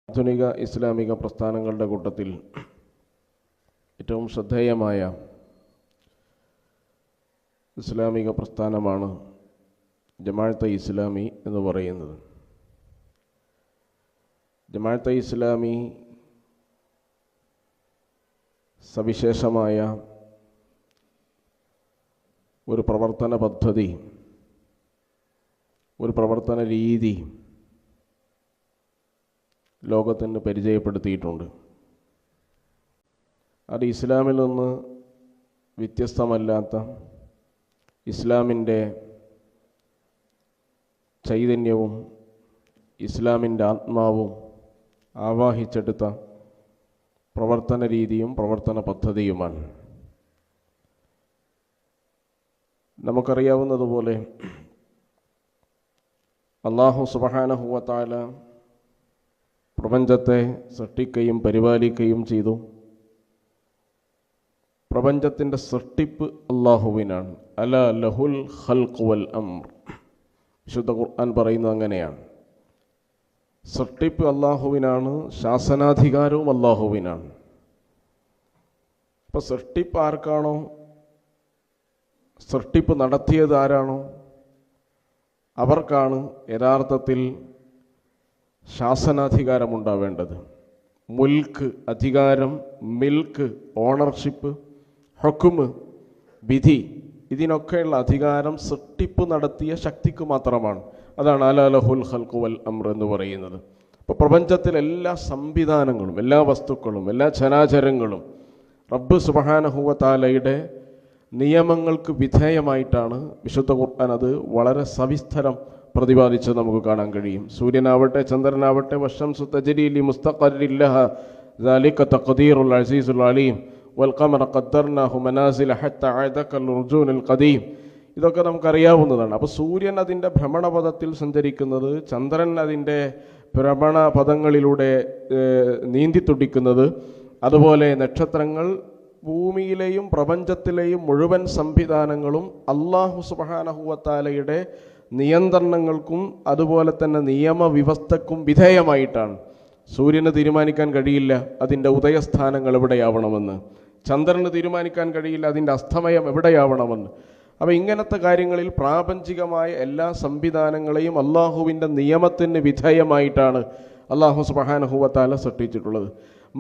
ആധുനിക ഇസ്ലാമിക പ്രസ്ഥാനങ്ങളുടെ കൂട്ടത്തിൽ ഏറ്റവും ശ്രദ്ധേയമായ ഇസ്ലാമിക പ്രസ്ഥാനമാണ് ജമാഅത്തെ ഇസ്ലാമി എന്ന് പറയുന്നത്. ജമാഅത്തെ ഇസ്ലാമി സവിശേഷമായ ഒരു പ്രവർത്തന പദ്ധതി, ഒരു പ്രവർത്തന രീതി ലോകത്തിന് പരിചയപ്പെടുത്തിയിട്ടുണ്ട്. അത് ഇസ്ലാമിൽ നിന്ന് വ്യത്യസ്തമല്ലാത്ത, ഇസ്ലാമിൻ്റെ ചൈതന്യവും ഇസ്ലാമിൻ്റെ ആത്മാവും ആവാഹിച്ചെടുത്ത പ്രവർത്തന രീതിയും പ്രവർത്തന പദ്ധതിയുമാണ്. നമുക്കറിയാവുന്നതുപോലെ അല്ലാഹു സുബ്ഹാനഹു വ തആല പ്രപഞ്ചത്തെ സൃഷ്ടിക്കുകയും പരിപാലിക്കുകയും ചെയ്തു. പ്രപഞ്ചത്തിൻ്റെ സൃഷ്ടിപ്പ് അല്ലാഹുവിനാണ്. അലാ ലഹുൽ ഖൽഖു വൽ അംർ. വിശുദ്ധ ഖുർആൻ പറയുന്നത് അങ്ങനെയാണ്. സൃഷ്ടിപ്പ് അല്ലാഹുവിനാണ്, ശാസനാധികാരവും അല്ലാഹുവിനാണ്. അപ്പോൾ സൃഷ്ടിപ്പ് ആർക്കാണോ, സൃഷ്ടിപ്പ് നടത്തിയത് ആരാണോ, അവർക്കാണ് യഥാർത്ഥത്തിൽ ശാസനാധികാരമുണ്ടാവേണ്ടത്. മുൽക്ക്, അധികാരം, മിൽക്ക്, ഓണർഷിപ്പ്, ഹുക്മ്, വിധി, ഇതിനൊക്കെയുള്ള അധികാരം സൃഷ്ടിപ്പ് നടത്തിയ ശക്തിക്ക് മാത്രമാണ്. അതാണ് അലാ ലഹുൽ ഖൽഖു വൽ അംർ എന്ന് പറയുന്നത്. അപ്പോൾ പ്രപഞ്ചത്തിലെ എല്ലാ സംവിധാനങ്ങളും, എല്ലാ വസ്തുക്കളും, എല്ലാ ചരാചരങ്ങളും റബ്ബ് സുബ്ഹാനഹു വ തആലയുടെ നിയമങ്ങൾക്ക് വിധേയമായിട്ടാണ് വിശുദ്ധ ഖുർആൻ അത് വളരെ സവിസ്തരം പ്രതിപാദിച്ച് നമുക്ക് കാണാൻ കഴിയും. സൂര്യനാവട്ടെ, ചന്ദ്രനാവട്ടെ, വശംസു തജ്രി ലി മുസ്തഖറിൻ ലഹാ ദാലിക തഖ്ദീറുൽ അസീസുൽ അലീം വൽ ഖമറ ഖദ്ദർനാഹു മനാസില ഹത്താ അഅദ കൽ ഉർജൂനിൽ ഖദീം. ഇതൊക്കെ നമുക്കറിയാവുന്നതാണ്. അപ്പോൾ സൂര്യൻ അതിൻ്റെ ഭ്രമണപഥത്തിൽ സഞ്ചരിക്കുന്നത്, ചന്ദ്രൻ അതിൻ്റെ ഭ്രമണപഥങ്ങളിലൂടെ നീന്തി തുടിക്കുന്നത്, അതുപോലെ നക്ഷത്രങ്ങൾ, ഭൂമിയിലെയും പ്രപഞ്ചത്തിലെയും മുഴുവൻ സംവിധാനങ്ങളും അല്ലാഹു സുബ്ഹാനഹു വ തആലയുടെ നിയന്ത്രണങ്ങൾക്കും അതുപോലെ തന്നെ നിയമവ്യവസ്ഥക്കും വിധേയമായിട്ടാണ്. സൂര്യന് തീരുമാനിക്കാൻ കഴിയില്ല അതിൻ്റെ ഉദയസ്ഥാനങ്ങൾ എവിടെയാവണമെന്ന്, ചന്ദ്രന് തീരുമാനിക്കാൻ കഴിയില്ല അതിൻ്റെ അസ്തമയം എവിടെയാവണമെന്ന്. അപ്പോൾ ഇങ്ങനത്തെ കാര്യങ്ങളിൽ പ്രാപഞ്ചികമായ എല്ലാ സംവിധാനങ്ങളെയും അള്ളാഹുവിൻ്റെ നിയമത്തിന് വിധേയമായിട്ടാണ് അല്ലാഹു സുബ്ഹാനഹു വ തആല സൃഷ്ടിച്ചിട്ടുള്ളത്.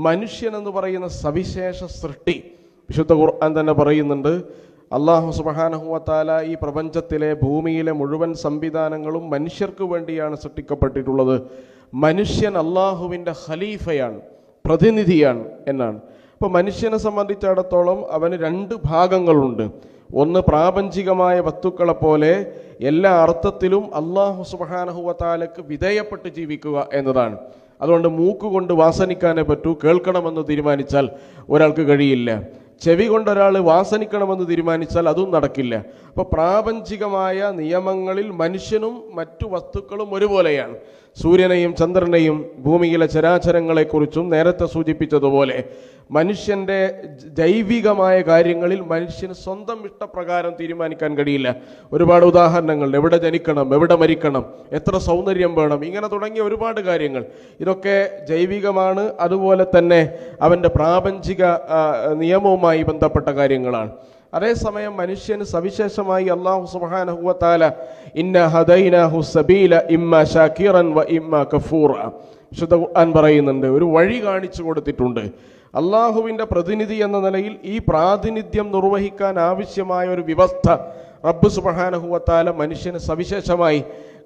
മനുഷ്യൻ എന്ന് പറയുന്ന സവിശേഷ സൃഷ്ടി വിശുദ്ധ ഖുർആൻ തന്നെ പറയുന്നുണ്ട്. അല്ലാഹു സുബ്ഹാനഹു വ തആല ഈ പ്രപഞ്ചത്തിലെ, ഭൂമിയിലെ മുഴുവൻ സംവിധാനങ്ങളും മനുഷ്യർക്ക് വേണ്ടിയാണ് സൃഷ്ടിക്കപ്പെട്ടിട്ടുള്ളത്. മനുഷ്യൻ അള്ളാഹുവിൻ്റെ ഖലീഫയാണ്, പ്രതിനിധിയാണ് എന്നാണ്. അപ്പോൾ മനുഷ്യനെ സംബന്ധിച്ചിടത്തോളം അവന് രണ്ട് ഭാഗങ്ങളുണ്ട്. ഒന്ന് പ്രാപഞ്ചികമായ വസ്തുക്കളെ പോലെ എല്ലാ അർത്ഥത്തിലും അല്ലാഹു സുബ്ഹാനഹു വ തആലക്ക് വിധേയപ്പെട്ട് ജീവിക്കുക എന്നതാണ്. അതുകൊണ്ട് മൂക്കുകൊണ്ട് വാസനിക്കാനേ പറ്റൂ, കേൾക്കണമെന്ന് തീരുമാനിച്ചാൽ ഒരാൾക്ക് കഴിയില്ല. ചെവി കൊണ്ടൊരാൾ വാസനിക്കണമെന്ന് തീരുമാനിച്ചാൽ അതും നടക്കില്ല. അപ്പോൾ പ്രാപഞ്ചികമായ നിയമങ്ങളിൽ മനുഷ്യനും മറ്റു വസ്തുക്കളും ഒരുപോലെയാണ്. സൂര്യനെയും ചന്ദ്രനെയും ഭൂമിയിലെ ചരാചരങ്ങളെക്കുറിച്ചും നേരത്തെ സൂചിപ്പിച്ചതുപോലെ മനുഷ്യൻ്റെ ജൈവികമായ കാര്യങ്ങളിൽ മനുഷ്യന് സ്വന്തം ഇഷ്ടപ്രകാരം തീരുമാനിക്കാൻ കഴിയില്ല. ഒരുപാട് ഉദാഹരണങ്ങൾ, എവിടെ ജനിക്കണം, എവിടെ മരിക്കണം, എത്ര സൗന്ദര്യം വേണം, ഇങ്ങനെ തുടങ്ങിയ ഒരുപാട് കാര്യങ്ങൾ. ഇതൊക്കെ ജൈവികമാണ്, അതുപോലെ തന്നെ അവൻ്റെ പ്രാപഞ്ചിക നിയമവുമായി ബന്ധപ്പെട്ട കാര്യങ്ങളാണ്. അതേസമയം മനുഷ്യന് സവിശേഷമായി അല്ലാഹു സുബ്ഹാനഹു വ തആല ഇന്ന ഹദൈനാഹു സബീല ഇമ്മ ശാകിറൻ വ ഇമ്മ കഫൂറ. വിശുദ്ധ ഖുർആൻ പറയുന്നുണ്ട്, ഒരു വഴി കാണിച്ചു കൊടുത്തിട്ടുണ്ട്. അള്ളാഹുവിൻ്റെ പ്രതിനിധി എന്ന നിലയിൽ ഈ പ്രാതിനിധ്യം നിർവഹിക്കാൻ ആവശ്യമായ ഒരു വ്യവസ്ഥ റബ്ബ് സുബ്ഹാനഹു വ തആല മനുഷ്യന് സവിശേഷമായി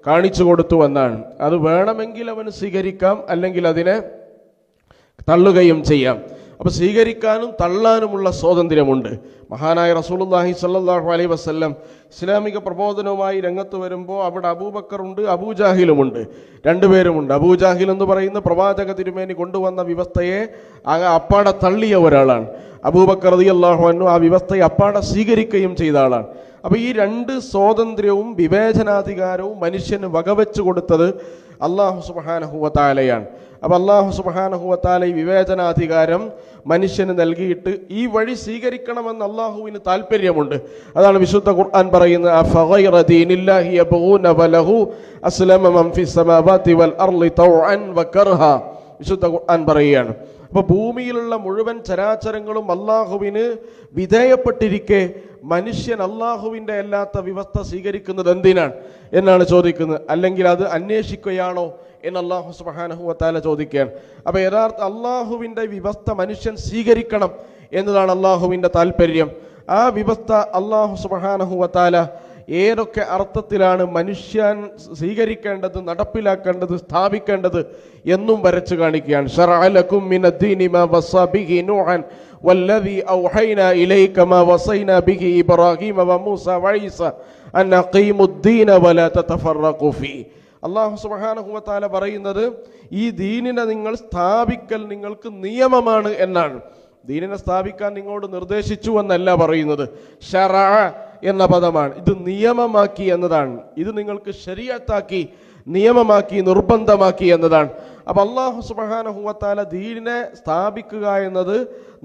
കാണിച്ചു കൊടുത്തു എന്നാണ്. അത് വേണമെങ്കിൽ അവന് സ്വീകരിക്കാം, അല്ലെങ്കിൽ അതിനെ തള്ളുകയും ചെയ്യാം. അപ്പോൾ സ്വീകരിക്കാനും തള്ളാനുമുള്ള സ്വാതന്ത്ര്യമുണ്ട്. മഹാനായ റസൂലുള്ളാഹി സ്വല്ലല്ലാഹു അലൈഹി വസല്ലം ഇസ്ലാമിക പ്രബോധനവുമായി രംഗത്ത് വരുമ്പോൾ അവിടെ അബൂബക്കറുണ്ട്, അബൂജാഹിലുമുണ്ട്, രണ്ടുപേരുമുണ്ട്. അബൂജാഹിൽ എന്ന് പറയുന്ന പ്രവാചക തിരുമേനി കൊണ്ടുവന്ന വ്യവസ്ഥയെ അപ്പാടെ തള്ളിയ ഒരാളാണ്. അബൂബക്കർ റളിയല്ലാഹു അൻഹു ആ വ്യവസ്ഥയെ അപ്പാടെ സ്വീകരിക്കുകയും ചെയ്ത ആളാണ്. അപ്പോൾ ഈ രണ്ട് സ്വാതന്ത്ര്യവും വിവേചനാധികാരവും മനുഷ്യന് വകവെച്ചു കൊടുത്തത് അല്ലാഹു സുബ്ഹാനഹു വ തആലയാണ്. അപ്പോൾ അല്ലാഹു സുബ്ഹാനഹു വ തആല ഈ വിവേചനാധികാരം മനുഷ്യന് നൽകിയിട്ട് ഈ വഴി സ്വീകരിക്കണമെന്ന് അല്ലാഹുവിന് താല്പര്യമുണ്ട്. അതാണ് വിശുദ്ധ ഖുർആൻ പറയുന്നത്, അഫഗൈറ ദീനില്ലാഹി യബ്ഗൂന വലഹു അസ്ലമ മൻ ഫിസ് സമാവാതി വൽ അർളി തൗഅൻ വകർഹ വിശുദ്ധ ഖുർആൻ പറയുകയാണ്. അപ്പോൾ ഭൂമിയിലുള്ള മുഴുവൻ ചരാചരങ്ങളും അള്ളാഹുവിന് വിധേയപ്പെട്ടിരിക്കെ മനുഷ്യൻ അള്ളാഹുവിൻ്റെ അല്ലാത്ത വ്യവസ്ഥ സ്വീകരിക്കുന്നത് എന്തിനാണ് എന്നാണ് ചോദിക്കുന്നത്. അല്ലെങ്കിൽ അത് അന്വേഷിക്കുകയാണോ എന്ന് അള്ളാഹു സുബ്ഹാനഹു വ തആല ചോദിക്കുകയാണ്. അപ്പോൾ യഥാർത്ഥ അള്ളാഹുവിൻ്റെ വ്യവസ്ഥ മനുഷ്യൻ സ്വീകരിക്കണം എന്നതാണ് അള്ളാഹുവിൻ്റെ താല്പര്യം. ആ വ്യവസ്ഥ അള്ളാഹു സുബ്ഹാനഹു വ തആല ഏതൊക്കെ അർത്ഥത്തിലാണ് മനുഷ്യൻ സ്വീകരിക്കേണ്ടത്, നടപ്പിലാക്കേണ്ടത്, സ്ഥാപിക്കേണ്ടത് എന്നും വരച്ചു കാണിക്കുകയാണ്. ശറഅ ലക്കും മിനദ്ദീനി മാ വസ്സാ ബിഹി നൂഹൻ വല്ലദീ ഔഹൈനാ ഇലൈക മാ വസൈനാ ബിഹി ഇബ്രാഹീമ വമൂസാ വഈസ അൻ അഖീമുദ്ദീന വലാ തതഫറഖു ഫീഹി. അല്ലാഹു സുബ്ഹാനഹു വ തആല പറയുന്നത് ഈ ദീനിനെ നിങ്ങൾ സ്ഥാപിക്കൽ നിങ്ങൾക്ക് നിയമമാണ് എന്നാണ്. ദീനിനെ സ്ഥാപിക്കാൻ നിങ്ങളോട് നിർദ്ദേശിച്ചു എന്നല്ല പറയുന്നത്. ശറഅ എന്ന പദമാണ്. ഇത് നിയമമാക്കി എന്നതാണ്. ഇത് നിങ്ങൾക്ക് ശരീഅത്താക്കി, നിയമമാക്കി, നിർബന്ധമാക്കി എന്നതാണ്. അപ്പോൾ അല്ലാഹു സുബ്ഹാനഹു വ തആല ദീനിനെ സ്ഥാപിക്കുക എന്നത്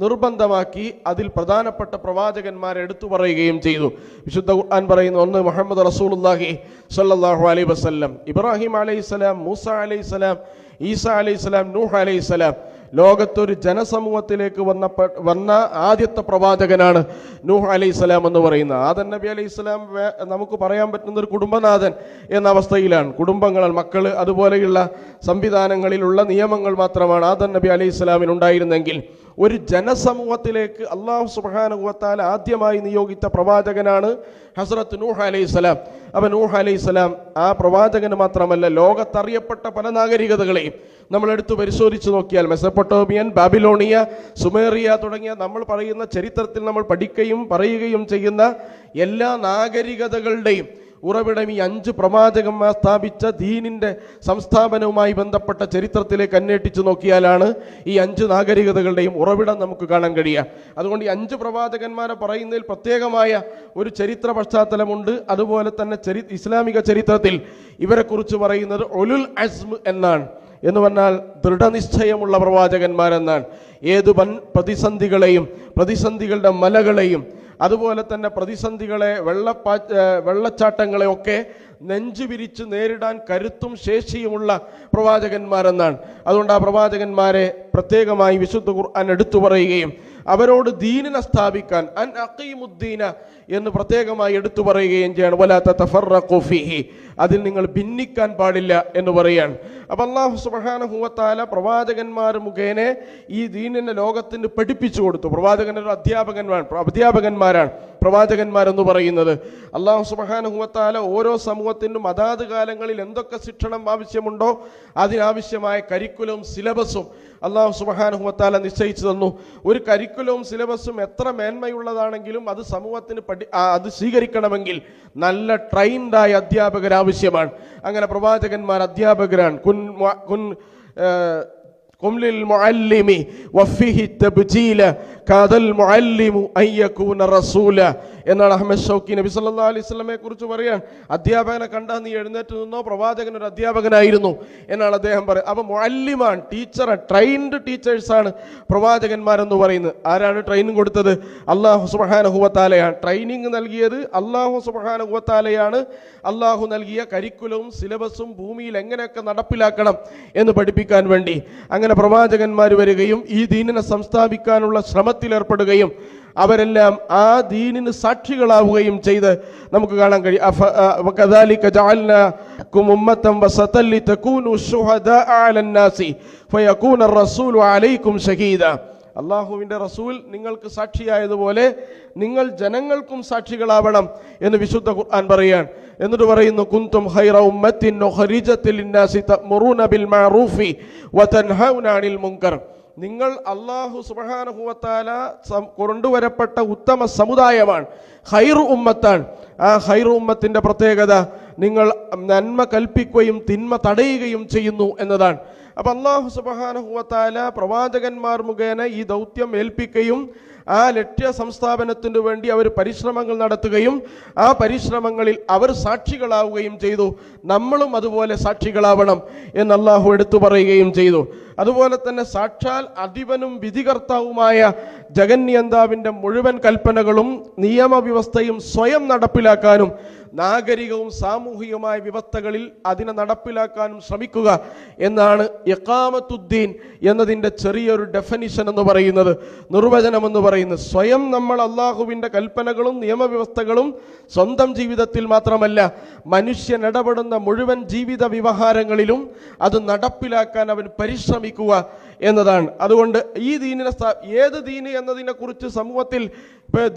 നിർബന്ധമാക്കി അതിൽ പ്രധാനപ്പെട്ട പ്രവാചകന്മാരെ എടുത്തു പറയുകയും ചെയ്തു. വിശുദ്ധ ഖുർആൻ പറയുന്നു, ഒന്ന് മുഹമ്മദ് റസൂലുള്ളാഹി സ്വല്ലല്ലാഹു അലൈഹി വസല്ലം, ഇബ്രാഹിം അലൈഹിസ്സലാം, മൂസ അലൈഹിസ്സലാം, ഈസ അലൈഹിസ്സലാം, നൂഹ് അലൈഹിസ്സലാം. ലോകത്തൊരു ജനസമൂഹത്തിലേക്ക് വന്ന ആദ്യത്തെ പ്രവാചകനാണ് നൂഹ് അലൈഹിസ്സലാം എന്ന് പറയുന്നത്. ആദം നബി അലൈഹിസ്സലാം നമുക്ക് പറയാൻ പറ്റുന്ന ഒരു കുടുംബനാഥൻ എന്ന അവസ്ഥയിലാണ്. കുടുംബങ്ങൾ, മക്കൾ, അതുപോലെയുള്ള സംവിധാനങ്ങളിലുള്ള നിയമങ്ങൾ മാത്രമാണ് ആദം നബി അലൈഹിസ്സലാമിന് ഉണ്ടായിരുന്നെങ്കിൽ ഒരു ജനസമൂഹത്തിലേക്ക് അല്ലാഹു സുബ്ഹാനഹു വ തആല ആദ്യമായി നിയോഗിച്ച പ്രവാചകനാണ് ഹസ്രത്ത് നൂഹ് അലൈഹിസ്സലാം. അപ്പോൾ നൂഹ് അലൈഹിസ്സലാം ആ പ്രവാചകന് മാത്രമല്ല, ലോകത്തറിയപ്പെട്ട പല നാഗരികതകളെയും നമ്മൾ എടുത്തു പരിശോധിച്ച് നോക്കിയാൽ മെസപ്പൊട്ടോമിയൻ, ബാബിലോണിയ, സുമേറിയ തുടങ്ങിയ നമ്മൾ പറയുന്ന ചരിത്രത്തിൽ നമ്മൾ പഠിക്കുകയും പറയുകയും ചെയ്യുന്ന എല്ലാ നാഗരികതകളുടെയും ഉറവിടം ഈ 5 പ്രവാചകന്മാർ സ്ഥാപിച്ച ദീനിൻ്റെ സംസ്ഥാപനവുമായി ബന്ധപ്പെട്ട ചരിത്രത്തിലേക്ക് അന്വേഷിച്ച് നോക്കിയാലാണ് ഈ 5 നാഗരികതകളുടെയും ഉറവിടം നമുക്ക് കാണാൻ കഴിയുക. അതുകൊണ്ട് ഈ 5 പ്രവാചകന്മാരെ പറയുന്നതിൽ പ്രത്യേകമായ ഒരു ചരിത്ര പശ്ചാത്തലമുണ്ട്. അതുപോലെ തന്നെ ഇസ്ലാമിക ചരിത്രത്തിൽ ഇവരെക്കുറിച്ച് പറയുന്നത് ഉലുൽ അസ്മ് എന്നാണ്. എന്ന് പറഞ്ഞാൽ ദൃഢനിശ്ചയമുള്ള പ്രവാചകന്മാരെന്നാണ്. ഏതു പ്രതിസന്ധികളെയും, പ്രതിസന്ധികളുടെ മലകളെയും, അതുപോലെ തന്നെ പ്രതിസന്ധികളെ, വെള്ളച്ചാട്ടങ്ങളെ ഒക്കെ നെഞ്ചു വിരിച്ച് നേരിടാൻ കരുത്തും ശേഷിയുമുള്ള പ്രവാചകന്മാരെന്നാണ്. അതുകൊണ്ട് ആ പ്രവാചകന്മാരെ പ്രത്യേകമായി വിശുദ്ധ ഖുർആൻ എടുത്തു പറയുകയും അവരോട് ദീനിനെ സ്ഥാപിക്കാൻ അൻ അഖീമുദ്ദീന എന്ന് പ്രത്യേകമായി എടുത്തു പറയുകയും ചെയ്യാണ്. വലാ തതഫറഖു ഫീഹി, അതിൽ നിങ്ങൾ ഭിന്നിക്കാൻ പാടില്ല എന്ന് പറയാണ്. അപ്പം അല്ലാഹു സുബ്ഹാനഹു വ തആല പ്രവാചകന്മാർ മുഖേന ഈ ദീനിനെ ലോകത്തിന് പഠിപ്പിച്ചു കൊടുത്തു. പ്രവാചകനൊരു അധ്യാപകന്മാരാണ് പ്രവാചകന്മാരെന്ന് പറയുന്നത്. അല്ലാഹു സുബ്ഹാനഹു വ തആല ഓരോ സമൂഹത്തിനും അതാത് കാലങ്ങളിൽ എന്തൊക്കെ ശിക്ഷണം ആവശ്യമുണ്ടോ അതിനാവശ്യമായ കരിക്കുലവും സിലബസും അല്ലാഹു സുബ്ഹാനഹു വ തആല നിശ്ചയിച്ചു തന്നു. ഒരു കരിക്കുലവും സിലബസും എത്ര മേന്മയുള്ളതാണെങ്കിലും അത് സമൂഹത്തിന് അത് സ്വീകരിക്കണമെങ്കിൽ നല്ല ട്രെയിൻഡായ അധ്യാപകർ ആവശ്യമാണ്. അങ്ങനെ പ്രവാചകന്മാർ അധ്യാപകരാണ്. കുംലിൽ മുഅല്ലിമി വഫിഹി തബ്ജീല കാദൽ മുഅല്ലിമു അൻ യകൂന റസൂല എന്നാണ് അഹ്മദ് ഷൗക്കി നബി സല്ലല്ലാഹു അലൈഹി വസല്ലമയെ കുറിച്ച് പറയാൻ. അധ്യാപകനെ കണ്ടാൽ നീ എഴുന്നേറ്റ് നിന്നോ, പ്രവാചകൻ ഒരു അധ്യാപകനായിരുന്നു എന്നാണ് അദ്ദേഹം പറയുന്നത്. അപ്പോൾ മുഅല്ലിമാണ്, ടീച്ചറാണ്, ട്രെയിൻഡ് ടീച്ചേഴ്സാണ് പ്രവാചകന്മാരെന്ന് പറയുന്നത്. ആരാണ് ട്രെയിനിങ് കൊടുത്തത്? അല്ലാഹു സുബ്ഹാനഹു വ തആലയാണ്. ട്രെയിനിങ് നൽകിയത് അല്ലാഹു സുബ്ഹാനഹു വ തആലയാണ്. അല്ലാഹു നൽകിയ കരിക്കുലവും സിലബസും ഭൂമിയിൽ എങ്ങനെയൊക്കെ നടപ്പിലാക്കണം എന്ന് പഠിപ്പിക്കാൻ വേണ്ടി അങ്ങനെ പ്രവാചകന്മാർ വരികയും ഈ ദീനിനെ സംസ്ഥാപിക്കാനുള്ള ശ്രമത്തിലേർപ്പെടുകയും അവരെല്ലാം ആ ദീനിന് സാക്ഷികളാവുകയും ചെയ്ത് നമുക്ക് കാണാൻ കഴിയും. വകദാലിക ജഅൽനാകും ഉമ്മത്തൻ വസതൻ ലിതകൂനു ശുഹദാഅ അലന്നാസി ഫയകൂന റസൂലു അലൈക്കും ഷഹീദ. അള്ളാഹുവിൻ്റെ റസൂൽ നിങ്ങൾക്ക് സാക്ഷിയായതുപോലെ നിങ്ങൾ ജനങ്ങൾക്കും സാക്ഷികളാവണം എന്ന് വിശുദ്ധ ഖുർആൻ പറയുകയാണ്. എന്നിട്ട് പറയുന്നു, കുന്തും ഖൈറ ഉമ്മത്തിൻ ഉഖ്രിജത് ലിന്നാസി തഅ്മുറൂന ബിൽ മഅറൂഫി വതൻഹൗന അനിൽ മുൻകർ. നിങ്ങൾ അല്ലാഹു സുബ്ഹാനഹു വ തആല കൊണ്ടുവരപ്പെട്ട ഉത്തമ സമുദായമാണ്, ഖൈറു ഉമ്മത്താണ്. ആ ഖൈറു ഉമ്മത്തിൻ്റെ പ്രത്യേകത നിങ്ങൾ നന്മ കൽപ്പിക്കുകയും തിന്മ തടയുകയും ചെയ്യുന്നു എന്നതാണ്. അപ്പം അല്ലാഹു സുബ്ഹാനഹു വ തആല പ്രവാചകന്മാർ മുഖേന ഈ ദൗത്യം ഏൽപ്പിക്കുകയും ആ ലക്ഷ്യ സംസ്ഥാപനത്തിനു വേണ്ടി അവർ പരിശ്രമങ്ങൾ നടത്തുകയും ആ പരിശ്രമങ്ങളിൽ അവർ സാക്ഷികളാവുകയും ചെയ്തു. നമ്മളും അതുപോലെ സാക്ഷികളാവണം എന്ന് അല്ലാഹു എടുത്തു പറയുകയും ചെയ്തു. അതുപോലെ തന്നെ സാക്ഷാൽ അധിപനും വിധികർത്താവുമായ ജഗന്യന്താവിൻ്റെ മുഴുവൻ കൽപ്പനകളും നിയമവ്യവസ്ഥയും സ്വയം നടപ്പിലാക്കാനും നാഗരികവും സാമൂഹികവുമായ വ്യവസ്ഥകളിൽ അതിനെ നടപ്പിലാക്കാനും ശ്രമിക്കുക എന്നാണ് ഇഖാമത്തുദ്ദീൻ എന്നതിൻ്റെ ചെറിയൊരു ഡെഫിനിഷൻ എന്ന് പറയുന്നത്, നിർവചനം എന്ന് പറയുന്നത്. സ്വയം നമ്മൾ അള്ളാഹുവിൻ്റെ കൽപ്പനകളും നിയമവ്യവസ്ഥകളും സ്വന്തം ജീവിതത്തിൽ മാത്രമല്ല മനുഷ്യൻ ഇടപെടുന്ന മുഴുവൻ ജീവിത വ്യവഹാരങ്ങളിലും അത് നടപ്പിലാക്കാൻ അവൻ പരിശ്രമിക്കുക എന്നതാണ്. അതുകൊണ്ട് ഈ ദീനിനെ ഏത് ദീന് എന്നതിനെക്കുറിച്ച് സമൂഹത്തിൽ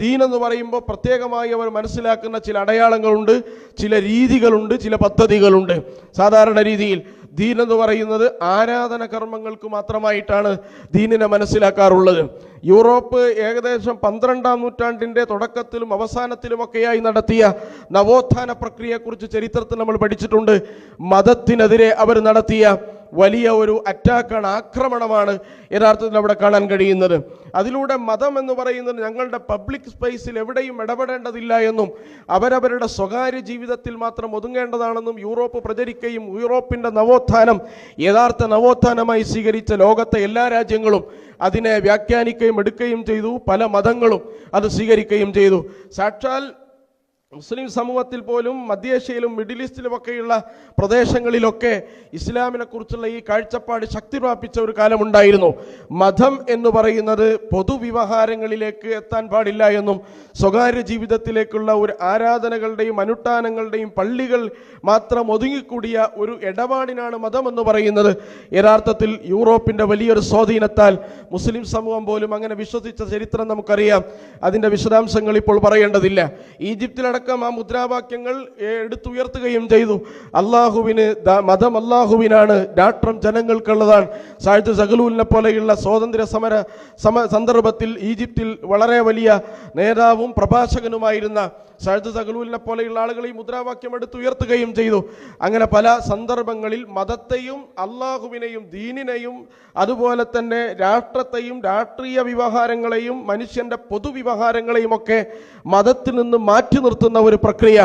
ദീൻ എന്ന് പറയുമ്പോൾ പ്രത്യേകമായി അവർ മനസ്സിലാക്കുന്ന ചില അടയാളങ്ങളുണ്ട്, ചില രീതികളുണ്ട്, ചില പദ്ധതികളുണ്ട്. സാധാരണ രീതിയിൽ ദീൻ എന്ന് പറയുന്നത് ആരാധന കർമ്മങ്ങൾക്ക് മാത്രമായിട്ടാണ് ദീനിനെ മനസ്സിലാക്കാറുള്ളത്. യൂറോപ്പ് ഏകദേശം 12-ാം നൂറ്റാണ്ടിൻ്റെ തുടക്കത്തിലും അവസാനത്തിലുമൊക്കെയായി നടത്തിയ നവോത്ഥാന പ്രക്രിയയെക്കുറിച്ച് ചരിത്രത്തിൽ നമ്മൾ പഠിച്ചിട്ടുണ്ട്. മതത്തിനെതിരെ അവർ നടത്തിയ വലിയ ഒരു അറ്റാക്കാണ്, ആക്രമണമാണ് യഥാർത്ഥത്തിൽ അവിടെ കാണാൻ കഴിയുന്നത്. അതിലൂടെ മതം എന്ന് പറയുന്നത് ഞങ്ങളുടെ പബ്ലിക് സ്പേസിൽ എവിടെയും ഇടപെടേണ്ടതില്ല എന്നും അവരവരുടെ സ്വകാര്യ ജീവിതത്തിൽ മാത്രം ഒതുങ്ങേണ്ടതാണെന്നും യൂറോപ്പ് പ്രചരിക്കുകയും യൂറോപ്പിൻ്റെ നവോത്ഥാനം യഥാർത്ഥ നവോത്ഥാനമായി സ്വീകരിച്ച ലോകത്തെ എല്ലാ രാജ്യങ്ങളും അതിനെ വ്യാഖ്യാനിക്കുകയും എടുക്കുകയും ചെയ്തു. പല മതങ്ങളും അത് സ്വീകരിക്കുകയും ചെയ്തു. സാക്ഷാൽ മുസ്ലിം സമൂഹത്തിൽ പോലും മധ്യേഷ്യയിലും മിഡിൽ ഈസ്റ്റിലുമൊക്കെയുള്ള പ്രദേശങ്ങളിലൊക്കെ ഇസ്ലാമിനെ കുറിച്ചുള്ള ഈ കാഴ്ചപ്പാട് ശക്തി പ്രാപിച്ച ഒരു കാലമുണ്ടായിരുന്നു. മതം എന്ന് പറയുന്നത് പൊതുവ്യവഹാരങ്ങളിലേക്ക് എത്താൻ പാടില്ല എന്നും സ്വകാര്യ ജീവിതത്തിലേക്കുള്ള ഒരു ആരാധനകളുടെയും അനുഷ്ഠാനങ്ങളുടെയും പള്ളികൾ മാത്രം ഒതുങ്ങിക്കൂടിയ ഒരു ഇടപാടിനാണ് മതം എന്ന് പറയുന്നത്. യഥാർത്ഥത്തിൽ യൂറോപ്പിൻ്റെ വലിയൊരു സ്വാധീനത്താൽ മുസ്ലിം സമൂഹം പോലും അങ്ങനെ വിശ്വസിച്ച ചരിത്രം നമുക്കറിയാം. അതിൻ്റെ വിശദാംശങ്ങൾ ഇപ്പോൾ പറയേണ്ടതില്ല. ഈജിപ്തിലടക്കം ആ മുദ്രാവാക്യങ്ങൾ എടുത്തുയർത്തുകയും ചെയ്തു. അള്ളാഹുവിന് മതം അള്ളാഹുവിനാണ്, രാഷ്ട്രം ജനങ്ങൾക്കുള്ളതാണ്. സായിദ് സഗലൂലിനെ പോലെയുള്ള സ്വാതന്ത്ര്യ സമര സന്ദർഭത്തിൽ ഈജിപ്തിൽ വളരെ വലിയ നേതാവും പ്രഭാഷകനുമായിരുന്ന സായിദ് സഗലൂലിനെ പോലെയുള്ള ആളുകൾ ഈ മുദ്രാവാക്യം എടുത്തുയർത്തുകയും ചെയ്തു. അങ്ങനെ പല സന്ദർഭങ്ങളിൽ മതത്തെയും അള്ളാഹുവിനെയും ദീനിനെയും അതുപോലെ തന്നെ രാഷ്ട്രത്തെയും രാഷ്ട്രീയ വ്യവഹാരങ്ങളെയും മനുഷ്യൻ്റെ പൊതുവ്യവഹാരങ്ങളെയും ഒക്കെ മതത്തിൽ നിന്ന് മാറ്റി നിർത്തുന്ന ഒരു പ്രക്രിയ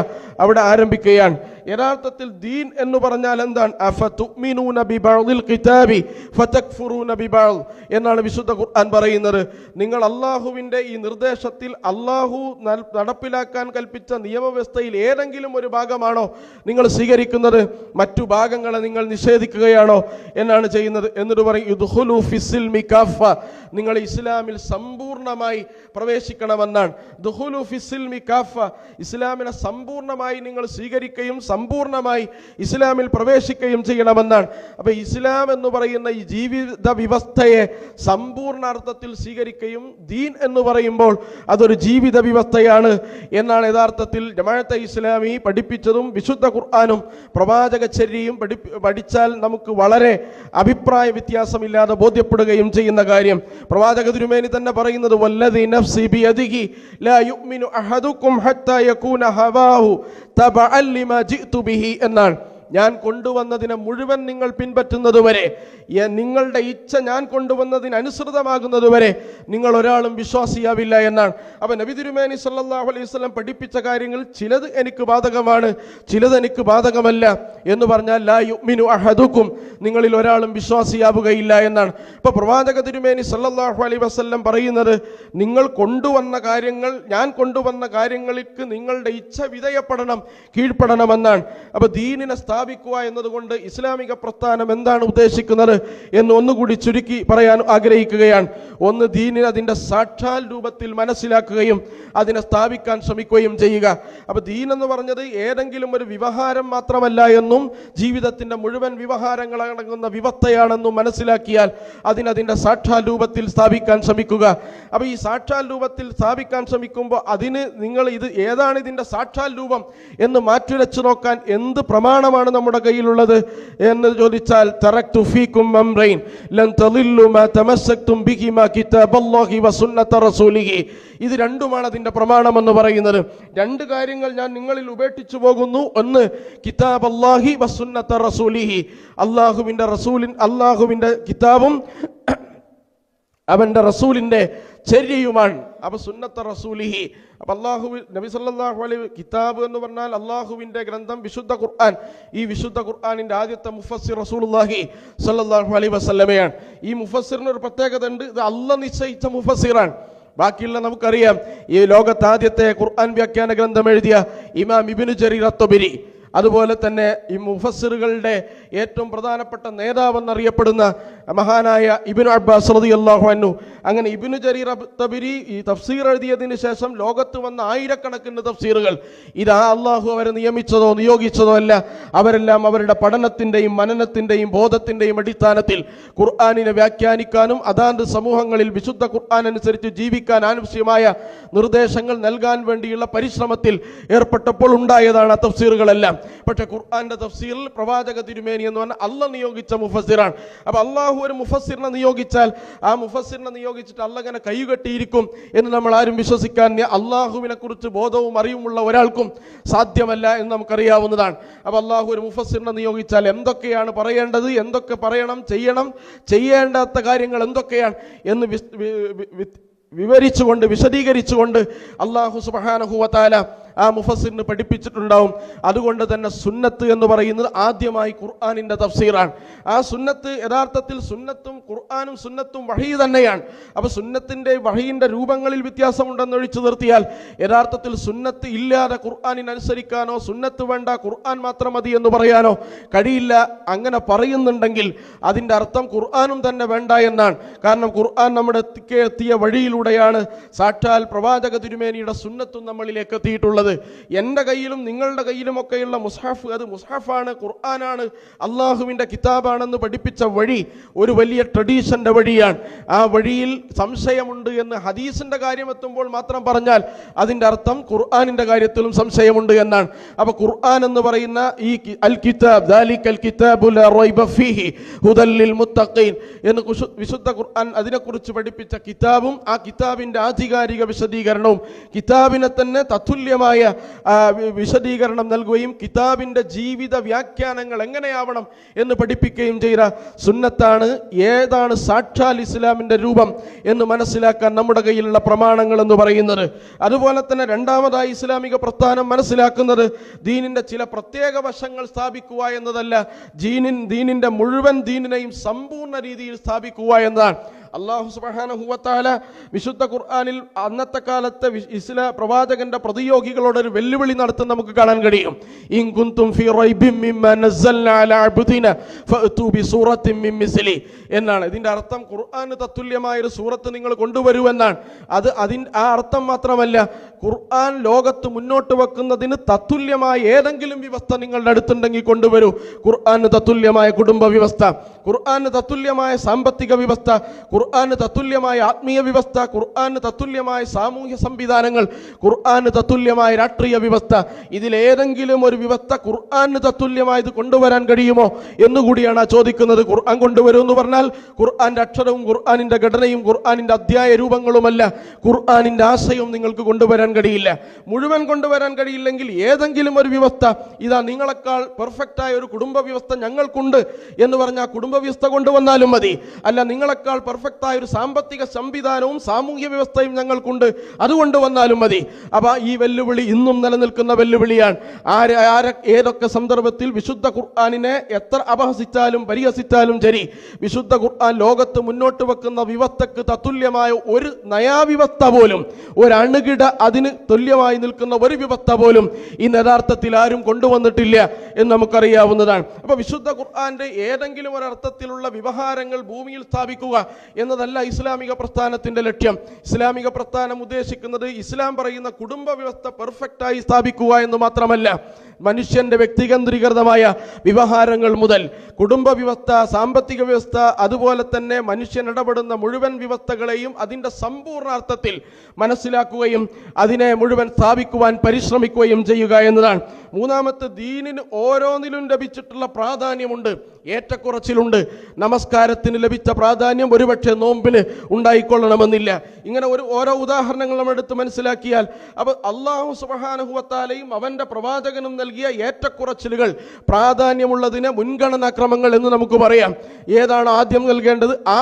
അവിടെ ആരംഭിക്കുകയാണ്. യഥാർത്ഥത്തിൽ ദീൻ എന്ന് പറഞ്ഞാൽ എന്താണ്? അഫതുഅ്മിനൂന ബിബഅദിൽ കിതാബി ഫതക്ഫുറൂന ബിബഅദ് എന്നാണ് വിശുദ്ധ ഖുർആൻ പറയുന്നത്. നിങ്ങൾ അള്ളാഹുവിൻ്റെ ഈ നിർദ്ദേശത്തിൽ അള്ളാഹു നടപ്പിലാക്കാൻ കൽപ്പിച്ച നിയമവ്യവസ്ഥയിൽ ഏതെങ്കിലും ഒരു ഭാഗമാണോ നിങ്ങൾ സ്വീകരിക്കുന്നത്? മറ്റു ഭാഗങ്ങളെ നിങ്ങൾ നിഷേധിക്കുകയാണോ എന്നാണ് ചെയ്യുന്നത്. എന്നിട്ട് പറയും യുദ്ഖുലു ഫിസ്സിൽമി കാഫ, നിങ്ങൾ ഇസ്ലാമിൽ സമ്പൂർണ്ണമായി പ്രവേശിക്കണമെന്നാണ്. ദുഖുലു ഫിസ്സിൽമി കാഫ, ഇസ്ലാമിനെ സമ്പൂർണ്ണമായി നിങ്ങൾ സ്വീകരിക്കുകയും സമ്പൂർണ്ണമായി ഇസ്ലാമിൽ പ്രവേശിക്കുകയും ചെയ്യണമെന്നാണ്. അപ്പോൾ ഇസ്ലാം എന്ന് പറയുന്ന ഈ ജീവിത വ്യവസ്ഥയെ സമ്പൂർണ്ണ അർത്ഥത്തിൽ സ്വീകരിക്കുകയും ദീൻ എന്ന് പറയുമ്പോൾ അതൊരു ജീവിത വ്യവസ്ഥയാണ് എന്നാണ് യഥാർത്ഥത്തിൽ ജമാഅത്തെ ഇസ്ലാമി പഠിപ്പിച്ചതും വിശുദ്ധ ഖുർആനും പ്രവാചകചര്യയും പഠിച്ചാൽ നമുക്ക് വളരെ അഭിപ്രായ വ്യത്യാസമില്ലാതെ ബോധ്യപ്പെടുകയും ചെയ്യുന്ന കാര്യം. പ്രവാചക തിരുമേനി തന്നെ പറയുന്നത് വല്ലദീ നഫ്സി ബിയദിഹി ലാ യുഅ്മിനു അഹദുക്കും ഹത്താ യകൂന ഹവാഹു തബഅൻ ലിമാ ജിഅ്തു ബിഹി എന്നാണ്. ഞാൻ കൊണ്ടുവന്നതിനെ മുഴുവൻ നിങ്ങൾ പിൻപറ്റുന്നതുവരെ, നിങ്ങളുടെ ഇച്ഛ ഞാൻ കൊണ്ടുവന്നതിനനുസൃതമാകുന്നതുവരെ നിങ്ങൾ ഒരാളും വിശ്വാസിയാവില്ല എന്നാണ്. അപ്പം നബി തിരുമേനി സല്ലല്ലാഹു അലൈഹി വസല്ലം പഠിപ്പിച്ച കാര്യങ്ങൾ ചിലത് എനിക്ക് ബാധകമാണ്, ചിലത് എനിക്ക് ബാധകമല്ല എന്ന് പറഞ്ഞാൽ ലാ യുഅ്മിനു അഹദുക്കും, നിങ്ങളിൽ ഒരാളും വിശ്വാസിയാവുകയില്ല എന്നാണ്. ഇപ്പോൾ പ്രവാചക തിരുമേനി സല്ലല്ലാഹു അലൈഹി വസല്ലം പറയുന്നത് നിങ്ങൾ കൊണ്ടുവന്ന കാര്യങ്ങൾ, ഞാൻ കൊണ്ടുവന്ന കാര്യങ്ങൾക്ക് നിങ്ങളുടെ ഇച്ഛ വിധേയപ്പെടണം, കീഴ്പ്പെടണമെന്നാണ്. അപ്പോൾ ദീനിനെ സ്ഥാപിക്കുക എന്നതുകൊണ്ട് ഇസ്ലാമിക പ്രസ്ഥാനം എന്താണ് ഉദ്ദേശിക്കുന്നത് എന്ന് ഒന്നുകൂടി ചുരുക്കി പറയാൻ ആഗ്രഹിക്കുകയാണ്. ഒന്ന്, ദീനിനെ അതിൻ്റെ സാക്ഷാൽ രൂപത്തിൽ മനസ്സിലാക്കുകയും അതിനെ സ്ഥാപിക്കാൻ ശ്രമിക്കുകയും ചെയ്യുക. അപ്പോൾ ദീൻ എന്ന് പറഞ്ഞത് ഏതെങ്കിലും ഒരു വ്യവഹാരം മാത്രമല്ല എന്നും ജീവിതത്തിൻ്റെ മുഴുവൻ വ്യവഹാരങ്ങൾ അടങ്ങുന്ന വ്യവസ്ഥയാണെന്നും മനസ്സിലാക്കിയാൽ അതിനതിൻ്റെ സാക്ഷാൽ രൂപത്തിൽ സ്ഥാപിക്കാൻ ശ്രമിക്കുക. അപ്പോൾ ഈ സാക്ഷാൽ രൂപത്തിൽ സ്ഥാപിക്കാൻ ശ്രമിക്കുമ്പോൾ അതിന് നിങ്ങൾ ഇത് ഏതാണ് ഇതിൻ്റെ സാക്ഷാൽ രൂപം എന്ന് മാറ്റുരച്ചു നോക്കാൻ എന്ത് പ്രമാണമാണ് നമ്മുടെ കയ്യിലുള്ളത് എന്ന് ചോദിച്ചാൽ തറക്തു ഫീകും അംറൈൻ ലൻ തളില്ലു മാ തമസ്സക്തും ബിഹിമാ കിതാബല്ലാഹി വസുന്നത റസൂലിഹി. ഇത് രണ്ടുമാണ് അതിൻ്റെ പ്രമാണമെന്ന് പറയുന്നത്. രണ്ട് കാര്യങ്ങൾ ഞാൻ നിങ്ങളിൽ ഉപേക്ഷിച്ചു പോകുന്നു. ഒന്ന് കിതാബല്ലാഹി വസുന്നത റസൂലിഹി, അള്ളാഹുവിൻ്റെ കിതാബും അവൻ്റെ റസൂലിൻ്റെ ചര്യയുമാണ്. അപ്പോൾ സുന്നത്ത റസൂലിഹി, അപ്പോൾ നബി സല്ലല്ലാഹു അലൈഹി കിതാബ് എന്ന് പറഞ്ഞാൽ അള്ളാഹുവിൻ്റെ ഗ്രന്ഥം വിശുദ്ധ ഖുർആൻ. ഈ വിശുദ്ധ ഖുർആനിൻ്റെ ആദ്യത്തെ മുഫസ്സിർ റസൂലുള്ളാഹി സല്ലല്ലാഹു അലൈഹി വസല്ലമയാണ്. ഈ മുഫസ്സിറിന് ഒരു പ്രത്യേകത ഉണ്ട്, ഇത് അള്ളാഹ് നിശ്ചയിച്ച മുഫസ്സിറാണ്. ബാക്കിയുള്ള നമുക്കറിയാം. ഈ ലോകത്ത് ആദ്യത്തെ ഖുർആൻ വ്യാഖ്യാന ഗ്രന്ഥം എഴുതിയ ഇമാം ഇബ്നു ജരീർ അത്തൊബരി, അതുപോലെ തന്നെ ഈ മുഫസ്സിറുകളുടെ ഏറ്റവും പ്രധാനപ്പെട്ട നേതാവെന്നറിയപ്പെടുന്ന മഹാനായ ഇബ്നു അബ്ബാസ് റളിയല്ലാഹു അൻഹു, അങ്ങനെ ഇബ്നു ജരീർ അത്തൊബരി ഈ തഫ്സീർ എഴുതിയതിന് ശേഷം ലോകത്ത് വന്ന ആയിരക്കണക്കിന് തഫ്സീറുകൾ ഇതാ അള്ളാഹു അവരെ നിയമിച്ചതോ നിയോഗിച്ചതോ അല്ല. അവരെല്ലാം അവരുടെ പഠനത്തിൻ്റെയും മനനത്തിൻ്റെയും ബോധത്തിൻ്റെയും അടിസ്ഥാനത്തിൽ ഖുർആനിനെ വ്യാഖ്യാനിക്കാനും അതാത് സമൂഹങ്ങളിൽ വിശുദ്ധ ഖുർആൻ അനുസരിച്ച് ജീവിക്കാൻ ആവശ്യമായ നിർദ്ദേശങ്ങൾ നൽകാൻ വേണ്ടിയുള്ള പരിശ്രമത്തിൽ ഏർപ്പെട്ടപ്പോൾ ഉണ്ടായതാണ് ആ തഫ്സീറുകളെല്ലാം. പക്ഷെ ഖുർആന്റെ തഫ്സീറിൽ പ്രവാചക തിരുമേനി എന്ന് പറഞ്ഞാൽ അള്ളാഹ് നിയോഗിച്ച മുഫസ്സിറാണ്. അപ്പൊ അള്ളാഹു ഒരു മുഫസ്സിറിനെ നിയോഗിച്ചാൽ ആ മുഫസ്സിറിനെ നിയോഗിച്ചിട്ട് അള്ളാഹ് ഇങ്ങനെ കൈകെട്ടിയിരിക്കും എന്ന് നമ്മൾ ആരും വിശ്വസിക്കാൻ അള്ളാഹുവിനെ കുറിച്ച് ബോധവും അറിവുമുള്ള ഒരാൾക്കും സാധ്യമല്ല എന്ന് നമുക്കറിയാവുന്നതാണ്. അപ്പൊ അള്ളാഹു ഒരു മുഫസ്സിറിനെ നിയോഗിച്ചാൽ എന്തൊക്കെയാണ് പറയേണ്ടത്, എന്തൊക്കെ പറയണം, ചെയ്യേണ്ടാത്ത കാര്യങ്ങൾ എന്തൊക്കെയാണ് എന്ന് വിവരിച്ചുകൊണ്ട് വിശദീകരിച്ചുകൊണ്ട് അല്ലാഹു സുബ്ഹാനഹു വ തആല ആ മുഫസ്സിറിന് പഠിപ്പിച്ചിട്ടുണ്ടാവും. അതുകൊണ്ട് തന്നെ സുന്നത്ത് എന്ന് പറയുന്നത് ആദ്യമായി ഖുർആനിൻ്റെ തഫ്സീറാണ്. ആ സുന്നത്ത് യഥാർത്ഥത്തിൽ സുന്നത്തും ഖുർആനും സുന്നത്തും വഹി തന്നെയാണ്. അപ്പോൾ സുന്നത്തിൻ്റെ വഹിയിൻ്റെ രൂപങ്ങളിൽ വ്യത്യാസമുണ്ടെന്ന് ഒഴിച്ചു നിർത്തിയാൽ യഥാർത്ഥത്തിൽ സുന്നത്ത് ഇല്ലാതെ ഖുർആനിനനുസരിക്കാനോ സുന്നത്ത് വേണ്ട ഖുർആൻ മാത്രം മതി എന്ന് പറയാനോ കഴിയില്ല. അങ്ങനെ പറയുന്നുണ്ടെങ്കിൽ അതിൻ്റെ അർത്ഥം ഖുർആനും തന്നെ വേണ്ട എന്നാണ്. കാരണം ഖുർആൻ നമ്മുടെ എത്തിയ വഴിയിലൂടെയാണ് സാക്ഷാൽ പ്രവാചക തിരുമേനിയുടെ സുന്നത്തും നമ്മളിലേക്ക് എത്തിയിട്ടുള്ളത്. എൻ്റെ കയ്യിലും നിങ്ങളുടെ കയ്യിലുമൊക്കെയുള്ള മുസ്ഹഫ്, അത് മുസ്ഹഫാണ്, ഖുർആനാണ്, അള്ളാഹുവിൻ്റെ കിതാബാണെന്ന് പഠിപ്പിച്ച വഴി ഒരു വലിയ ട്രഡീഷൻ്റെ വഴിയാണ്. ആ വഴിയിൽ സംശയമുണ്ട് എന്ന് ഹദീസിൻ്റെ കാര്യം എത്തുമ്പോൾ മാത്രം പറഞ്ഞാൽ അതിൻ്റെ അർത്ഥം ഖുർആനിൻ്റെ കാര്യത്തിലും സംശയമുണ്ട് എന്നാണ്. അപ്പോൾ ഖുർആൻ എന്ന് പറയുന്ന ഈ അൽ കിതാബ് ദാലിക്കൽ കിതാബു ലാ റൈബ ഫീഹി ഹുദൽ ലിൽ മുത്തഖീൻ എന്ന് വിശുദ്ധ ഖുർആൻ അതിനെക്കുറിച്ച് പഠിപ്പിച്ച കിതാബും ആ കിതാബിൻ്റെ ആധികാരിക വിശദീകരണവും കിതാബിനെ തന്നെ തത്തുല്യമായ വിശദീകരണം നൽകുകയും കിതാബിൻ്റെ ജീവിത വ്യാഖ്യാനങ്ങൾ എങ്ങനെയാവണം എന്ന് പഠിപ്പിക്കുകയും ചെയ്ത സുന്നത്താണ്. ഏതാണ് സാക്ഷാൽ ഇസ്ലാമിൻ്റെ രൂപം എന്ന് മനസ്സിലാക്കാൻ നമ്മുടെ കയ്യിലുള്ള പ്രമാണങ്ങൾ എന്ന് പറയുന്നത്. അതുപോലെ തന്നെ രണ്ടാമതായി ഇസ്ലാമിക പ്രസ്ഥാനം മനസ്സിലാക്കുന്നത് ദീനിൻ്റെ ചില പ്രത്യേക വശങ്ങൾ സ്ഥാപിക്കുക എന്നതല്ല, ദീനിൻ്റെ മുഴുവൻ ദീനിനെയും സമ്പൂർണ്ണ രീതിയിൽ സ്ഥാപിക്കുക എന്നതാണ്. അല്ലാഹു സുബ്ഹാനഹു വ തആല വിശുദ്ധ ഖുർആനിൽ അന്നത്തെ കാലത്തെ പ്രവാചകന്റെ പ്രതിയോഗികളോട് ഒരു വെല്ലുവിളി നടത്തുന്ന നമുക്ക് കാണാൻ കഴിയും. ഇൻ കുൻതും ഫീ റൈബിൻ മിമ്മാ നസ്സൽനാ അലാ അബ്ദിനാ ഫഅതു ബിസൂറത്തിൻ മിൻ മിസ്ലി എന്നാണ്. ഇതിന്റെ അർത്ഥം ഖുർആന് തത്തുല്യമായ ഒരു സൂറത്ത് നിങ്ങൾ കൊണ്ടുവരൂ എന്നാണ്. ആ അർത്ഥം മാത്രമല്ല, ഖുർആൻ ലോകത്ത് മുന്നോട്ട് വെക്കുന്നതിന് തത്തുല്യമായ ഏതെങ്കിലും വ്യവസ്ഥ നിങ്ങളുടെ അടുത്തുണ്ടെങ്കിൽ കൊണ്ടുവരൂ. ഖുർആന് തത്തുല്യമായ കുടുംബ വ്യവസ്ഥ, ഖുർആന് തത്തുല്യമായ സാമ്പത്തിക വ്യവസ്ഥ, ഖുർആന് തത്തുല്യമായ ആത്മീയ വ്യവസ്ഥ, ഖുർആന് തത്തുല്യമായ സാമൂഹ്യ സംവിധാനങ്ങൾ, ഖുർആന് തത്തുല്യമായ രാഷ്ട്രീയ വ്യവസ്ഥ, ഇതിലേതെങ്കിലും ഒരു വ്യവസ്ഥ ഖുർആന് തത്തുല്യമായത് കൊണ്ടുവരാൻ കഴിയുമോ എന്നുകൂടിയാണ് ആ ചോദിക്കുന്നത്. ഖുർആൻ കൊണ്ടുവരൂ എന്ന് പറഞ്ഞാൽ ഖുർആന്റെ അക്ഷരവും ഖുർആനിന്റെ ഘടനയും ഖുർആനിന്റെ അധ്യായ രൂപങ്ങളുമല്ല, ഖുർആനിന്റെ ആശയവും നിങ്ങൾക്ക് കൊണ്ടുവരാൻ കഴിയില്ല. മുഴുവൻ കൊണ്ടുവരാൻ കഴിയില്ലെങ്കിൽ ഏതെങ്കിലും ഒരു വ്യവസ്ഥ, ഇതാ നിങ്ങളെക്കാൾ പെർഫെക്റ്റായ ഒരു കുടുംബ വ്യവസ്ഥ ഞങ്ങൾക്കുണ്ട് എന്ന് പറഞ്ഞാൽ കുടുംബ വ്യവസ്ഥ കൊണ്ടുവന്നാലും മതി. അല്ല, നിങ്ങളെക്കാൾ പെർഫെക്റ്റായ ഒരു സാമ്പത്തിക സംവിധാനവും സാമൂഹ്യ വ്യവസ്ഥയും ഞങ്ങൾക്കുണ്ട്, അതുകൊണ്ട് വന്നാലും മതി. അപ്പൊ ഈ വെല്ലുവിളി ഇന്നും നിലനിൽക്കുന്ന വെല്ലുവിളിയാണ്. ഏതൊക്കെ സന്ദർഭത്തിൽ വിശുദ്ധ ഖുർആനിനെ എത്ര അപഹസിച്ചാലും പരിഹസിച്ചാലും ശരി, വിശുദ്ധ ഖുർആൻ ലോകത്ത് മുന്നോട്ട് വെക്കുന്ന വ്യവസ്ഥക്ക് തത്തുല്യമായ ഒരു നയാവ്യവസ്ഥ പോലും, ഒരു അണുകിട അതിന് തുല്യമായി നിൽക്കുന്ന ഒരു വ്യവസ്ഥ പോലും ഇന്ന് യഥാർത്ഥത്തിൽ ആരും കൊണ്ടുവന്നിട്ടില്ല എന്ന് നമുക്കറിയാവുന്നതാണ്. അപ്പൊ വിശുദ്ധ ഖുർആന്റെ ഏതെങ്കിലും ഒരർത്ഥത്തിലുള്ള വ്യവഹാരങ്ങൾ ഭൂമിയിൽ സ്ഥാപിക്കുക എന്നതല്ല ഇസ്ലാമിക പ്രസ്ഥാനത്തിന്റെ ലക്ഷ്യം. ഇസ്ലാമിക പ്രസ്ഥാനം ഉദ്ദേശിക്കുന്നത് ഇസ്ലാം പറയുന്ന കുടുംബ വ്യവസ്ഥ പെർഫെക്റ്റായി സ്ഥാപിക്കുക എന്ന് മാത്രമല്ല, മനുഷ്യന്റെ വ്യക്തികേന്ദ്രീകൃതമായ വ്യവഹാരങ്ങൾ മുതൽ കുടുംബ വ്യവസ്ഥ, സാമ്പത്തിക വ്യവസ്ഥ, അതുപോലെ തന്നെ മനുഷ്യൻ ഇടപെടുന്ന മുഴുവൻ വ്യവസ്ഥകളെയും അതിൻ്റെ സമ്പൂർണ്ണാർത്ഥത്തിൽ മനസ്സിലാക്കുകയും അതിനെ മുഴുവൻ സ്ഥാപിക്കുവാൻ പരിശ്രമിക്കുകയും ചെയ്യുക എന്നതാണ്. മൂന്നാമത്തെ, ദീനിന് ഓരോന്നിലും ലഭിച്ചിട്ടുള്ള പ്രാധാന്യമുണ്ട്, ഏറ്റക്കുറച്ചിലുണ്ട്. നമസ്കാരത്തിന് ലഭിച്ച പ്രാധാന്യം ഒരുപക്ഷെ നോമ്പിന് ഉണ്ടായിക്കൊള്ളണമെന്നില്ല. ഇങ്ങനെ ഓരോ ഉദാഹരണങ്ങൾ നമ്മൾ എടുത്ത് മനസ്സിലാക്കിയാൽ അപ്പോൾ അല്ലാഹു സുബ്ഹാനഹു വ തആലയും അവൻ്റെ പ്രവാചകനും നൽകിയ ഏറ്റക്കുറച്ചിലുകൾ, പ്രാധാന്യമുള്ളതിനെ മുൻഗണനാക്രമങ്ങൾ എന്ന് നമുക്ക് പറയാം. ഏതാണ് ആദ്യം നൽകേണ്ടത്, ആ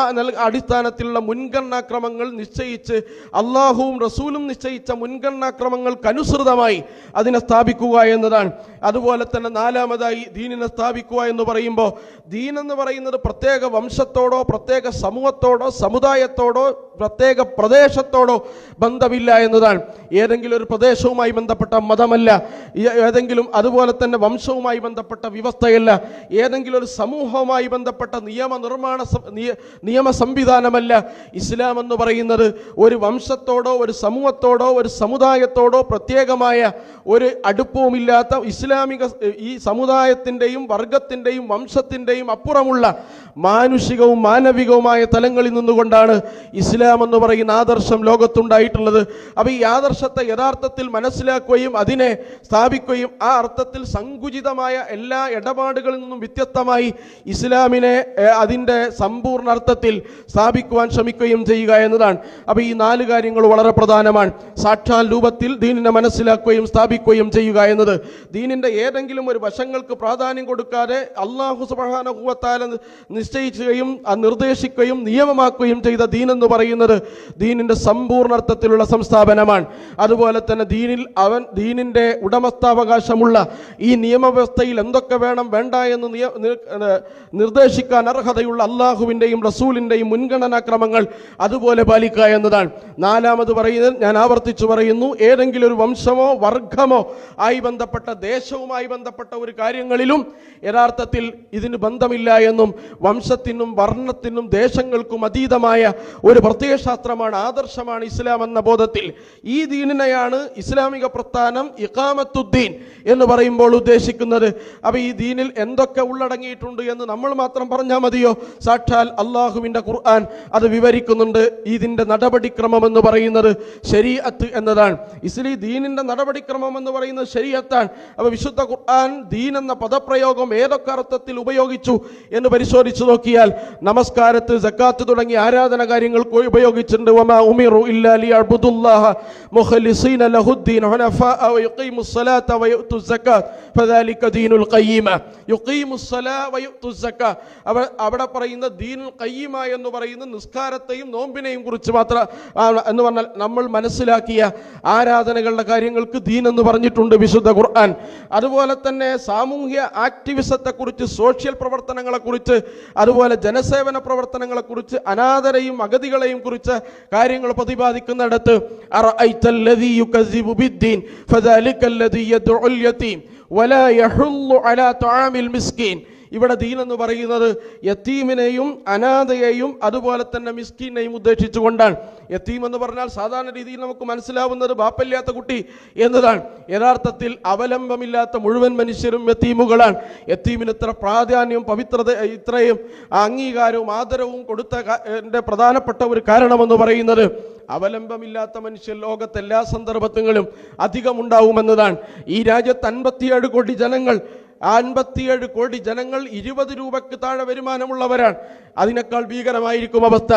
അടിസ്ഥാനത്തിലുള്ള മുൻഗണനാക്രമങ്ങൾ നിശ്ചയിച്ച് അള്ളാഹുവും റസൂലും നിശ്ചയിച്ച മുൻഗണനാക്രമങ്ങൾക്കനുസൃതമായി അതിനെ സ്ഥാപിക്കുക എന്നതാണ്. അതുപോലെ തന്നെ നാലാമതായി ദീനിനെ സ്ഥാപിക്കുക എന്ന് പറയുമ്പോൾ, ദീൻ എന്ന് പറയുന്നത് പ്രത്യേക വംശത്തോടോ പ്രത്യേക സമൂഹത്തോടോ സമുദായത്തോടോ പ്രത്യേക പ്രദേശത്തോടോ ബന്ധമില്ല എന്നതാണ്. ഏതെങ്കിലും ഒരു പ്രദേശവുമായി ബന്ധപ്പെട്ട മതമല്ല, ഏതെങ്കിലും അതുപോലെ തന്നെ വംശവുമായി ബന്ധപ്പെട്ട വ്യവസ്ഥയല്ല, ഏതെങ്കിലും ഒരു സമൂഹവുമായി ബന്ധപ്പെട്ട നിയമ സംവിധാനമല്ല. ഇസ്ലാം എന്ന് പറയുന്നത് ഒരു വംശത്തോടോ ഒരു സമൂഹത്തോടോ ഒരു സമുദായത്തോടോ പ്രത്യേകമായ ഒരു അടുപ്പവുമില്ലാത്ത ഈ സമുദായത്തിൻ്റെയും വർഗത്തിൻ്റെയും വംശത്തിൻ്റെയും അപ്പുറമുള്ള മാനുഷികവും മാനവികവുമായ തലങ്ങളിൽ നിന്നുകൊണ്ടാണ് ഇസ്ലാം എന്ന് പറയുന്ന ആദർശം ലോകത്തുണ്ടായിട്ടുള്ളത്. അപ്പോൾ ഈ ആദർശത്തെ യഥാർത്ഥത്തിൽ മനസ്സിലാക്കുകയും അതിനെ സ്ഥാപിക്കുകയും ആ അർത്ഥത്തിൽ സങ്കുചിതമായ എല്ലാ ഇടപാടുകളിൽ നിന്നും വ്യത്യസ്തമായി ഇസ്ലാമിനെ അതിൻ്റെ സമ്പൂർണ്ണ അർത്ഥത്തിൽ സ്ഥാപിക്കുവാൻ ശ്രമിക്കുകയും ചെയ്യുക എന്നതാണ്. അപ്പോൾ ഈ 4 കാര്യങ്ങൾ വളരെ പ്രധാനമാണ്. സാക്ഷാൽ രൂപത്തിൽ ദീനിനെ മനസ്സിലാക്കുകയും സ്ഥാപിക്കുകയും ചെയ്യുക എന്നത്. ദീനിൻ്റെ ഏതെങ്കിലും ഒരു വശങ്ങൾക്ക് പ്രാധാന്യം കൊടുക്കാതെ അല്ലാഹു സുബ്ഹാനഹു വ തആല നിശ്ചയിക്കുകയും നിർദ്ദേശിക്കുകയും നിയമമാക്കുകയും ചെയ്ത ദീൻ എന്ന് പറയുന്നത് ദീനിൻ്റെ സമ്പൂർണ്ണ അർത്ഥത്തിലുള്ള സംസ്ഥാപനമാണ്. അതുപോലെ തന്നെ ദീനിൻ്റെ ഉടമസ്ഥാവകാശമുള്ള ഈ നിയമവ്യവസ്ഥയിൽ എന്തൊക്കെ വേണം വേണ്ട എന്ന് നിർദ്ദേശിക്കാൻ അർഹതയുള്ള അള്ളാഹുവിൻ്റെയും റസൂലിൻ്റെയും മുൻഗണനാക്രമങ്ങൾ അതുപോലെ പാലിക്കുക എന്നതാണ്. 4-മത് പറയുന്നത്, ഞാൻ ആവർത്തിച്ചു പറയുന്നു, ഏതെങ്കിലും ഒരു വംശമോ വർഗമോ ആയി ബന്ധപ്പെട്ട ദേശവുമായി ബന്ധപ്പെട്ട ഒരു കാര്യങ്ങളിലും യഥാർത്ഥത്തിൽ ഇതിന് ബന്ധമില്ല എന്നും വംശത്തിനും വർണ്ണത്തിനും ദേശങ്ങൾക്കും അതീതമായ ഒരു പ്രത്യയശാസ്ത്രമാണ്, ആദർശമാണ് ഇസ്ലാം എന്ന ബോധത്തിൽ ഈ ദീനിനെയാണ് ഇസ്ലാമിക പ്രസ്ഥാനം ഇഖാമത്തുദ്ദീൻ എന്ന് പറയുമ്പോൾ ഉദ്ദേശിക്കുന്നത്. അപ്പോൾ ഈ ദീനിൽ എന്തൊക്കെ ഉള്ളടങ്ങിയിട്ടുണ്ട് എന്ന് നമ്മൾ മാത്രം പറഞ്ഞാൽ മതിയോ? സാക്ഷാൽ അള്ളാഹുവിൻ്റെ ഖുർആൻ അത് വിവരിക്കുന്നുണ്ട്. ഇതിൻ്റെ നടപടിക്രമം എന്ന് പറയുന്നത് ശരീഅത്ത് എന്നതാണ്. ദീനിൻ്റെ നടപടിക്രമം എന്ന് പറയുന്നത് ശരീഅത്താണ്. അപ്പോൾ വിശുദ്ധ ഖുർആൻ ദീൻ എന്ന പദപ്രയോഗം ഏതൊക്കെ അർത്ഥത്തിൽ ഉപയോഗിച്ചു എന്ന് പരിശോധിച്ചു നോക്കിയാൽ നമസ്കാരത്ത്, സക്കാത്ത് തുടങ്ങിയ ആരാധന കാര്യങ്ങൾക്ക് ഉപയോഗിച്ചിട്ടുണ്ട്. വമാ ഉമിറു ഇല്ലാ ലിയഅ്ബുദുല്ലാഹ മുഖ്ലിസീന ലഹുദ്ദീൻ ഹുനഫാഅ വയുഖീമുസ്സലാത്ത വയുത്തുസ്സകാത്ത് ഫദാലിക ദീനുൽ ഖയ്യിമ. യുഖീമുസ്സലാ വയുത്തുസ്സകാത്ത്, അവിടെ പറയുന്ന ദീനുൽ ഖയ്യിമ എന്ന് പറയുന്ന നിസ്കാരത്തെയും നോമ്പിനെയും കുറിച്ച് മാത്രം എന്ന് പറഞ്ഞാൽ നമ്മൾ മനസ്സിലാക്കിയ ആരാധനകളുടെ കാര്യങ്ങൾക്ക് ദീൻ എന്ന് പറഞ്ഞിട്ടുണ്ട് വിശുദ്ധ ഖുർആൻ. അതുപോലെ തന്നെ സാമൂഹ്യ ആക്ടിവിസത്തെക്കുറിച്ച്, സോഷ്യൽ പ്രവർത്തനങ്ങളെക്കുറിച്ച്, അതുപോലെ ജനസേവന പ്രവർത്തനങ്ങളെക്കുറിച്ച്, അനാഥരെയും അഗതികളെയും കുറിച്ച് കാര്യങ്ങൾ പ്രതിപാദിക്കുന്നിടത്ത് അറഅയ്തല്ലദീ യുകസ്സിബു ബിദ്ദീൻ ഫദാലികല്ലദീ യദ്ഉൽ യതീം വലാ യഹുല്ലു അലാ തആമിൽ മിസ്കീൻ. ഇവിടെ ദീൻ എന്ന് പറയുന്നത് യത്തീമിനെയും അനാഥയെയും അതുപോലെ തന്നെ മിസ്കീനെയും ഉദ്ദേശിച്ചുകൊണ്ടാണ്. യത്തീം എന്ന് പറഞ്ഞാൽ സാധാരണ രീതിയിൽ നമുക്ക് മനസ്സിലാവുന്നത് ബാപ്പല്ലാത്ത കുട്ടി എന്നതാണ്. യഥാർത്ഥത്തിൽ അവലംബമില്ലാത്ത മുഴുവൻ മനുഷ്യരും യത്തീമുകളാണ്. യത്തീമിന് ഇത്ര പ്രാധാന്യവും പവിത്രത, ഇത്രയും അംഗീകാരവും ആദരവും കൊടുത്ത പ്രധാനപ്പെട്ട ഒരു കാരണമെന്ന് പറയുന്നത് അവലംബമില്ലാത്ത മനുഷ്യർ ലോകത്ത് എല്ലാ സന്ദർഭത്തിലും അധികം ഉണ്ടാവുമെന്നതാണ്. ഈ രാജ്യത്ത് 57 കോടി ജനങ്ങൾ, 57 കോടി ജനങ്ങൾ 20 രൂപയ്ക്ക് താഴെ വരുമാനമുള്ളവരാണ്. അതിനേക്കാൾ ഭീകരമായിരിക്കും അവസ്ഥ.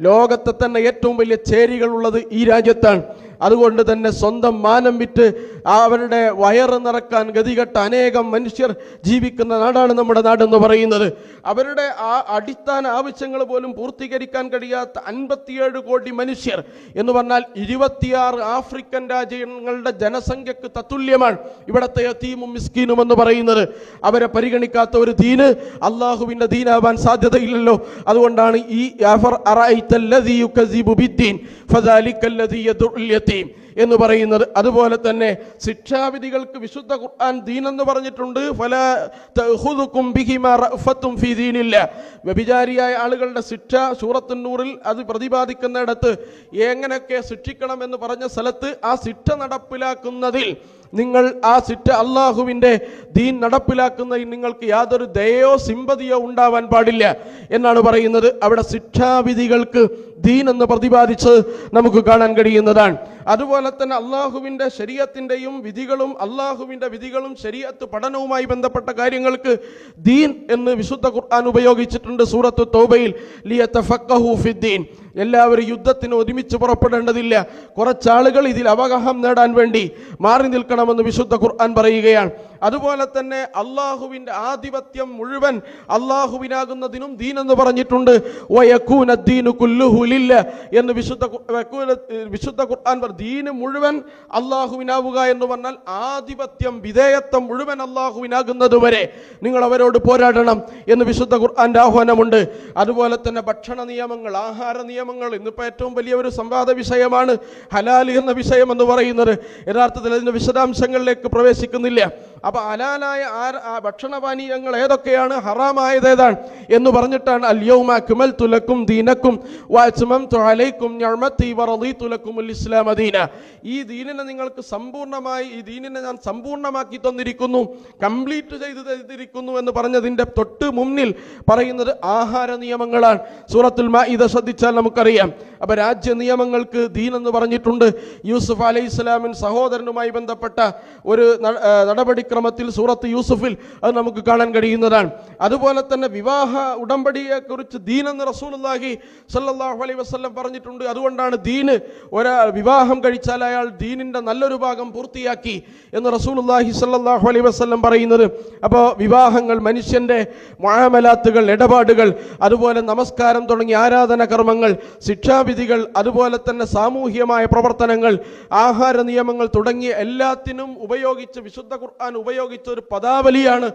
ലോകത്തെ തന്നെ ഏറ്റവും വലിയ ചേരികൾ ഉള്ളത് ഈ രാജ്യത്താണ്. അതുകൊണ്ട് തന്നെ സ്വന്തം മാനം വിറ്റ് അവരുടെ വയറ് നിറക്കാൻ ഗതികെട്ട അനേകം മനുഷ്യർ ജീവിക്കുന്ന നാടാണ് നമ്മുടെ നാടെന്ന് പറയുന്നത്. അവരുടെ ആ അടിസ്ഥാന ആവശ്യങ്ങൾ പോലും പൂർത്തീകരിക്കാൻ കഴിയാത്ത 57 കോടി മനുഷ്യർ എന്ന് പറഞ്ഞാൽ 26 ആഫ്രിക്കൻ രാജ്യങ്ങളുടെ ജനസംഖ്യക്ക് തത്തുല്യമാണ് ഇവിടുത്തെ യതീമും മിസ്കീനും എന്ന് പറയുന്നത്. അവരെ പരിഗണിക്കാത്ത ഒരു ദീന് അള്ളാഹുവിൻ്റെ ദീനാവാൻ സാധ്യതയില്ലല്ലോ. അതുകൊണ്ടാണ് ഈ അറഅയ്തല്ലദീ യുകസ്സിബു ബിദ്ദീൻ ഫദാലികല്ലദീ യദ്ഉൽ യതീം എന്ന് പറയുന്നത്. അതുപോലെ തന്നെ ശിക്ഷാവിധികൾക്ക് വിശുദ്ധ ഖുർആൻ ദീൻ എന്ന് പറഞ്ഞിട്ടുണ്ട്. ഫലാ തഖുദുകും ബിഹിമാ റഅഫത്തും ഫീ ദീനില്ലാഹ്. വ്യഭിചാരിയായ ആളുകളുടെ ശിക്ഷ സൂറത്തുൻ നൂറിൽ അത് പ്രതിപാദിക്കുന്നിടത്ത് എങ്ങനെയൊക്കെ ശിക്ഷിക്കണം എന്ന് പറഞ്ഞ സ്ഥലത്ത് ആ ശിക്ഷ നടപ്പിലാക്കുന്നതിൽ നിങ്ങൾ ആ ശിക്ഷ അള്ളാഹുവിൻ്റെ ദീൻ നടപ്പിലാക്കുന്നതിൽ നിങ്ങൾക്ക് യാതൊരു ദയയോ സിമ്പതിയോ ഉണ്ടാവാൻ പാടില്ല എന്നാണ് പറയുന്നത്. അവിടെ ശിക്ഷാവിധികൾക്ക് ദീൻ എന്ന് പ്രതിപാദിച്ച് നമുക്ക് കാണാൻ കഴിയുന്നതാണ്. അതുപോലെ തന്നെ അള്ളാഹുവിൻ്റെ ശരീഅത്തിൻ്റെയും വിധികളും അള്ളാഹുവിൻ്റെ വിധികളും ശരീഅത്ത് പഠനവുമായി ബന്ധപ്പെട്ട കാര്യങ്ങൾക്ക് ദീൻ എന്ന് വിശുദ്ധ ഖുർആൻ ഉപയോഗിച്ചിട്ടുണ്ട്. സൂറത്തു തൗബയിൽ ലിയതഫഖഹു ഫിദ്ദീൻ. എല്ലാവരും യുദ്ധത്തിന് ഒരുമിച്ച് പുറപ്പെടേണ്ടതില്ല. കുറച്ചാളുകൾ ഇതിൽ അവഗാഹം നേടാൻ വേണ്ടി മാറി നിൽക്കണമെന്ന് വിശുദ്ധ ഖുർആൻ പറയുകയാണ്. അതുപോലെ തന്നെ അള്ളാഹുവിൻ്റെ ആധിപത്യം മുഴുവൻ അള്ളാഹുവിനാകുന്നതിനും ദീൻ എന്ന് പറഞ്ഞിട്ടുണ്ട്. വയകൂന ദീനു കുല്ലുഹു ലില്ലാഹ് എന്ന് വിശുദ്ധ ഖുർആൻ ദീന് മുഴുവൻ അള്ളാഹുവിനാവുക എന്ന് പറഞ്ഞാൽ ആധിപത്യം വിധേയത്വം മുഴുവൻ അള്ളാഹുവിനാകുന്നത് വരെ നിങ്ങൾ അവരോട് പോരാടണം എന്ന് വിശുദ്ധ ഖുർആന്റെ ആഹ്വാനമുണ്ട്. അതുപോലെ തന്നെ ഭക്ഷണ നിയമങ്ങൾ, ആഹാര നിയമങ്ങൾ, ഇന്നിപ്പോൾ ഏറ്റവും വലിയ ഒരു സംവാദ വിഷയമാണ് ഹലാൽ എന്ന വിഷയം എന്ന് പറയുന്നത്. യഥാർത്ഥത്തിൽ അതിൻ്റെ വിശദാംശങ്ങളിലേക്ക് പ്രവേശിക്കുന്നില്ല. അപ്പൊ ഹലാലായ ഭക്ഷണപാനീയങ്ങൾ ഏതൊക്കെയാണ്, ഹറാമായത് ഏതാണ് എന്ന് പറഞ്ഞിട്ടാണ് അൽയൗമ അക്മൽതു ലക്കും ദീനക്കും വഅത്മംതു അലൈക്കും നിഅമതി വറദീതു ലക്കുമുൽ ഇസ്ലാമ ദീന. ഈ ദീനിനെ നിങ്ങൾക്ക് സമ്പൂർണ്ണമായി, ഈ ദീനിനെ ഞാൻ സമ്പൂർണ്ണമാക്കി തന്നിരിക്കുന്നു, കംപ്ലീറ്റ് ചെയ്തു തന്നിരിക്കുന്നു എന്ന് പറഞ്ഞതിൻ്റെ തൊട്ട് മുന്നിൽ പറയുന്നത് ആഹാര നിയമങ്ങളാണ്. സൂറത്തുൽ മാഇദ ശ്രദ്ധിച്ചാൽ നമുക്കറിയാം. അപ്പൊ രാജ്യ നിയമങ്ങൾക്ക് ദീൻ എന്ന് പറഞ്ഞിട്ടുണ്ട്. യൂസുഫ് അലൈഹിസ്സലാമിൻ സഹോദരനുമായി ബന്ധപ്പെട്ട ഒരു നടപടിക്രമത്തിൽ സൂറത്ത് യൂസുഫിൽ അത് നമുക്ക് കാണാൻ കഴിയുന്നതാണ്. അതുപോലെ തന്നെ വിവാഹ ഉടമ്പടിയെ കുറിച്ച് ദീൻ എന്ന് റസൂലുള്ളാഹി സ്വല്ലല്ലാഹു അലൈഹി വസല്ലം പറഞ്ഞിട്ടുണ്ട്. അതുകൊണ്ടാണ് ദീന് ഒരാൾ വിവാഹം കഴിച്ചാൽ അയാൾ ദീനിന്റെ നല്ലൊരു ഭാഗം പൂർത്തിയാക്കി എന്ന് റസൂലുള്ളാഹി സ്വല്ലല്ലാഹു അലൈഹി വസല്ലം പറയുന്നത്. അപ്പോൾ വിവാഹങ്ങൾ, മനുഷ്യന്റെ മുആമലാത്തുകൾ, ഇടപാടുകൾ, അതുപോലെ നമസ്കാരം തുടങ്ങിയ ആരാധന കർമ്മങ്ങൾ, ശിക്ഷാവിധികൾ, അതുപോലെ തന്നെ സാമൂഹ്യമായ പ്രവർത്തനങ്ങൾ, ആഹാര നിയമങ്ങൾ തുടങ്ങിയ എല്ലാത്തിനും ഉപയോഗിച്ച് വിശുദ്ധ ഖുർആൻ ഉപയോഗിച്ച ഒരു പദാവലിയാണ്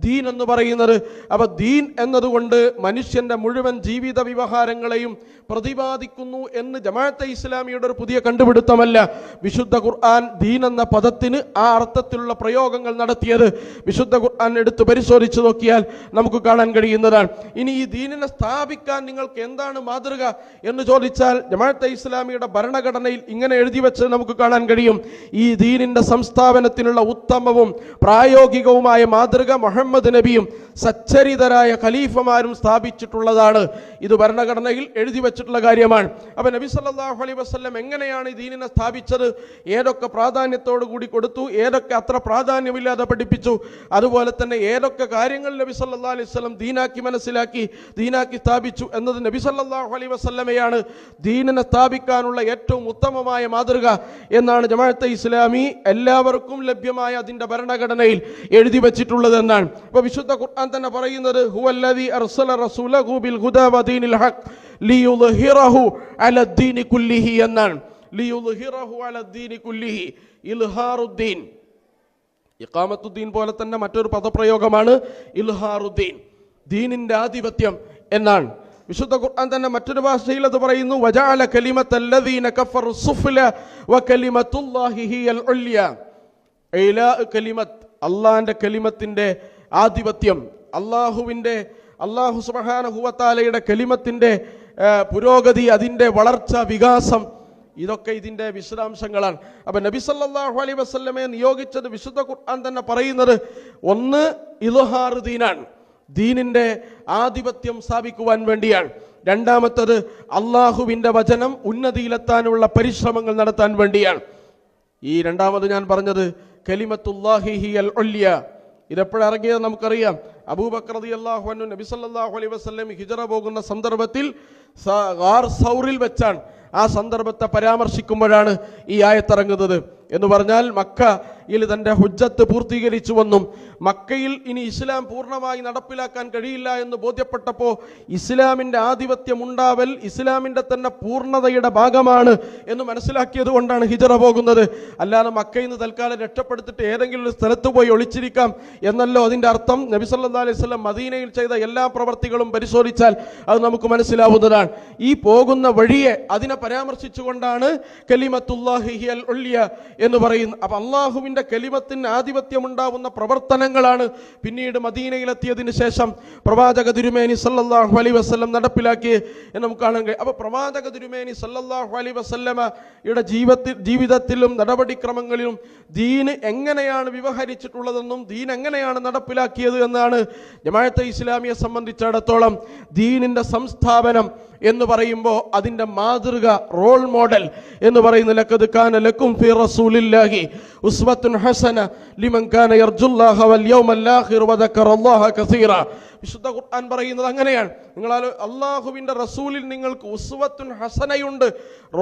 ദീൻ എന്ന് പറയുന്നത്. അപ്പൊ ദീൻ എന്നതുകൊണ്ട് മനുഷ്യന്റെ മുഴുവൻ ജീവിത വ്യവഹാരങ്ങളെയും പ്രതിപാദിക്കുന്നു എന്ന് ജമാഅത്തെ ഇസ്ലാമിയുടെ ഒരു പുതിയ കണ്ടുപിടുത്തമല്ല. വിശുദ്ധ ഖുർആൻ ദീൻ എന്ന പദത്തിന് ആ അർത്ഥത്തിലുള്ള പ്രയോഗങ്ങൾ നടത്തിയത് വിശുദ്ധ ഖുർആൻ എടുത്ത് പരിശോധിച്ചു നോക്കിയാൽ നമുക്ക് കാണാൻ കഴിയുന്നതാണ്. ഇനി ഈ ദീനിനെ സ്ഥാപിക്കാൻ നിങ്ങൾക്ക് എന്താണ് മാതൃക എന്ന് ചോദിച്ചാൽ ജമാഅത്തെ ഇസ്ലാമിയുടെ ഭരണഘടനയിൽ ഇങ്ങനെ എഴുതി വെച്ച് നമുക്ക് കാണാൻ കഴിയും. ഈ ദീനിന്റെ സംസ്ഥാപനത്തിനുള്ള ഉത്തമവും പ്രായോഗികവുമായ മാതൃക മുഹമ്മദ് നബിയും സച്ചരിതരായ ഖലീഫമാരും സ്ഥാപിച്ചിട്ടുള്ളതാണ്. ഇത് ഭരണഘടനയിൽ എഴുതി വെച്ചിട്ടുള്ള കാര്യമാണ്. അപ്പൊ നബി സല്ലല്ലാഹു അലൈഹി വസല്ലം എങ്ങനെയാണ് ഈ ദീനിനെ സ്ഥാപിച്ചത്, ഏതൊക്കെ പ്രാധാന്യത്തോടു കൂടി കൊടുത്തു, ഏതൊക്കെ അത്ര പ്രാധാന്യമില്ലാതെ പഠിപ്പിച്ചു, അതുപോലെ തന്നെ ഏതൊക്കെ കാര്യങ്ങൾ നബി സല്ലല്ലാഹു അലൈഹി വസല്ലം ദീനാക്കി മനസ്സിലാക്കി ദീനാക്കി സ്ഥാപിച്ചു എന്നത് നബി സല്ലല്ലാഹു അലൈഹി വസല്ലമയാണ് ദീനിനെ സ്ഥാപിക്കാനുള്ള ഏറ്റവും ഉത്തമമായ മാതൃക എന്നാണ് ജമാഅത്തെ ഇസ്ലാമി എല്ലാവർക്കും ലഭ്യമായ അതിന്റെ ഭരണഘടനയിൽ എഴുതി വെച്ചിട്ടുള്ളത് എന്നാണ്. അപ്പൊ വിശുദ്ധ ഖുർആൻ തന്നെ പറയുന്നത് ഹുവല്ലദീ അർസല റസൂലഹു ബിൽ ഹുദാ വദീനിൽ ഹഖ് ലിയുദ്ഹിറഹു അലദ്ദീനി കുല്ലിഹി എന്നാണ്. ലിയുദ്ഹിറഹു അലദ്ദീനി കുല്ലിഹി, ഇൽഹാറുദ്ദീൻ, ഇഖാമത്തുദ്ദീൻ പോലെ തന്നെ മറ്റൊരു പദപ്രയോഗമാണ് ഇൽഹാറുദ്ദീൻ, ദീനിന്റെ ആധിപത്യം എന്നാണ്. വിശുദ്ധ ഖുർആൻ തന്നെ മറ്റൊരു ഭാഷയിൽ അത് പറയുന്നു, വജഅല കലിമത്തല്ലദീന കഫറു സുഫ്ല വകലിമത്തുല്ലാഹി ഹിയൽ ഉല്യ. ഇലാ കലിമത്ത്, അല്ലാഹുവിന്റെ കലിമത്തിന്റെ ആധിപത്യം, അല്ലാഹു സുബ്ഹാനഹു വ തആലയുടെ കലിമത്തിന്റെ പുരോഗതി, അതിന്റെ വളർച്ച, വികാസം, ഇതൊക്കെ ഇതിന്റെ വിശദാംശങ്ങളാണ്. അപ്പൊ നബി സല്ലല്ലാഹു അലൈഹി വസല്ലമയെ നിയോഗിച്ചത് വിശുദ്ധ ഖുർആൻ തന്നെ പറയുന്നത് ഒന്ന് ഇൽഹാർ ദീനാണ്, ദീനിന്റെ ആധിപത്യം സ്ഥാപിക്കുവാൻ വേണ്ടിയാണ്. രണ്ടാമത്തത് അള്ളാഹുവിന്റെ വചനം ഉന്നതിയിലെത്താനുള്ള പരിശ്രമങ്ങൾ നടത്താൻ വേണ്ടിയാണ്. ഈ രണ്ടാമത് ഞാൻ പറഞ്ഞത് കലിമത്തുല്ലാഹി ഹിയൽ ഉല്യ, ഇതെപ്പോഴിറങ്ങിയത് നമുക്കറിയാം. അബൂബക്കർ റളിയല്ലാഹു അൻഹു നബി സല്ലല്ലാഹു അലൈഹി വസല്ലം ഹിജ്റ പോകുന്ന സന്ദർഭത്തിൽ ഗാർ സൗറിൽ വെച്ചാണ്. ആ സന്ദർഭത്തെ പരാമർശിക്കുമ്പോഴാണ് ഈ ആയത്തിറങ്ങുന്നത്. എന്ന് പറഞ്ഞാൽ മക്കയിൽ തൻ്റെ ഹുജ്ജത്ത് പൂർത്തീകരിച്ചുവെന്നും മക്കയിൽ ഇനി ഇസ്ലാം പൂർണ്ണമായി നടപ്പിലാക്കാൻ കഴിയില്ല എന്ന് ബോധ്യപ്പെട്ടപ്പോൾ ഇസ്ലാമിൻ്റെ ആധിപത്യം ഉണ്ടാവൽ ഇസ്ലാമിൻ്റെ തന്നെ പൂർണ്ണതയുടെ ഭാഗമാണ് എന്ന് മനസ്സിലാക്കിയത് കൊണ്ടാണ് ഹിജ്റ പോകുന്നത്. അല്ലാതെ മക്കയിൽ നിന്ന് തൽക്കാലം രക്ഷപ്പെടുത്തിട്ട് ഏതെങ്കിലും ഒരു സ്ഥലത്ത് പോയി ഒളിച്ചിരിക്കാം എന്നല്ലോ അതിൻ്റെ അർത്ഥം. നബി സല്ലല്ലാഹു അലൈഹി വസല്ലം മദീനയിൽ ചെയ്ത എല്ലാ പ്രവർത്തികളും പരിശോധിച്ചാൽ അത് നമുക്ക് മനസ്സിലാവുന്നതാണ്. ഈ പോകുന്ന വഴിയെ അതിനെ പരാമർശിച്ചുകൊണ്ടാണ് കലിമത്തുല്ലാഹി ഹിയൽ ഉല്യ എന്ന് പറയുന്നു. അപ്പൊ അള്ളാഹുവിന്റെ കലിമത്തിന് ആധിപത്യം ഉണ്ടാവുന്ന പ്രവർത്തനങ്ങളാണ് പിന്നീട് മദീനയിലെത്തിയതിന് ശേഷം പ്രവാചക തിരുമേനി സല്ലല്ലാഹു അലൈഹി വസല്ലം നടപ്പിലാക്കി എന്ന് നമുക്ക് കാണാൻ കഴിയും. അപ്പൊ പ്രവാചക തിരുമേനി സല്ലല്ലാഹു അലൈഹി വസല്ലമയുടെ ജീവിതത്തിലും നടപടിക്രമങ്ങളിലും ദീന് എങ്ങനെയാണ് വ്യവഹരിച്ചിട്ടുള്ളതെന്നും ദീൻ എങ്ങനെയാണ് നടപ്പിലാക്കിയത് എന്നാണ് ജമാഅത്തെ ഇസ്ലാമിയെ സംബന്ധിച്ചിടത്തോളം ദീനിന്റെ സംസ്ഥാപനം എന്ന് പറയുമ്പോൾ അതിൻ്റെ മാതൃക, റോൾ മോഡൽ എന്ന് പറയുന്ന ലഖദ് കാന ലക്കും ഫീ റസൂലില്ലാഹി ഉസ്വത്തുൻ ഹസന ലിമൻ കാന യർജുല്ലാഹ വൽ യൗമൽ ആഖിർ വദക്കറല്ലാഹ കസീറ. വിശുദ്ധ ഖുർആൻ പറയുന്നത് അങ്ങനെയാണ്. നിങ്ങൾ അള്ളാഹുവിൻ്റെ റസൂലിൽ നിങ്ങൾക്ക് ഉസ്വത്തുൻ ഹസനയുണ്ട്,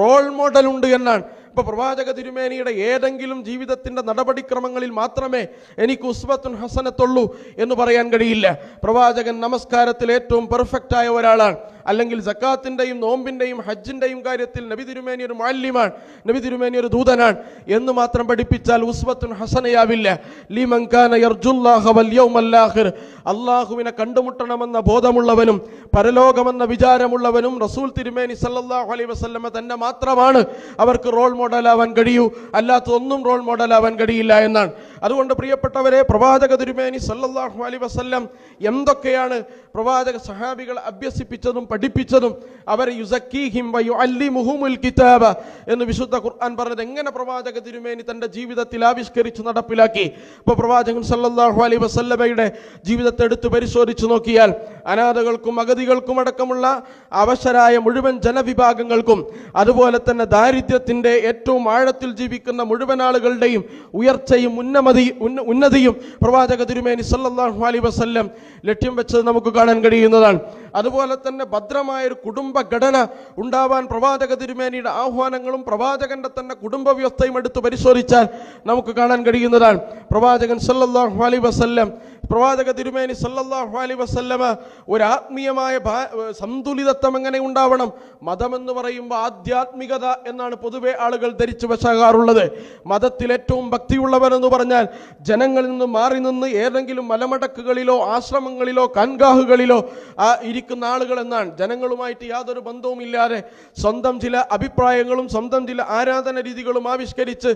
റോൾ മോഡൽ ഉണ്ട് എന്നാണ്. ഇപ്പോൾ പ്രവാചക തിരുമേനിയുടെ ഏതെങ്കിലും ജീവിതത്തിൻ്റെ നടപടിക്രമങ്ങളിൽ മാത്രമേ എനിക്ക് ഉസ്വത്തുൻ ഹസനത്തുള്ളൂ എന്ന് പറയാൻ കഴിയില്ല. പ്രവാചകൻ നമസ്കാരത്തിൽ ഏറ്റവും പെർഫെക്റ്റ് ആയ ഒരാളാണ്, അല്ലെങ്കിൽ സക്കാത്തിൻ്റെയും നോമ്പിൻ്റെയും ഹജ്ജിൻ്റെയും കാര്യത്തിൽ നബി തിരുമേനി ഒരു മുഅല്ലിമാണ്, നബി തിരുമേനി ഒരു ദൂതനാണ് എന്ന് മാത്രം പഠിപ്പിച്ചാൽ ഉസ്വത്തുൻ ഹസനയാവില്ല. ലിമൻ കാന യർജുല്ലാഹ വൽ യൗമൽ ആഖിർ, അള്ളാഹുവിനെ കണ്ടുമുട്ടണമെന്ന ബോധമുള്ളവനും പരലോകമെന്ന വിചാരമുള്ളവനും റസൂൽ തിരുമേനി സല്ലല്ലാഹു അലൈഹി വസല്ലമ തന്നെ മാത്രമാണ് അവർക്ക് റോൾ മോഡലാവാൻ കഴിയൂ, അല്ലാത്തൊന്നും റോൾ മോഡലാവാൻ കഴിയില്ല എന്നാണ്. അതുകൊണ്ട് പ്രിയപ്പെട്ടവരെ, പ്രവാചക തിരുമേനി സല്ലല്ലാഹു അലൈഹി വസല്ലം എന്തൊക്കെയാണ് പ്രവാചക സഹാബികൾ അഭ്യസിപ്പിച്ചതും പഠിപ്പിച്ചതും, അവരെ യുസക്കീഹിം വയുഅല്ലിമുഹുമുൽ കിതാബ എന്ന് വിശുദ്ധ ഖുർആൻ പറഞ്ഞത് എങ്ങനെ പ്രവാചക തിരുമേനി തൻ്റെ ജീവിതത്തിൽ ആവിഷ്കരിച്ച് നടപ്പിലാക്കി. ഇപ്പോൾ പ്രവാചകൻ സല്ലല്ലാഹു അലൈഹി വസല്ലമയുടെ ജീവിതത്തെ എടുത്ത് പരിശോധിച്ച് നോക്കിയാൽ അനാഥകൾക്കും അഗതികൾക്കും അടക്കമുള്ള അവശരായ മുഴുവൻ ജനവിഭാഗങ്ങൾക്കും, അതുപോലെ തന്നെ ദാരിദ്ര്യത്തിൻ്റെ ഏറ്റവും ആഴത്തിൽ ജീവിക്കുന്ന മുഴുവൻ ആളുകളുടെയും ഉയർച്ചയും ഉന്നതിയും പ്രവാചക തിരുമേനി സല്ലല്ലാഹു അലൈഹി വസല്ലം ലക്ഷ്യം വെച്ചത് നമുക്ക് കാണാൻ കഴിയുന്നതാണ്. അതുപോലെ തന്നെ ഭദ്രമായൊരു കുടുംബ ഘടന ഉണ്ടാവാൻ പ്രവാചക തിരുമേനിയുടെ ആഹ്വാനങ്ങളും പ്രവാചകന്റെ തന്നെ കുടുംബ വ്യവസ്ഥയും എടുത്ത് പരിശോധിച്ചാൽ നമുക്ക് കാണാൻ കഴിയുന്നതാണ്. പ്രവാചകൻ സല്ലല്ലാഹു അലൈഹി വസല്ലം, പ്രവാചക തിരുമേനി സല്ലല്ലാഹു അലൈഹി വസല്ലമ ഒരു ആത്മീയമായ സന്തുലിതത്വം എങ്ങനെ ഉണ്ടാവണം. മതമെന്ന് പറയുമ്പോൾ ആധ്യാത്മികത എന്നാണ് പൊതുവെ ആളുകൾ ധരിച്ചു വശാകാറുള്ളത്. മതത്തിൽ ഏറ്റവും ഭക്തിയുള്ളവരെന്ന് പറഞ്ഞാൽ ജനങ്ങളിൽ നിന്ന് മാറി നിന്ന് ഏതെങ്കിലും മലമടക്കുകളിലോ ആശ്രമങ്ങളിലോ കൻഗാഹുകളിലോ ഇരിക്കുന്ന ആളുകൾ എന്നാണ്. ജനങ്ങളുമായിട്ട് യാതൊരു ബന്ധവുമില്ലാതെ സ്വന്തം ചില അഭിപ്രായങ്ങളും സ്വന്തം ചില ആരാധന രീതികളും ആവിഷ്കരിച്ച്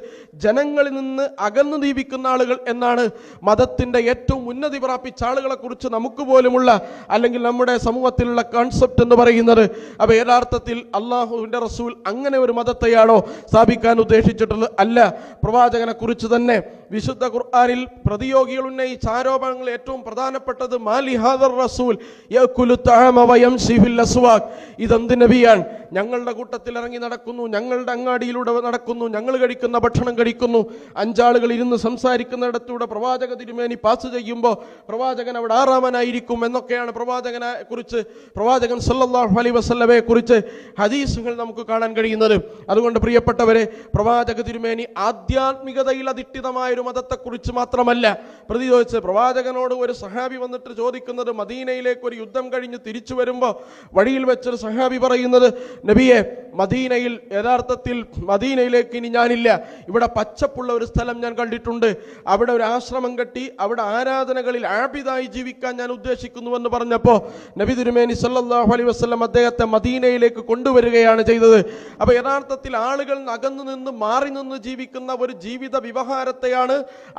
ജനങ്ങളിൽ നിന്ന് അകന്നു ജീവിക്കുന്ന ആളുകൾ എന്നാണ് മതത്തിൻ്റെ ഏറ്റവും ഉന്നതി പ്രാപിച്ച ആളുകളെ കുറിച്ച് നമുക്ക് പോലുമുള്ള, അല്ലെങ്കിൽ നമ്മുടെ സമൂഹത്തിലുള്ള കോൺസെപ്റ്റ് എന്ന് പറയുന്നത്. അപ്പോൾ യഥാർത്ഥത്തിൽ അള്ളാഹുവിൻ്റെ റസൂൽ അങ്ങനെ ഒരു മതത്തെയാണോ സ്ഥാപിക്കാൻ ഉദ്ദേശിച്ചിട്ടുള്ളത്? അല്ല. പ്രവാചകനെ കുറിച്ച് തന്നെ വിശുദ്ധ ഖുർആനിൽ പ്രതിയോഗികൾ ഉന്നയിച്ച ആരോപണങ്ങൾ ഏറ്റവും പ്രധാനപ്പെട്ടത് മാലി ഹാദർ റസൂൽ യഅകുലു തഅമ വയംശി ഫിൽ അസ്വാഖ്, ഇതെന്ത് നബിയാണ്, ഞങ്ങളുടെ കൂട്ടത്തിൽ ഇറങ്ങി നടക്കുന്നു, ഞങ്ങളുടെ അങ്ങാടിയിലൂടെ നടക്കുന്നു, ഞങ്ങൾ കഴിക്കുന്ന ഭക്ഷണം കഴിക്കുന്നു, അഞ്ചാളുകൾ ഇരുന്ന് സംസാരിക്കുന്നിടത്തൂടെ പ്രവാചക തിരുമേനി പാസ് ചെയ്യുമ്പോൾ പ്രവാചകൻ അവിടെ ആറാമനായിരിക്കും എന്നൊക്കെയാണ് പ്രവാചകനെ കുറിച്ച്, പ്രവാചകൻ സല്ലല്ലാഹു അലൈഹി വസല്ലമയെ കുറിച്ച് ഹദീസുകൾ നമുക്ക് കാണാൻ കഴിയുന്നത്. അതുകൊണ്ട് പ്രിയപ്പെട്ടവരെ, പ്രവാചക തിരുമേനി ആധ്യാത്മികതയിൽ അധിഷ്ഠിതമായൊരു മതത്തെക്കുറിച്ച് മാത്രമല്ല പ്രതിരോധിച്ച്. പ്രവാചകനോട് ഒരു സഹാബി വന്നിട്ട് ചോദിക്കുന്നത്, മദീനയിലേക്ക് ഒരു യുദ്ധം കഴിഞ്ഞ് തിരിച്ചു വരുമ്പോൾ വഴിയിൽ വെച്ചൊരു സഹാബി പറയുന്നത്, നബിയെ, മദീനയിൽ യഥാർത്ഥത്തിൽ മദീനയിലേക്ക് ഇനി ഞാനില്ല, ഇവിടെ പച്ചപ്പുള്ള ഒരു സ്ഥലം ഞാൻ കണ്ടിട്ടുണ്ട്, അവിടെ ഒരു ആശ്രമം കെട്ടി അവിടെ ആരാധനകളിൽ ആബിദായി ജീവിക്കാൻ ഞാൻ ഉദ്ദേശിക്കുന്നുവെന്ന് പറഞ്ഞപ്പോൾ നബി തിരുമേനി സല്ലല്ലാഹു അലൈഹി വസല്ലം അദ്ദേഹത്തെ മദീനയിലേക്ക് കൊണ്ടുവരികയാണ് ചെയ്തത്. അപ്പോൾ യഥാർത്ഥത്തിൽ ആളുകൾ അകന്നു നിന്ന് മാറി നിന്ന് ജീവിക്കുന്ന ഒരു ജീവിത വ്യവഹാരത്തെയാണ്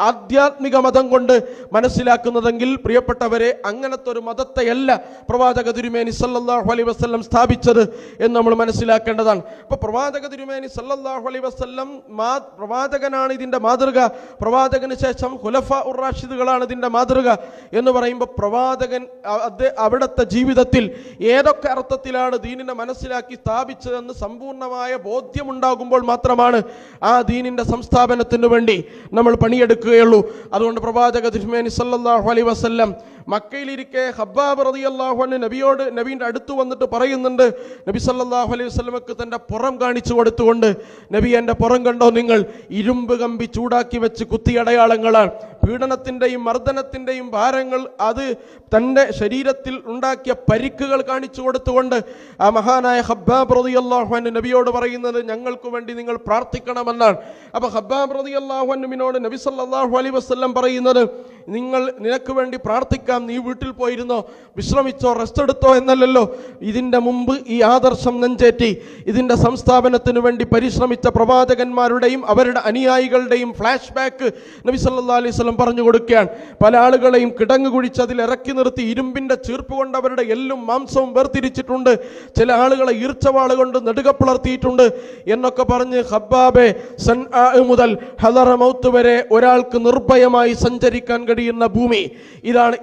ആധ്യാത്മിക മതം കൊണ്ട് മനസ്സിലാക്കുന്നതെങ്കിൽ പ്രിയപ്പെട്ടവരെ, അങ്ങനത്തെ ഒരു മതത്തെയല്ല പ്രവാചക തിരുമേനി സല്ലല്ലാഹു അലൈഹി വസല്ലം സ്ഥാപിച്ചത് എന്ന് നമ്മൾ മനസ്സിലാക്കേണ്ടതാണ്. അപ്പോൾ പ്രവാചക തിരുമേനി സല്ലല്ലാഹു അലൈഹി വസല്ലം പ്രവാചകനാണ് ഇതിൻ്റെ മാതൃക, പ്രവാചകന് ശേഷം ഖുലഫാ ഉർ റാഷിദുകളാണ് ഇതിൻ്റെ മാതൃക എന്ന് പറയുമ്പോൾ പ്രവാചകൻ അവിടുത്തെ ജീവിതത്തിൽ ഏതൊക്കെ അർത്ഥത്തിലാണ് ദീനിനെ മനസ്സിലാക്കി സ്ഥാപിച്ചതെന്ന് സമ്പൂർണ്ണമായ ബോധ്യമുണ്ടാകുമ്പോൾ മാത്രമാണ് ആ ദീനിൻ്റെ സംസ്ഥാപനത്തിനു വേണ്ടി നമ്മൾ പണിയെടുക്കുകയുള്ളൂ. അതുകൊണ്ട് പ്രവാചക തിരുമേനി സല്ലല്ലാഹു അലൈഹി വസല്ലം മക്കയിലിരിക്കെ ഖബ്ബാബ് റളിയല്ലാഹു അൻഹു നബീൻ്റെ അടുത്ത് വന്നിട്ട് പറയുന്നുണ്ട്, നബി സല്ലല്ലാഹു അലൈഹി വസല്ലമക്ക് തൻ്റെ പുറം കാണിച്ചു കൊടുത്തുകൊണ്ട്, നബി, എൻ്റെ പുറം കണ്ടോ നിങ്ങൾ, ഇരുമ്പ് കമ്പി ചൂടാക്കി വെച്ച് കുത്തിയ അടയാളങ്ങളാണ്. പീഡനത്തിൻ്റെയും മർദ്ദനത്തിൻ്റെയും ഭാരങ്ങൾ, അത് തൻ്റെ ശരീരത്തിൽ ഉണ്ടാക്കിയ പരിക്കുകൾ കാണിച്ചു കൊടുത്തുകൊണ്ട് ആ മഹാനായ ഖബ്ബാബ് റളിയല്ലാഹു അൻഹു നബിയോട് പറയുന്നത്, ഞങ്ങൾക്ക് വേണ്ടി നിങ്ങൾ പ്രാർത്ഥിക്കണമെന്നാണ്. അപ്പോൾ ഖബ്ബാബ് റളിയല്ലാഹു അൻഹുവിനോട് നബി സല്ലല്ലാഹു അലൈഹി വസല്ലം പറയുന്നത്, നിനക്ക് വേണ്ടി പ്രാർത്ഥിക്കാം, നീ വീട്ടിൽ പോയിരുന്നോ, വിശ്രമിച്ചോ, റെസ്റ്റ് എടുത്തോ എന്നല്ലല്ലോ. ഇതിൻ്റെ മുമ്പ് ഈ ആദർശം നെഞ്ചേറ്റി ഇതിൻ്റെ സംസ്ഥാപനത്തിനു വേണ്ടി പരിശ്രമിച്ച പ്രവാചകന്മാരുടെയും അവരുടെ അനുയായികളുടെയും ഫ്ലാഷ് ബാക്ക് നബി സല്ലല്ലാഹു അലൈഹി വസല്ലം പറഞ്ഞു കൊടുക്കുകയാണ്. പല ആളുകളെയും കിടങ്ങ് കുഴിച്ച് അതിൽ ഇറക്കി നിർത്തി ഇരുമ്പിൻ്റെ ചീർപ്പ് കൊണ്ട് അവരുടെ എല്ലും മാംസവും വേർതിരിച്ചിട്ടുണ്ട്, ചില ആളുകളെ ഈർച്ചവാള് കൊണ്ട് നെടുക പിളർത്തിയിട്ടുണ്ട് എന്നൊക്കെ പറഞ്ഞ് ഖബ്ബാബെ, സൻആ മുതൽ ഹദറമൗത്ത് വരെ ഒരാൾക്ക് നിർഭയമായി സഞ്ചരിക്കാൻ കഴിയുന്ന ഭൂമി,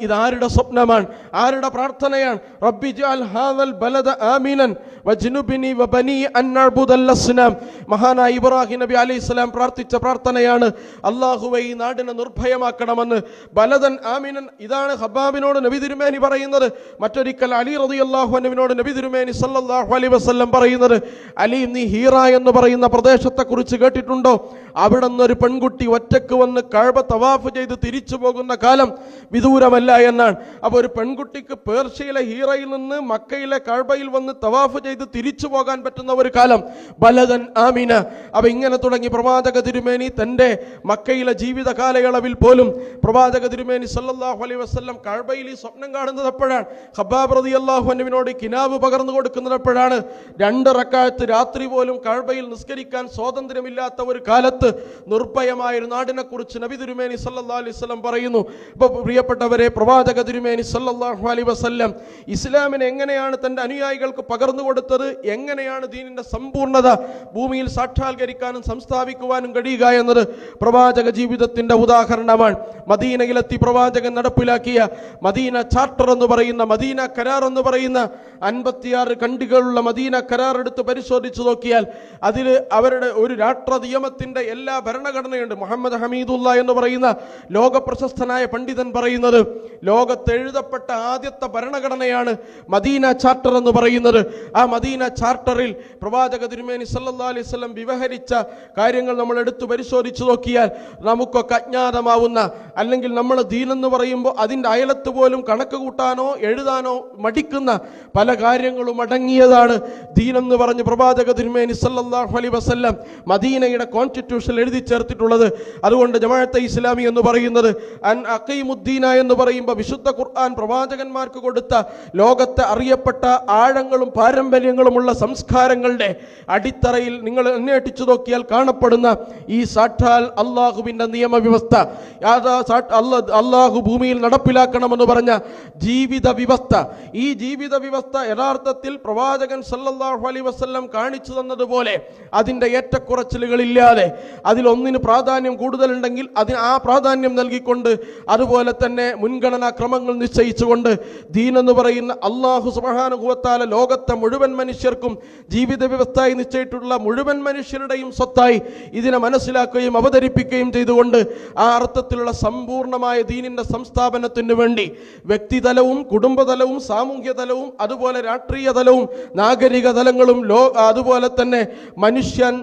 ഇതാരുടെ സ്വപ്നമാണ്, ആരുടെ പ്രാർത്ഥനയാണ്? റബ്ബി ജഅൽ ഹാദൽ ബലദ ആമിനൻ വജ്നുബിനി വബനി അൻ നഅ്ബുദൽ അസ്നാം. മഹാനായ ഇബ്രാഹിം നബി അലൈഹിസ്സലാം പ്രാർത്ഥിച്ച പ്രാർത്ഥനയാണ്, അല്ലാഹുവേ ഈ നാടിനെ നിർഭയമാക്കണമെന്ന്. ബലദൻ ആമിനൻ, ഇതാണ് ഹബ്ബാബിനോട് നബി തിരുമേനി പറയുന്നത്. മറ്റൊരിക്കൽ അലി റളിയല്ലാഹു അൻഹുവിനോട് നബി തിരുമേനി സല്ലല്ലാഹു അലൈഹി വസല്ലം പറയുന്നത്, അലി നീ ഹീറ എന്ന് പറയുന്ന പ്രദേശത്തെ കുറിച്ച് കേട്ടിട്ടുണ്ടോ? അവിടെ നിന്നൊരു പെൺകുട്ടി ഒറ്റക്ക് വന്ന് കഅബ തവാഫ് ചെയ്ത് തിരിച്ചു പോകുന്ന കാലം വിദൂരമല്ല എന്നാണ്. അപ്പോൾ ഒരു പെൺകുട്ടിക്ക് പേർഷ്യയിലെ ഹീറയിൽ നിന്ന് മക്കയിലെ കഅബയിൽ വന്ന് തവാഫ് ചെയ്ത് തിരിച്ചു പോകാൻ പറ്റുന്ന ഒരു കാലം, ബലദൻ ആമിന. അപ്പോൾ ഇങ്ങനെ തുടങ്ങി പ്രവാചക തിരുമേനി തൻ്റെ മക്കയിലെ ജീവിത കാലയളവിൽ പോലും പ്രവാചക തിരുമേനി സല്ലല്ലാഹു അലൈഹി വസല്ലം കഅബയിൽ ഈ സ്വപ്നം കാണുന്നത് എപ്പോഴാണ്? ഖബ്ബാബ് റളിയല്ലാഹു അൻഹുവിനോട് കിനാബ് പകർന്നു കൊടുക്കുന്നത് എപ്പോഴാണ്? 2 റക്അത്ത് രാത്രി പോലും കഅബയിൽ നിസ്കരിക്കാൻ സ്വാതന്ത്ര്യമില്ലാത്ത ഒരു കാലത്ത് നിർഭയമായ ഒരു നാടിനെ കുറിച്ച് നബി തിരുമേനി സല്ലല്ലാഹു അലൈഹി വസല്ലം പറയുന്നു. അപ്പോൾ പ്രിയപ്പെട്ടവരെ, പ്രവാചക തിരുമേനി സല്ലല്ലാഹു അലൈഹി വസല്ലം ഇസ്ലാമിനെ എങ്ങനെയാണ് തൻ്റെ അനുയായികൾക്ക് പകർന്നു കൊടുത്തത്, എങ്ങനെയാണ് ദീനിന്റെ സമ്പൂർണ്ണത ഭൂമിയിൽ സാക്ഷാത്കരിക്കാനും സംസ്ഥാപിക്കുവാനും കഴിയുക എന്നത് പ്രവാചക ജീവിതത്തിന്റെ ഉദാഹരണമാണ്. മദീനയിലെത്തി പ്രവാചകൻ നടപ്പിലാക്കിയ മദീന ചാർട്ടർ എന്ന് പറയുന്ന, മദീന കരാർ എന്ന് പറയുന്ന 56 ഖണ്ഡികളുള്ള മദീന കരാർ എടുത്ത് പരിശോധിച്ചു നോക്കിയാൽ അതിൽ അവരുടെ ഒരു രാഷ്ട്ര നിയമത്തിന്റെ എല്ലാ ഭരണഘടനയുണ്ട്. മുഹമ്മദ് ഹമീദുള്ള എന്ന് പറയുന്ന ലോക പ്രശസ്തനായ പണ്ഡിതൻ പറയുന്നത്, ലോകത്ത് എഴുതപ്പെട്ട ആദ്യത്തെ ഭരണഘടനയാണ് മദീന ചാർട്ടർ എന്ന് പറയുന്നത്. ആ മദീന ചാർട്ടറിൽ പ്രവാചക തിരുമേനി സല്ലല്ലാഹു അലൈഹി വസല്ലം വിവഹരിച്ച കാര്യങ്ങൾ നമ്മൾ എടുത്തു പരിശോധിച്ചു നോക്കിയാൽ നമുക്കൊക്കെ അജ്ഞാതമാവുന്ന, അല്ലെങ്കിൽ നമ്മൾ ദീനെന്ന് പറയുമ്പോൾ അതിൻ്റെ അയലത്ത് പോലും കണക്ക് കൂട്ടാനോ എഴുതാനോ മടിക്കുന്ന പല കാര്യങ്ങളും അടങ്ങിയതാണ് ദീനെന്ന് പറഞ്ഞ് പ്രവാചക തിരുമേനി സല്ലല്ലാഹു അലൈഹി വസല്ലം മദീനയുടെ കോൺസ്റ്റിറ്റ്യൂഷൻ എഴുതി ചേർത്തിട്ടുള്ളത്. അതുകൊണ്ട് ജമാഅത്തെ ഇസ്ലാമി എന്ന് പറയുന്നത് അൻ അഖീമുദ്ദീന എന്ന് പറയുമ്പോൾ വിശുദ്ധ ഖുർആൻ പ്രവാചകന്മാർക്ക് കൊടുത്ത ലോകത്തെ അറിയപ്പെട്ട ആഴങ്ങളും പാരമ്പര്യങ്ങളുമുള്ള സംസ്കാരങ്ങളുടെ അടിത്തറയിൽ നിങ്ങൾ അന്വേഷിച്ചു നോക്കിയാൽ കാണപ്പെടുന്ന ഈ സാക്ഷാൽ അള്ളാഹുവിൻ്റെ നിയമവ്യവസ്ഥ, അള്ളാഹു ഭൂമിയിൽ നടപ്പിലാക്കണമെന്ന് പറഞ്ഞ ജീവിത വ്യവസ്ഥ, ഈ ജീവിത വ്യവസ്ഥ യഥാർത്ഥത്തിൽ പ്രവാചകൻ സല്ലല്ലാഹു അലൈഹി വസല്ലം കാണിച്ചു തന്നതുപോലെ അതിൻ്റെ ഏറ്റക്കുറച്ചിലുകളില്ലാതെ അതിലൊന്നിന് പ്രാധാന്യം കൂടുതലുണ്ടെങ്കിൽ അതിന് ആ പ്രാധാന്യം നൽകിക്കൊണ്ട്, അതുപോലെ തന്നെ മുൻഗണനാ ക്രമങ്ങൾ നിശ്ചയിച്ചുകൊണ്ട് ദീനെന്ന് പറയുന്ന അല്ലാഹു സുബ്ഹാനഹു വ തആല ലോകത്തെ മുഴുവൻ മനുഷ്യർക്കും ജീവിത വ്യവസ്ഥയായി നിശ്ചയിച്ചിട്ടുള്ള മുഴുവൻ മനുഷ്യരുടെയും സ്വത്തായി ഇതിനെ മനസ്സിലാക്കുകയും അവതരിപ്പിക്കുകയും ചെയ്തുകൊണ്ട് ആ അർത്ഥത്തിലുള്ള സമ്പൂർണ്ണമായ ദീനിന്റെ സംസ്ഥാപനത്തിന് വേണ്ടി വ്യക്തിതലവും കുടുംബതലവും സാമൂഹ്യ തലവും അതുപോലെ രാഷ്ട്രീയ തലവും നാഗരിക തലങ്ങളും അതുപോലെ തന്നെ മനുഷ്യൻ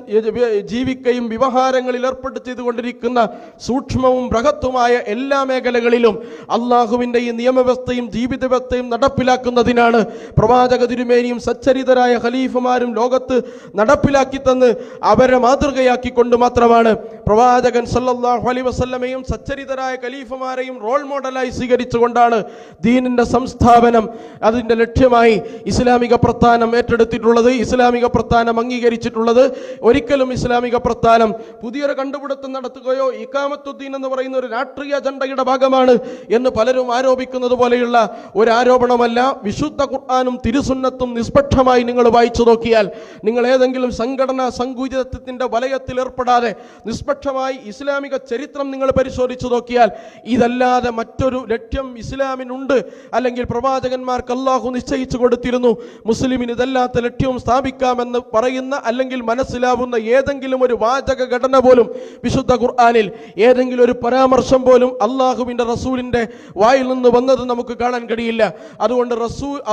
ജീവിക്കുകയും വ്യവഹാരങ്ങളിൽ ഏർപ്പെട്ട് ചെയ്തുകൊണ്ടിരിക്കുന്ന സൂക്ഷ്മവും ബൃഹത്തുമായ എല്ലാ മേഖലകളിലും അള്ളാഹുവിൻ്റെ ഈ നിയമവ്യവസ്ഥയും ജീവിത വ്യവസ്ഥയും നടപ്പിലാക്കുന്നതിനാണ് പ്രവാചക തിരുമേനിയും സച്ചരിതരായ ഖലീഫമാരും ലോകത്ത് നടപ്പിലാക്കി തന്ന് അവരെ മാതൃകയാക്കിക്കൊണ്ട് മാത്രമാണ് പ്രവാചകൻ സല്ലല്ലാഹു അലൈഹി വസല്ലമയും സച്ചരിതരായ ഖലീഫമാരെയും റോൾ മോഡലായി സ്വീകരിച്ചുകൊണ്ടാണ് ദീനിന്റെ സംസ്ഥാപനം അതിൻ്റെ ലക്ഷ്യമായി ഇസ്ലാമിക പ്രസ്ഥാനം ഏറ്റെടുത്തിട്ടുള്ളത്, ഇസ്ലാമിക പ്രസ്ഥാനം അംഗീകരിച്ചിട്ടുള്ളത്. ഒരിക്കലും ഇസ്ലാമിക പ്രസ്ഥാനം പുതിയൊരു കണ്ടുപിടുത്തം നടത്തുകയോ ഇഖാമത്തുദ്ദീൻ എന്ന് പറയുന്ന ഒരു രാഷ്ട്രീയ അജണ്ടയുടെ ഭാഗമാണ് എന്ന് പലരും ആരോപിക്കുന്നത് പോലെയുള്ള ഒരു ആരോപണമല്ല. വിശുദ്ധ ഖുർആനും തിരുസുന്നത്തും നിഷ്പക്ഷമായി നിങ്ങൾ വായിച്ചു നോക്കിയാൽ, നിങ്ങൾ ഏതെങ്കിലും സംഘടനാ സങ്കുചിതത്വത്തിന്റെ വലയത്തിൽ ഏർപ്പെടാതെ നിഷ്പക്ഷമായി ഇസ്ലാമിക ചരിത്രം നിങ്ങൾ പരിശോധിച്ചു നോക്കിയാൽ ഇതല്ലാതെ മറ്റൊരു ലക്ഷ്യം ഇസ്ലാമിനുണ്ട്, അല്ലെങ്കിൽ പ്രവാചകന്മാർക്ക് അല്ലാഹു നിശ്ചയിച്ചു കൊടുത്തിരുന്നു, മുസ്ലിമിന് ഇതല്ലാത്ത ലക്ഷ്യവും സ്ഥാപിക്കാമെന്ന് പറയുന്ന അല്ലെങ്കിൽ മനസ്സിലാവുന്ന ഏതെങ്കിലും ഒരു വാചക ഘടന പോലും വിശുദ്ധ ഖുർആനിൽ, ഏതെങ്കിലും ഒരു പരാമർശം പോലും അള്ളാഹുവിൻ്റെ റസൂലിൻ്റെ വായിൽ നിന്ന് വന്നത് നമുക്ക് കാണാൻ കഴിയില്ല. അതുകൊണ്ട്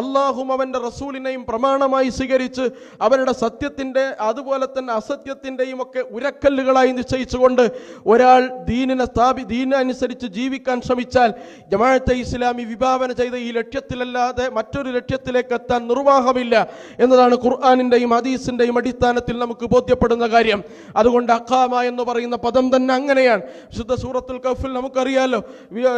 അള്ളാഹും അവൻ്റെ റസൂലിനെയും പ്രമാണമായി സ്വീകരിച്ച് അവരുടെ സത്യത്തിൻ്റെ അതുപോലെ തന്നെ അസത്യത്തിൻ്റെയും ഒക്കെ ഉരക്കല്ലുകളായി നിശ്ചയിച്ചുകൊണ്ട് ഒരാൾ ദീനനുസരിച്ച് ജീവിക്കാൻ ശ്രമിച്ചാൽ ജമാഅത്തെ ഇസ്ലാമി വിഭാവന ചെയ്ത ഈ ലക്ഷ്യത്തിലല്ലാതെ മറ്റൊരു ലക്ഷ്യത്തിലേക്ക് എത്താൻ നിർവാഹമില്ല എന്നതാണ് ഖുർആനിൻ്റെയും ഹദീസിൻ്റെയും അടിസ്ഥാനത്തിൽ നമുക്ക് ബോധ്യപ്പെടുന്ന കാര്യം. അതുകൊണ്ട് അഖാമ എന്ന് പറയുന്ന പദം തന്നെ അങ്ങനെയാണ്. വിശുദ്ധ സൂറത്തുൽ കഹ്ഫിൽ നമുക്കറിയാലോ,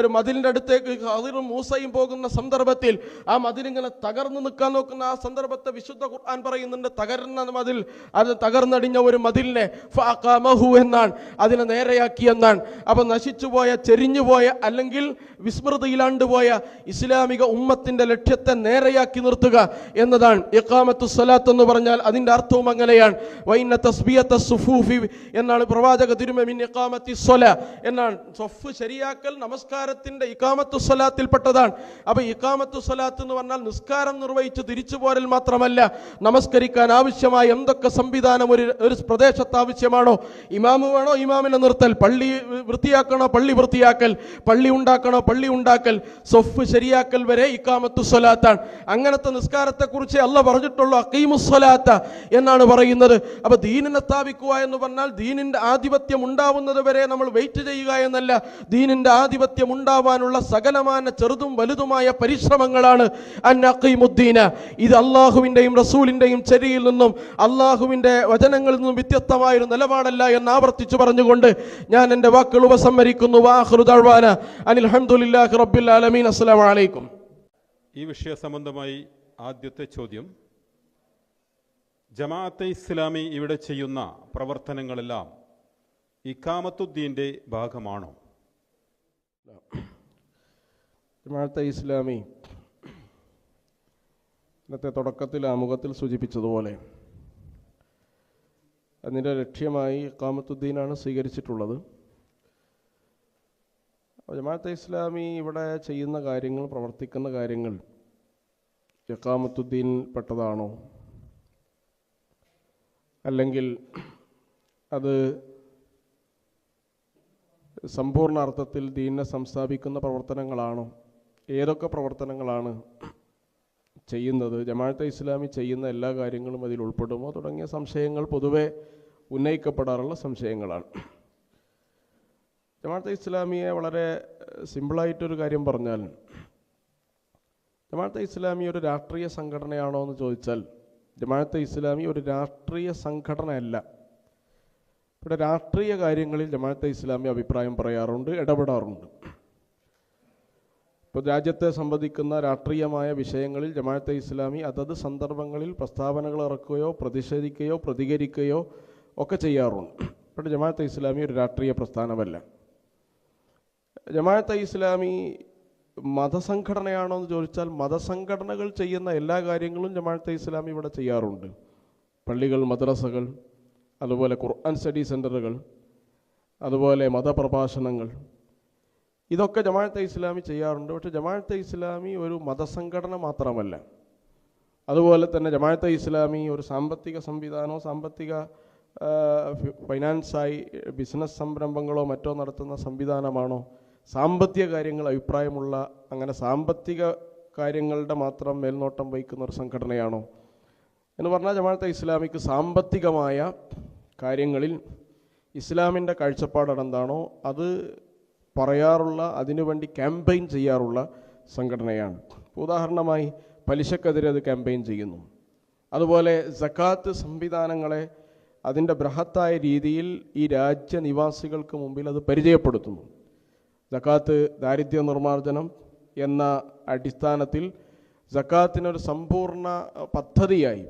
ഒരു മതിലിൻ്റെ അടുത്തേക്ക് ഖദിറും മൂസയും പോകുന്ന സന്ദർഭത്തിൽ ആ മതിലിങ്ങനെ തകർന്നു നിൽക്കാൻ നോക്കുന്ന ആ സന്ദർഭത്തെ വിശുദ്ധ ഖുർആൻ പറയുന്നുണ്ട്, തകർന്ന മതിൽ, അത് തകർന്നടിഞ്ഞ ഒരു മതിലിനെ ഫഅഖാമഹു എന്നാണ്. അതിനെ നേരെയാക്കിയെന്നാണ്. അപ്പം നശിച്ചുപോയ, ചെരിഞ്ഞുപോയ, അല്ലെങ്കിൽ വിസ്മൃതിയിലാണ്ടുപോയ ഇസ്ലാമിക ഉമ്മത്തിന്റെ ലക്ഷ്യത്തെ നേരെയാക്കി നിർത്തുക എന്നതാണ് ഇഖാമത്തു സ്വലാത്ത് എന്ന് പറഞ്ഞാൽ. അതിന്റെ അർത്ഥവും അങ്ങനെയാണ്. വൈന തസ്ബിയത സുഫൂഫി എന്നാണ് പ്രവാചക തിരുമേനി ഇഖാമത്തി സ്വലാ എന്നാണ്. സ്വഫ് ശരിയാക്കൽ നമസ്കാരത്തിന്റെ ഇഖാമത്തു സ്വലാത്തിൽപ്പെട്ടതാണ്. അപ്പൊ ഇഖാമത്തു സ്വലാത്ത് എന്ന് പറഞ്ഞാൽ നിസ്കാരം നിർവഹിച്ച് തിരിച്ചു പോരൽ മാത്രമല്ല, നമസ്കരിക്കാൻ ആവശ്യമായ എന്തൊക്കെ സംവിധാനം ഒരു പ്രദേശത്ത് ആവശ്യമാണോ, ഇമാമ് വേണോ ഇമാമിനെ നിർത്തൽ, പള്ളി വൃത്തിയാക്കണോ പള്ളി വൃത്തിയാക്കൽ, പള്ളി ഉണ്ടാക്കണോ പള്ളി ഉണ്ടാക്കൽ, സ്വഫ് ശരിയാക്കൽ വരെ ഇഖാമത്തു സ്വലാത്താണ്. അങ്ങനത്തെ നിസ്കാരത്തെ കുറിച്ച് അല്ലാഹ് പറഞ്ഞിട്ടുള്ളൂ, അഖീമുസ് സ്വലാത്ത എന്നാണ് പറയുന്നത്. അപ്പൊ ദീനിനെ സ്ഥാപിക്കുക എന്ന് പറഞ്ഞാൽ ദീനിന്റെ ആധിപത്യം ഉണ്ടാവുന്നത് വരെ നമ്മൾ വെയിറ്റ് ചെയ്യുക എന്നല്ല. ദീനിന്റെ ആധിപത്യം ഉണ്ടാവാനുള്ള സകലമാന ചെറുതും വലുതുമായ പരിശ്രമങ്ങളാണ് അന്നഖീമുദ്ദീന. ഇത് അള്ളാഹുവിന്റെയും റസൂലിന്റെയും ചര്യയിൽ നിന്നും അള്ളാഹുവിന്റെ വചനങ്ങളിൽ നിന്നും വ്യത്യസ്തമായൊരു നിലപാടല്ല എന്ന് ആവർത്തിച്ചു പറഞ്ഞുകൊണ്ട് ഞാൻ എൻ്റെ വാക്കുകൾ ഉപസംഹരിക്കുന്നു. വാഖിറു ദഅ്വാന അനിൽ ഹംദുലില്ലാഹി റബ്ബിൽ ആലമീൻ. അസ്സലാമു അലൈക്കും. ഈ വിഷയ സംബന്ധമായി ആദ്യത്തെ ചോദ്യം, ജമാഅത്തെ ഇസ്ലാമി ഇവിടെ ചെയ്യുന്ന പ്രവർത്തനങ്ങളെല്ലാം ഇഖാമത്തുദ്ദീന്റെ ഭാഗമാണോ? ജമാഅത്തെ ഇസ്ലാമി ഇന്നത്തെ തുടക്കത്തിൽ ആമുഖത്തിൽ സൂചിപ്പിച്ചതുപോലെ അതിൻ്റെ ലക്ഷ്യമായി ഇഖാമത്തുദ്ദീനാണ് സ്വീകരിച്ചിട്ടുള്ളത്. ജമാഅത്തെ ഇസ്ലാമി ഇവിടെ ചെയ്യുന്ന കാര്യങ്ങൾ, പ്രവർത്തിക്കുന്ന കാര്യങ്ങൾ ഇഖാമത്തുദ്ദീൻ പെട്ടതാണോ, അല്ലെങ്കിൽ അത് സമ്പൂർണ്ണ അർത്ഥത്തിൽ ദീനിനെ സംസ്ഥാപിക്കുന്ന പ്രവർത്തനങ്ങളാണോ, ഏതൊക്കെ പ്രവർത്തനങ്ങളാണ് ചെയ്യുന്നത്, ജമാഅത്തെ ഇസ്ലാമി ചെയ്യുന്ന എല്ലാ കാര്യങ്ങളും അതിൽ ഉൾപ്പെടുമോ തുടങ്ങിയ സംശയങ്ങൾ പൊതുവെ ഉന്നയിക്കപ്പെടാറുള്ള സംശയങ്ങളാണ്. ജമാഅത്തെ ഇസ്ലാമിയെ വളരെ സിമ്പിളായിട്ടൊരു കാര്യം പറഞ്ഞാൽ, ജമാഅത്തെ ഇസ്ലാമി ഒരു രാഷ്ട്രീയ സംഘടനയാണോ എന്ന് ചോദിച്ചാൽ ജമാഅത്തെ ഇസ്ലാമി ഒരു രാഷ്ട്രീയ സംഘടനയല്ല. ഇവിടെ രാഷ്ട്രീയ കാര്യങ്ങളിൽ ജമാഅത്തെ ഇസ്ലാമി അഭിപ്രായം പറയാറുണ്ട്, ഇടപെടാറുണ്ട്. ഇപ്പോൾ രാജ്യത്തെ സംബന്ധിക്കുന്ന രാഷ്ട്രീയമായ വിഷയങ്ങളിൽ ജമാഅത്തെ ഇസ്ലാമി അതത് സന്ദർഭങ്ങളിൽ പ്രസ്താവനകൾ ഇറക്കുകയോ പ്രതിഷേധിക്കുകയോ പ്രതികരിക്കുകയോ ഒക്കെ ചെയ്യാറുണ്ട്. ഇവിടെ ജമാഅത്തെ ഇസ്ലാമി ഒരു രാഷ്ട്രീയ പ്രസ്ഥാനമല്ല. ജമാഅത്തെ ഇസ്ലാമി മതസംഘടനയാണോ എന്ന് ചോദിച്ചാൽ മതസംഘടനകൾ ചെയ്യുന്ന എല്ലാ കാര്യങ്ങളും ജമാഅത്തെ ഇസ്ലാമി ഇവിടെ ചെയ്യാറുണ്ട്. പള്ളികൾ, മദ്രസകൾ, അതുപോലെ ഖുർആൻ സ്റ്റഡി സെൻ്ററുകൾ, അതുപോലെ മതപ്രഭാഷണങ്ങൾ, ഇതൊക്കെ ജമാഅത്തെ ഇസ്ലാമി ചെയ്യാറുണ്ട്. പക്ഷേ ജമാഅത്തെ ഇസ്ലാമി ഒരു മതസംഘടന മാത്രമല്ല. അതുപോലെ തന്നെ ജമാഅത്തെ ഇസ്ലാമി ഒരു സാമ്പത്തിക സംവിധാനമോ സാമ്പത്തിക ഫൈനാൻസായി ബിസിനസ് സംരംഭങ്ങളോ മറ്റോ നടത്തുന്ന സംവിധാനമാണോ, സാമ്പത്തിക കാര്യങ്ങൾ അഭിപ്രായമുള്ള അങ്ങനെ സാമ്പത്തിക കാര്യങ്ങളുടെ മാത്രം മേൽനോട്ടം വഹിക്കുന്ന ഒരു സംഘടനയാണോ എന്ന് പറഞ്ഞാൽ ജമാഅത്തെ ഇസ്ലാമിക്ക് സാമ്പത്തികമായ കാര്യങ്ങളിൽ ഇസ്ലാമിൻ്റെ കാഴ്ചപ്പാടെന്താണോ അത് പറയാറുള്ള, അതിനുവേണ്ടി ക്യാമ്പയിൻ ചെയ്യാറുള്ള സംഘടനയാണ്. ഉദാഹരണമായി പലിശക്കെതിരെ അത് ക്യാമ്പയിൻ ചെയ്യുന്നു. അതുപോലെ സക്കാത്ത് സംവിധാനങ്ങളെ അതിൻ്റെ ബൃഹത്തായ രീതിയിൽ ഈ രാജ്യനിവാസികൾക്ക് മുമ്പിൽ അത് പരിചയപ്പെടുത്തുന്നു. സക്കാത്ത് ദാരിദ്ര്യ നിർമ്മാർജ്ജനം എന്ന അടിസ്ഥാനത്തിൽ സക്കാത്തിനൊരു സമ്പൂർണ്ണ പദ്ധതിയായി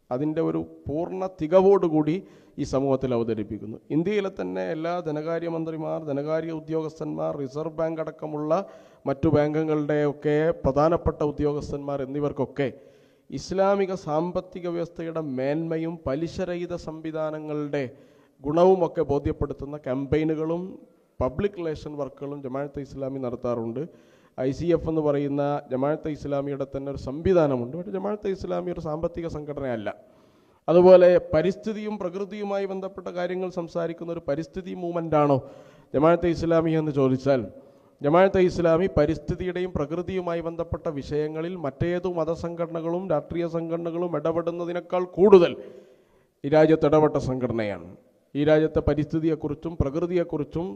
അതിൻ്റെ ഒരു പൂർണ്ണ തികവോടുകൂടി ഈ സമൂഹത്തിൽ അവതരിപ്പിക്കുന്നു. ഇന്ത്യയിലെ തന്നെ എല്ലാ ധനകാര്യമന്ത്രിമാർ, ധനകാര്യ ഉദ്യോഗസ്ഥന്മാർ, റിസർവ് ബാങ്ക് അടക്കമുള്ള മറ്റു ബാങ്കുകളുടെയൊക്കെ പ്രധാനപ്പെട്ട ഉദ്യോഗസ്ഥന്മാർ എന്നിവർക്കൊക്കെ ഇസ്ലാമിക സാമ്പത്തിക വ്യവസ്ഥയുടെ മേന്മയും പലിശരഹിത സംവിധാനങ്ങളുടെ ഗുണവുമൊക്കെ ബോധ്യപ്പെടുത്തുന്ന ക്യാമ്പയിനുകളും പബ്ലിക് റിലേഷൻ വർക്കുകളും ജമാഅത്തെ ഇസ്ലാമി നടത്താറുണ്ട്. ICF എന്ന് പറയുന്ന ജമാഅത്തെ ഇസ്ലാമിയുടെ തന്നെ ഒരു സംവിധാനമുണ്ട്. പക്ഷേ ജമാഅത്തെ ഇസ്ലാമി ഒരു സാമ്പത്തിക സംഘടനയല്ല. അതുപോലെ പരിസ്ഥിതിയും പ്രകൃതിയുമായി ബന്ധപ്പെട്ട കാര്യങ്ങൾ സംസാരിക്കുന്ന ഒരു പരിസ്ഥിതി മൂവ്മെൻ്റാണോ ജമാഅത്തെ ഇസ്ലാമി എന്ന് ചോദിച്ചാൽ ജമാഅത്തെ ഇസ്ലാമി പരിസ്ഥിതിയുടെയും പ്രകൃതിയുമായി ബന്ധപ്പെട്ട വിഷയങ്ങളിൽ മറ്റേതു മതസംഘടനകളും രാഷ്ട്രീയ സംഘടനകളും ഇടപെടുന്നതിനേക്കാൾ കൂടുതൽ ഈ രാജ്യത്ത് ഇടപെട്ട സംഘടനയാണ്. ഈ രാജ്യത്തെ പരിസ്ഥിതിയെക്കുറിച്ചും പ്രകൃതിയെക്കുറിച്ചും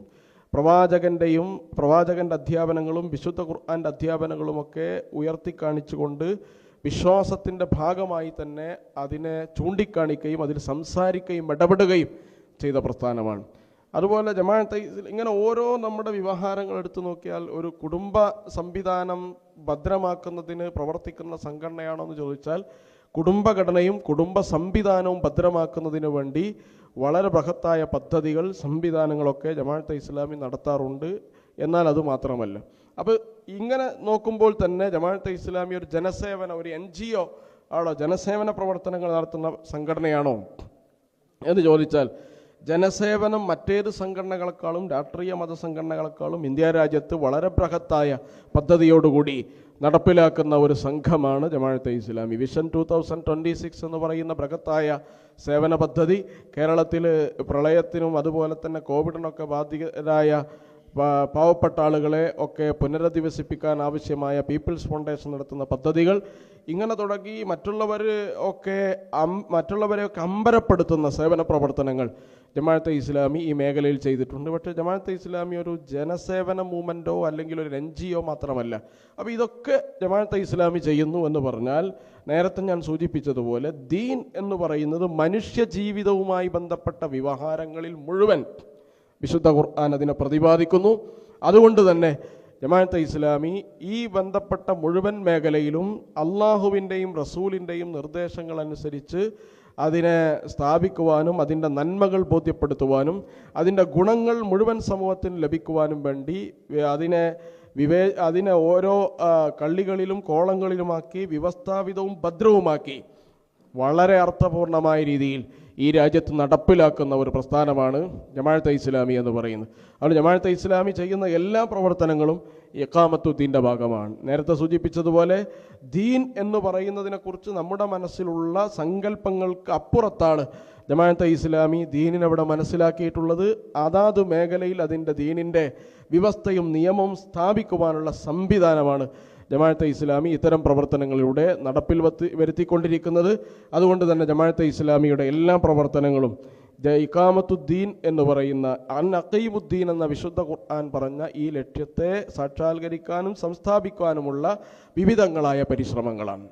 പ്രവാചകൻ്റെ അധ്യാപനങ്ങളും വിശുദ്ധ ഖുർആൻ്റെ അധ്യാപനങ്ങളുമൊക്കെ ഉയർത്തിക്കാണിച്ചുകൊണ്ട് വിശ്വാസത്തിൻ്റെ ഭാഗമായി തന്നെ അതിനെ ചൂണ്ടിക്കാണിക്കുകയും അതിൽ സംസാരിക്കുകയും ഇടപെടുകയും ചെയ്ത പ്രസ്ഥാനമാണ്. അതുപോലെ ജമാഅത്തെ ഇങ്ങനെ ഓരോ നമ്മുടെ വ്യവഹാരങ്ങൾ എടുത്തു നോക്കിയാൽ ഒരു കുടുംബ സംവിധാനം ഭദ്രമാക്കുന്നതിന് പ്രവർത്തിക്കുന്ന സംഘടനയാണോ എന്ന് ചോദിച്ചാൽ കുടുംബഘടനയും കുടുംബ സംവിധാനവും ഭദ്രമാക്കുന്നതിന് വേണ്ടി വളരെ ബൃഹത്തായ പദ്ധതികൾ സംവിധാനങ്ങളൊക്കെ ജമാഅത്തെ ഇസ്ലാമി നടത്താറുണ്ട്. എന്നാൽ അതുമാത്രമല്ല, അപ്പോൾ ഇങ്ങനെ നോക്കുമ്പോൾ തന്നെ ജമാഅത്തെ ഇസ്ലാമി ഒരു ജനസേവന, ഒരു NGO ആണോ, ജനസേവന പ്രവർത്തനങ്ങൾ നടത്തുന്ന സംഘടനയാണോ എന്ന് ചോദിച്ചാൽ, ജനസേവനം മറ്റേത് സംഘടനകളെക്കാളും രാഷ്ട്രീയ മതസംഘടനകളെക്കാളും ഇന്ത്യ രാജ്യത്ത് വളരെ ബൃഹത്തായ പദ്ധതിയോടുകൂടി നടപ്പിലാക്കുന്ന ഒരു സംഘമാണ് ജമാഅത്തെ ഇസ്ലാമി. വിഷൻ 2026 എന്ന് പറയുന്ന ബൃഹത്തായ സേവന പദ്ധതി കേരളത്തിൽ പ്രളയത്തിനും അതുപോലെ തന്നെ കോവിഡിനൊക്കെ ബാധിതരായ പാവപ്പെട്ട ആളുകളെ ഒക്കെ പുനരധിവസിപ്പിക്കാൻ ആവശ്യമായ പീപ്പിൾസ് ഫൗണ്ടേഷൻ നടത്തുന്ന പദ്ധതികൾ, ഇങ്ങനെ തുടങ്ങി മറ്റുള്ളവരെയൊക്കെ അമ്പരപ്പെടുത്തുന്ന സേവന പ്രവർത്തനങ്ങൾ ജമാഅത്തെ ഇസ്ലാമി ഈ മേഖലയിൽ ചെയ്തിട്ടുണ്ട്. പക്ഷേ ജമാഅത്തെ ഇസ്ലാമി ഒരു ജനസേവന മൂവ്മെൻറ്റോ അല്ലെങ്കിൽ ഒരു NGO മാത്രമല്ല. അപ്പോൾ ഇതൊക്കെ ജമാഅത്തെ ഇസ്ലാമി ചെയ്യുന്നു എന്ന് പറഞ്ഞാൽ, നേരത്തെ ഞാൻ സൂചിപ്പിച്ചതുപോലെ ദീൻ എന്ന് പറയുന്നത് മനുഷ്യ ജീവിതവുമായി ബന്ധപ്പെട്ട വ്യവഹാരങ്ങളിൽ മുഴുവൻ വിശുദ്ധ ഖുർആൻ അതിനെ പ്രതിപാദിക്കുന്നു. അതുകൊണ്ട് തന്നെ ജമാഅത്തെ ഇസ്ലാമി ഈ ബന്ധപ്പെട്ട മുഴുവൻ മേഖലയിലും അള്ളാഹുവിൻ്റെയും റസൂലിൻ്റെയും നിർദ്ദേശങ്ങൾ അനുസരിച്ച് അതിനെ സ്ഥാപിക്കുവാനും അതിൻ്റെ നന്മകൾ ബോധ്യപ്പെടുത്തുവാനും അതിൻ്റെ ഗുണങ്ങൾ മുഴുവൻ സമൂഹത്തിന് ലഭിക്കുവാനും വേണ്ടി അതിനെ ഓരോ കള്ളികളിലും കോളങ്ങളിലുമാക്കി വ്യവസ്ഥാപിതവും ഭദ്രവുമാക്കി വളരെ അർത്ഥപൂർണമായ രീതിയിൽ ഈ രാജ്യത്ത് നടപ്പിലാക്കുന്ന ഒരു പ്രസ്ഥാനമാണ് ജമാഅത്തെ ഇസ്ലാമി എന്ന് പറയുന്നത്. അതുകൊണ്ട് ജമാഅത്തെ ഇസ്ലാമി ചെയ്യുന്ന എല്ലാ പ്രവർത്തനങ്ങളും ഇഖാമത്തുദ്ദീൻ്റെ ഭാഗമാണ്. നേരത്തെ സൂചിപ്പിച്ചതുപോലെ ദീൻ എന്ന് പറയുന്നതിനെക്കുറിച്ച് നമ്മുടെ മനസ്സിലുള്ള സങ്കല്പങ്ങൾക്ക് അപ്പുറത്താണ് ജമാഅത്തെ ഇസ്ലാമി ദീനിനവിടെ മനസ്സിലാക്കിയിട്ടുള്ളത്. അതാത് മേഖലയിൽ അതിൻ്റെ ദീനിൻ്റെ വ്യവസ്ഥയും നിയമവും സ്ഥാപിക്കുവാനുള്ള സംവിധാനമാണ് ജമാഅത്തെ ഇസ്ലാമി ഇത്തരം പ്രവർത്തനങ്ങളിലൂടെ നടപ്പിൽ വരുത്തിക്കൊണ്ടിരിക്കുന്നത്. അതുകൊണ്ട് തന്നെ ജമാഅത്തെ ഇസ്ലാമിയുടെ എല്ലാ പ്രവർത്തനങ്ങളും ഇഖാമത്തുദ്ദീൻ എന്ന് പറയുന്ന അഖീമുദ്ദീൻ എന്ന വിശുദ്ധ ഖുർആൻ പറഞ്ഞ ഈ ലക്ഷ്യത്തെ സാക്ഷാത്കരിക്കാനും സംസ്ഥാപിക്കാനുമുള്ള വിവിധങ്ങളായ പരിശ്രമങ്ങളാണ്.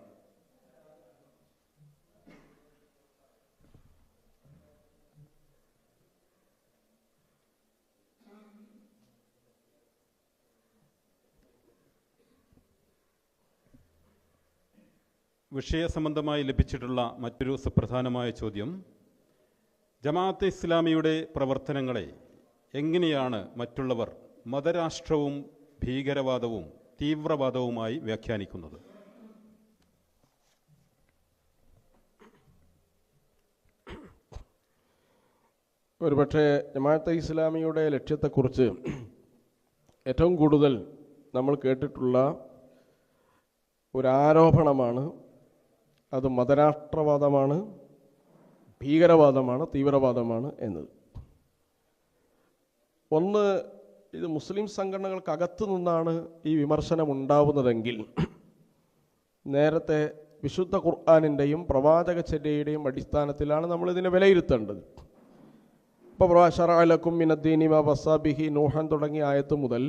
വിഷയസംബന്ധമായി ലഭിച്ചിട്ടുള്ള മറ്റൊരു സുപ്രധാനമായ ചോദ്യം, ജമാഅത്തെ ഇസ്ലാമിയുടെ പ്രവർത്തനങ്ങളെ എങ്ങനെയാണ് മറ്റുള്ളവർ മതരാഷ്ട്രവും ഭീകരവാദവും തീവ്രവാദവുമായി വ്യാഖ്യാനിക്കുന്നത്? ഒരുപക്ഷെ ജമാഅത്തെ ഇസ്ലാമിയുടെ ലക്ഷ്യത്തെക്കുറിച്ച് ഏറ്റവും കൂടുതൽ നമ്മൾ കേട്ടിട്ടുള്ള ഒരാരോപണമാണ്, അത് മതരാഷ്ട്രവാദമാണ്, ഭീകരവാദമാണ്, തീവ്രവാദമാണ് എന്നത്. ഒന്ന്, ഇത് മുസ്ലിം സംഘടനകൾക്കകത്തു നിന്നാണ് ഈ വിമർശനം ഉണ്ടാവുന്നതെങ്കിൽ നേരത്തെ വിശുദ്ധ ഖുർആനിൻ്റെയും പ്രവാചകചര്യയുടെയും അടിസ്ഥാനത്തിലാണ് നമ്മളിതിനെ വിലയിരുത്തേണ്ടത്. ഇപ്പോൾ ശറഅ ലക്കും മിനദ്ദീനി മാ വസ്സാ ബിഹി നൂഹൻ തുടങ്ങിയ ആയത്ത് മുതൽ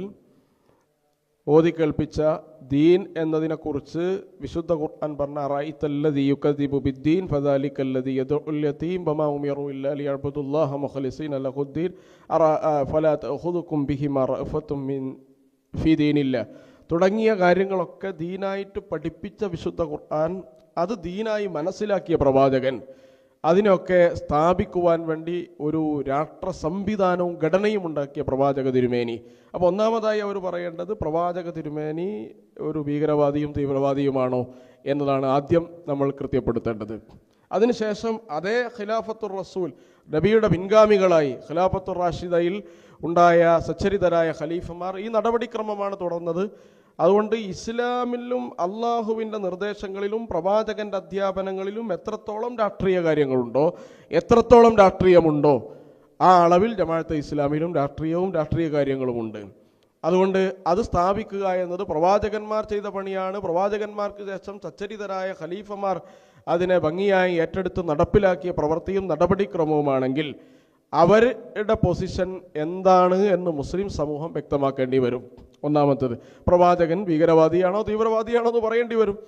ഓതിക്കേൾപ്പിച്ച ദീൻ എന്നതിനെക്കുറിച്ച് വിശുദ്ധ ഖുർആൻ പറഞ്ഞ അറഅയ്തല്ലദീ യുകദ്ദിബു ബിദ്ദീൻ ഫദാലിക്കല്ലദീ യദ്ഉൽ യതീം വമാ ഉമിറു ഇല്ലാ ലിയഅ്ബുദുല്ലാഹ മുഖ്ലിസീന ലഹുദ്ദീൻ ഫലാ തഅഖുദുകും ബിഹിമാ റഅഫത്തും മിൻ ഫീ ദീനില്ലാഹ് തുടങ്ങിയ കാര്യങ്ങളൊക്കെ ദീനായിട്ട് പഠിപ്പിച്ച വിശുദ്ധ ഖുർആൻ, അത് ദീനായി മനസ്സിലാക്കിയ പ്രവാചകൻ, അതിനൊക്കെ സ്ഥാപിക്കുവാൻ വേണ്ടി ഒരു രാഷ്ട്ര സംവിധാനവും ഘടനയും ഉണ്ടാക്കിയ പ്രവാചക തിരുമേനി. അപ്പോൾ ഒന്നാമതായി അവർ പറയേണ്ടത് പ്രവാചക തിരുമേനി ഒരു ഭീകരവാദിയും തീവ്രവാദിയുമാണോ എന്നതാണ് ആദ്യം നമ്മൾ കൃത്യപ്പെടുത്തേണ്ടത്. അതിനുശേഷം അതേ ഖിലാഫത്തുർ റസൂൽ നബിയുടെ പിൻഗാമികളായി ഖിലാഫത്തുർ റാഷിദയിൽ ഉണ്ടായ സച്ചരിതരായ ഖലീഫമാർ ഈ നടപടിക്രമമാണ് തുടർന്നത്. അതുകൊണ്ട് ഇസ്ലാമിലും അള്ളാഹുവിൻ്റെ നിർദ്ദേശങ്ങളിലും പ്രവാചകൻ്റെ അധ്യാപനങ്ങളിലും എത്രത്തോളം രാഷ്ട്രീയ കാര്യങ്ങളുണ്ടോ, എത്രത്തോളം രാഷ്ട്രീയമുണ്ടോ, ആ അളവിൽ ജമാഅത്തെ ഇസ്ലാമിലും രാഷ്ട്രീയവും രാഷ്ട്രീയ കാര്യങ്ങളുമുണ്ട്. അതുകൊണ്ട് അത് സ്ഥാപിക്കുക എന്നത് പ്രവാചകന്മാർ ചെയ്ത പണിയാണ്. പ്രവാചകന്മാർക്ക് ശേഷം സച്ചരിതരായ ഖലീഫമാർ അതിനെ ഭംഗിയായി ഏറ്റെടുത്ത് നടപ്പിലാക്കിയ പ്രവൃത്തിയും നടപടിക്രമവുമാണെങ്കിൽ അവരുടെ പൊസിഷൻ എന്താണ് എന്ന് മുസ്ലിം സമൂഹം വ്യക്തമാക്കേണ്ടി വരും. ഒന്നാമത്തേത്. പ്രവാചകൻ ഭീകരവാദിയാണോ തീവ്രവാദിയാണോ എന്ന് പറയേണ്ടി വരും.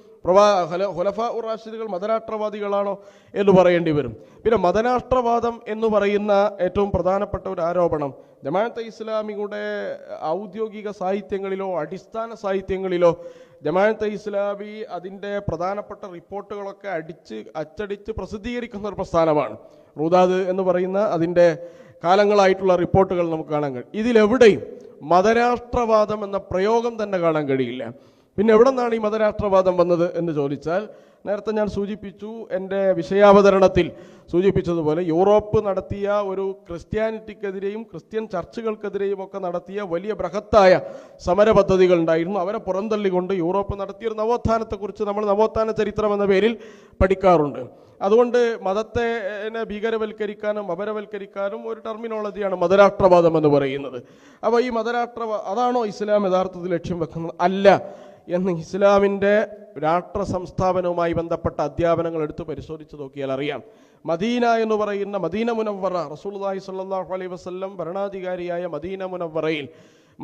ഖുലഫാ ഉർ റാഷിദുകൾ മതരാഷ്ട്രവാദികളാണോ എന്ന് പറയേണ്ടി വരും. പിന്നെ മതരാഷ്ട്രവാദം എന്ന് പറയുന്ന ഏറ്റവും പ്രധാനപ്പെട്ട ഒരു ആരോപണം ജമാഅത്തെ ഇസ്ലാമിയുടെ ഔദ്യോഗിക സാഹിത്യങ്ങളിലോ അടിസ്ഥാന സാഹിത്യങ്ങളിലോ ജമാഅത്തെ ഇസ്ലാമി അതിൻ്റെ പ്രധാനപ്പെട്ട റിപ്പോർട്ടുകളൊക്കെ അച്ചടിച്ച് പ്രസിദ്ധീകരിക്കുന്ന ഒരു പ്രസ്ഥാനമാണ്. റൂദാദ് എന്ന് പറയുന്ന അതിൻ്റെ കാലങ്ങളായിട്ടുള്ള റിപ്പോർട്ടുകൾ നമുക്ക് കാണാൻ കഴിയും. ഇതിലെവിടെയും മതരാഷ്ട്രവാദം എന്ന പ്രയോഗം തന്നെ കാണാൻ കഴിയില്ല. പിന്നെ എവിടെ നിന്നാണ് ഈ മതരാഷ്ട്രവാദം വന്നത് എന്ന് ചോദിച്ചാൽ, നേരത്തെ ഞാൻ സൂചിപ്പിച്ചു, എൻ്റെ വിഷയാവതരണത്തിൽ സൂചിപ്പിച്ചതുപോലെ യൂറോപ്പ് നടത്തിയ ഒരു ക്രിസ്ത്യാനിറ്റിക്കെതിരെയും ക്രിസ്ത്യൻ ചർച്ചുകൾക്കെതിരെയും ഒക്കെ നടത്തിയ വലിയ ബൃഹത്തായ സമര പദ്ധതികൾ ഉണ്ടായിരുന്നു. അവരെ പുറന്തള്ളിക്കൊണ്ട് യൂറോപ്പ് നടത്തിയൊരു നവോത്ഥാനത്തെക്കുറിച്ച് നമ്മൾ നവോത്ഥാന ചരിത്രം എന്ന പേരിൽ പഠിക്കാറുണ്ട്. അതുകൊണ്ട് മതത്തെ ഭീകരവൽക്കരിക്കാനും അപരവൽക്കരിക്കാനും ഒരു ടെർമിനോളജിയാണ് മതരാഷ്ട്രവാദം എന്ന് പറയുന്നത്. അപ്പോൾ ഈ അതാണോ ഇസ്ലാം യഥാർത്ഥത്തിൽ ലക്ഷ്യം വെക്കുന്നത്? അല്ല എന്ന് ഇസ്ലാമിൻ്റെ രാഷ്ട്ര സംസ്ഥാപനവുമായി ബന്ധപ്പെട്ട അധ്യാപനങ്ങൾ എടുത്ത് പരിശോധിച്ച് നോക്കിയാൽ അറിയാം. മദീന എന്ന് പറയുന്ന മദീന മുനവ്വറ, റസൂലുള്ളാഹി സ്വല്ലല്ലാഹു അലൈഹി വസല്ലം ഭരണാധികാരിയായ മദീന മുനവ്വറയിൽ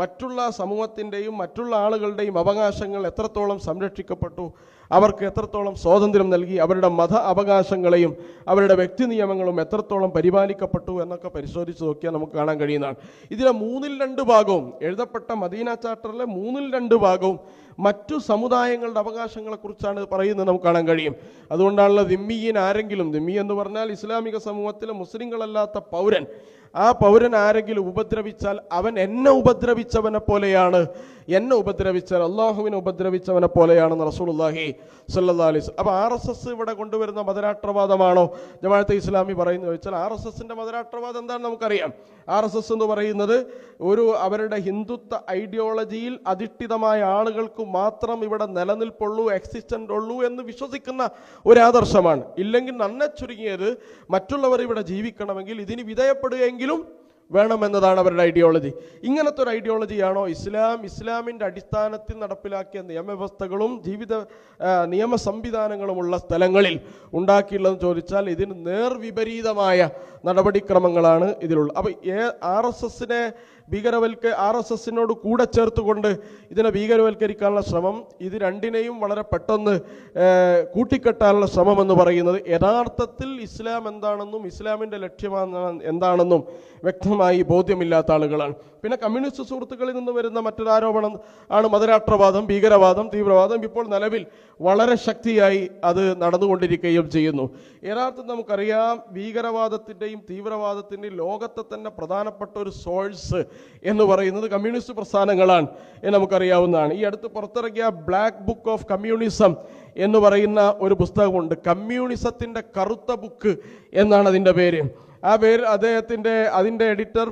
മറ്റുള്ള സമൂഹത്തിൻ്റെയും മറ്റുള്ള ആളുകളുടെയും അവകാശങ്ങൾ എത്രത്തോളം സംരക്ഷിക്കപ്പെട്ടു, അവർക്ക് എത്രത്തോളം സ്വാതന്ത്ര്യം നൽകി, അവരുടെ മത അവകാശങ്ങളെയും അവരുടെ വ്യക്തി നിയമങ്ങളും എത്രത്തോളം പരിപാലിക്കപ്പെട്ടു എന്നൊക്കെ പരിശോധിച്ച് നോക്കിയാൽ നമുക്ക് കാണാൻ കഴിയുന്നതാണ്. ഇതിലെ 2/3 ഭാഗവും എഴുതപ്പെട്ട മദീന ചാർട്ടറിലെ 2/3 ഭാഗവും മറ്റു സമുദായങ്ങളുടെ അവകാശങ്ങളെക്കുറിച്ചാണ് പറയുന്നത് നമുക്ക് കാണാൻ കഴിയും. അതുകൊണ്ടാണല്ലോ ദിമ്മിയൻ ആരെങ്കിലും, ദിമ്മി എന്ന് പറഞ്ഞാൽ ഇസ്ലാമിക സമൂഹത്തിലെ മുസ്ലിങ്ങളല്ലാത്ത പൗരൻ, ആ പൗരൻ ആരെങ്കിലും ഉപദ്രവിച്ചാൽ അവൻ എന്നെ ഉപദ്രവിച്ചവനെ പോലെയാണ്, എന്നെ ഉപദ്രവിച്ചാൽ അള്ളാഹുവിനെ ഉപദ്രവിച്ചവനെ പോലെയാണെന്ന് റസൂലുള്ളാഹി സ്വല്ലല്ലാഹു അലൈഹി വസല്ലം. അപ്പോൾ RSS ഇവിടെ കൊണ്ടുവരുന്ന മതരാഷ്ട്രവാദമാണോ ജമാഅത്തെ ഇസ്ലാമി പറയുന്നത് ചോദിച്ചാൽ, RSSന്റെ മതരാഷ്ട്രവാദം എന്താണെന്ന് നമുക്കറിയാം. RSS എന്ന് പറയുന്നത് അവരുടെ ഹിന്ദുത്വ ഐഡിയോളജിയിൽ അധിഷ്ഠിതമായ ആളുകൾക്ക് മാത്രം ഇവിടെ നിലനിൽപ്പുള്ളൂ, എക്സിസ്റ്റൻ്റ് ഉള്ളൂ എന്ന് വിശ്വസിക്കുന്ന ഒരു ആദർശമാണ്. ഇല്ലെങ്കിൽ നന്നെ ചുരുങ്ങിയത് മറ്റുള്ളവർ ഇവിടെ ജീവിക്കണമെങ്കിൽ ഇതിന് വിധേയപ്പെടുകയെങ്കിലും വേണമെന്നതാണ് അവരുടെ ഐഡിയോളജി. ഇങ്ങനത്തെ ഒരു ഐഡിയോളജിയാണോ ഇസ്ലാമിൻ്റെ അടിസ്ഥാനത്തിൽ നടപ്പിലാക്കിയ നിയമവ്യവസ്ഥകളും നിയമ സംവിധാനങ്ങളുമുള്ള സ്ഥലങ്ങളിൽ ഉണ്ടാക്കിയുള്ളതെന്ന് ചോദിച്ചാൽ ഇതിന് നേർവിപരീതമായ നടപടിക്രമങ്ങളാണ് ഇതിലുള്ളത്. അപ്പോൾ RSSനെ RSSനോട് കൂടെ ചേർത്തുകൊണ്ട് ഇതിനെ ഭീകരവൽക്കരിക്കാനുള്ള ശ്രമം, ഇത് രണ്ടിനെയും വളരെ പെട്ടെന്ന് കൂട്ടിക്കെട്ടാനുള്ള ശ്രമം എന്ന് പറയുന്നത് യഥാർത്ഥത്തിൽ ഇസ്ലാം എന്താണെന്നും ഇസ്ലാമിൻ്റെ ലക്ഷ്യം എന്താണെന്നും വ്യക്തമായി ബോധ്യമില്ലാത്ത ആളുകളാണ്. പിന്നെ കമ്മ്യൂണിസ്റ്റ് സുഹൃത്തുക്കളിൽ നിന്ന് വരുന്ന മറ്റൊരു ആരോപണം ആണ് മതരാഷ്ട്രവാദം, ഭീകരവാദം, തീവ്രവാദം. ഇപ്പോൾ നിലവിൽ വളരെ ശക്തിയായി അത് നടന്നുകൊണ്ടിരിക്കുകയും ചെയ്യുന്നു. യഥാർത്ഥത്തിൽ നമുക്കറിയാം, ഭീകരവാദത്തിൻ്റെയും തീവ്രവാദത്തിൻ്റെയും ലോകത്തെ തന്നെ പ്രധാനപ്പെട്ട ഒരു സോഴ്സ് എന്ന് പറയുന്നത് കമ്മ്യൂണിസ്റ്റ് പ്രസ്ഥാനങ്ങളാണ് എന്ന് നമുക്കറിയാവുന്നതാണ്. ഈ അടുത്ത് പുറത്തിറങ്ങിയ ബ്ലാക്ക് ബുക്ക് ഓഫ് കമ്മ്യൂണിസം എന്ന് പറയുന്ന ഒരു പുസ്തകമുണ്ട്. കമ്മ്യൂണിസത്തിൻ്റെ കറുത്ത ബുക്ക് എന്നാണ് അതിൻ്റെ പേര്. ആ പേര് അതിൻ്റെ എഡിറ്റർ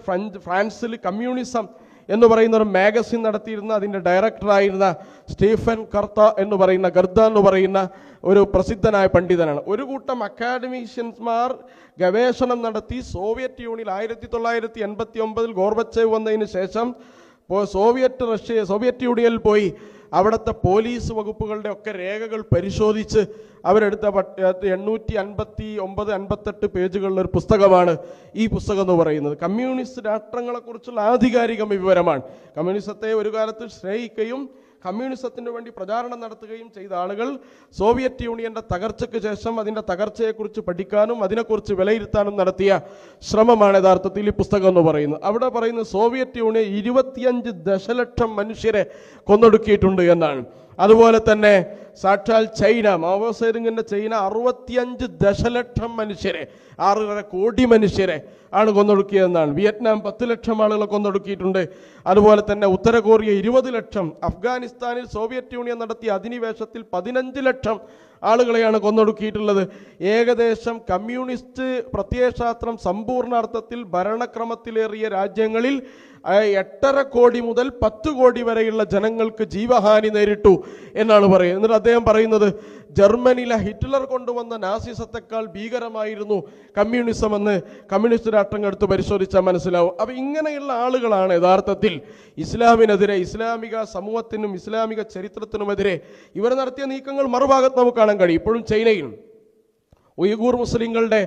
ഫ്രാൻസിൽ കമ്മ്യൂണിസം എന്ന് പറയുന്ന ഒരു മാഗസിൻ നടത്തിയിരുന്ന അതിൻ്റെ ഡയറക്ടറായിരുന്ന സ്റ്റീഫൻ ഗർദ എന്ന് പറയുന്ന ഒരു പ്രസിദ്ധനായ പണ്ഡിതനാണ്. ഒരു കൂട്ടം അക്കാഡമിഷ്യന്മാർ ഗവേഷണം നടത്തി സോവിയറ്റ് യൂണിയൻ 1989 ഗോർബച്ചേവ് വന്നതിന് ശേഷം സോവിയറ്റ് യൂണിയനിൽ പോയി അവിടുത്തെ പോലീസ് വകുപ്പുകളുടെ ഒക്കെ രേഖകൾ പരിശോധിച്ച് അവരെടുത്ത 859-58 പേജുകളുള്ള ഒരു പുസ്തകമാണ് ഈ പുസ്തകം എന്ന് പറയുന്നത്. കമ്മ്യൂണിസ്റ്റ് രാഷ്ട്രങ്ങളെക്കുറിച്ചുള്ള ആധികാരിക വിവരമാണ്. കമ്മ്യൂണിസത്തെ ഒരു കാലത്ത് സ്നേഹിക്കുകയും കമ്മ്യൂണിസത്തിന് വേണ്ടി പ്രചാരണം നടത്തുകയും ചെയ്ത ആളുകൾ സോവിയറ്റ് യൂണിയൻ്റെ തകർച്ചയ്ക്ക് ശേഷം അതിൻ്റെ തകർച്ചയെക്കുറിച്ച് പഠിക്കാനും അതിനെക്കുറിച്ച് വിലയിരുത്താനും നടത്തിയ ശ്രമമാണ് യഥാർത്ഥത്തിൽ ഈ പുസ്തകം എന്ന് പറയുന്നത്. അവിടെ പറയുന്നത് സോവിയറ്റ് യൂണിയൻ 25 ദശലക്ഷം മനുഷ്യരെ കൊന്നൊടുക്കിയിട്ടുണ്ട് എന്നാണ്. അതുപോലെ തന്നെ സാക്ഷാൽ ചൈന, മാവോ സേതുങ്ങിൻ്റെ ചൈന 65 ദശലക്ഷം മനുഷ്യരെ, 6.5 കോടി മനുഷ്യരെ ആണ് കൊന്നൊടുക്കിയതെന്നാണ്. വിയറ്റ്നാം 10 ലക്ഷം ആളുകളെ കൊന്നൊടുക്കിയിട്ടുണ്ട്. അതുപോലെ തന്നെ ഉത്തര കൊറിയ 20 ലക്ഷം. അഫ്ഗാനിസ്ഥാനിൽ സോവിയറ്റ് യൂണിയൻ നടത്തിയ അധിനിവേശത്തിൽ 15 ലക്ഷം ആളുകളെയാണ് കൊന്നൊടുക്കിയിട്ടുള്ളത്. ഏകദേശം കമ്മ്യൂണിസ്റ്റ് പ്രത്യയശാസ്ത്രം സമ്പൂർണ്ണാർത്ഥത്തിൽ ഭരണക്രമത്തിലേറിയ രാജ്യങ്ങളിൽ 8.5 കോടി മുതൽ 10 കോടി വരെയുള്ള ജനങ്ങൾക്ക് ജീവഹാനി നേരിട്ടു എന്നാണ് പറയുന്നത്. എന്നിട്ട് അദ്ദേഹം പറയുന്നത് ജർമ്മനിയിലെ ഹിറ്റ്ലർ കൊണ്ടുവന്ന നാസിസത്തെക്കാൾ ഭീകരമായിരുന്നു കമ്മ്യൂണിസം എന്ന് കമ്മ്യൂണിസ്റ്റ് രാഷ്ട്രങ്ങൾ എടുത്ത് പരിശോധിച്ചാൽ മനസ്സിലാവും. അപ്പം ഇങ്ങനെയുള്ള ആളുകളാണ് യഥാർത്ഥത്തിൽ ഇസ്ലാമിനെതിരെ, ഇസ്ലാമിക സമൂഹത്തിനും ഇസ്ലാമിക ചരിത്രത്തിനുമെതിരെ ഇവർ നടത്തിയ നീക്കങ്ങൾ മറുഭാഗത്ത് നമുക്ക് കാണാൻ കഴിയും. ഇപ്പോഴും ചൈനയിൽ ഉയ്ഗൂർ മുസ്ലിങ്ങളുടെ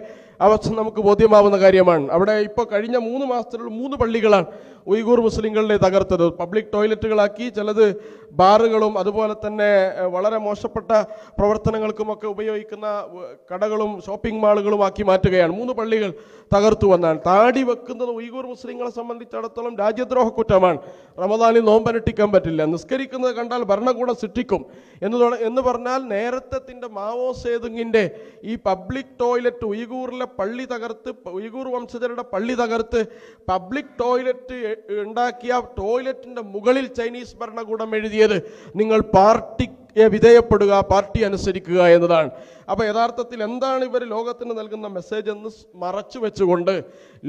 അവസ്ഥ നമുക്ക് ബോധ്യമാവുന്ന കാര്യമാണ്. അവിടെ ഇപ്പോൾ കഴിഞ്ഞ 3 മാസത്തിലുള്ള 3 പള്ളികളാണ് ഉയ്ഗൂർ മുസ്ലിങ്ങളുടെ തകർത്തത്. പബ്ലിക് ടോയ്ലറ്റുകളാക്കി, ചിലത് ബാറുകളും അതുപോലെ തന്നെ വളരെ മോശപ്പെട്ട പ്രവർത്തനങ്ങൾക്കുമൊക്കെ ഉപയോഗിക്കുന്ന കടകളും ഷോപ്പിംഗ് മാളുകളും ആക്കി മാറ്റുകയാണ്. 3 പള്ളികൾ തകർത്തു വന്നാണ്. താടി വെക്കുന്നത് ഉയ്ഗൂർ മുസ്ലിങ്ങളെ സംബന്ധിച്ചിടത്തോളം രാജ്യദ്രോഹ കുറ്റമാണ്. റമദാനിൽ നോമ്പനുഷ്ഠിക്കാൻ പറ്റില്ല. നിസ്കരിക്കുന്നത് കണ്ടാൽ ഭരണകൂടം ശിക്ഷിക്കും എന്ന് പറഞ്ഞാൽ നേരത്തെ മാവോ സേതുങ്ങിൻ്റെ ഈ പബ്ലിക് ടോയ്ലറ്റ് ഉയ്ഗൂറിലെ പള്ളി തകർത്ത്, ഉയ്ഗൂർ വംശജരുടെ പള്ളി തകർത്ത് പബ്ലിക് ടോയ്ലറ്റ് ഉണ്ടാക്കിയ ടോയ്ലറ്റിൻ്റെ മുകളിൽ ചൈനീസ് ഭരണകൂടം എഴുതിയത് നിങ്ങൾ പാർട്ടിക്ക് വിധേയപ്പെടുക, പാർട്ടി അനുസരിക്കുക എന്നതാണ്. അപ്പോൾ യഥാർത്ഥത്തിൽ എന്താണ് ഇവർ ലോകത്തിന് നൽകുന്ന മെസ്സേജ് എന്ന് മറച്ചു വെച്ചുകൊണ്ട്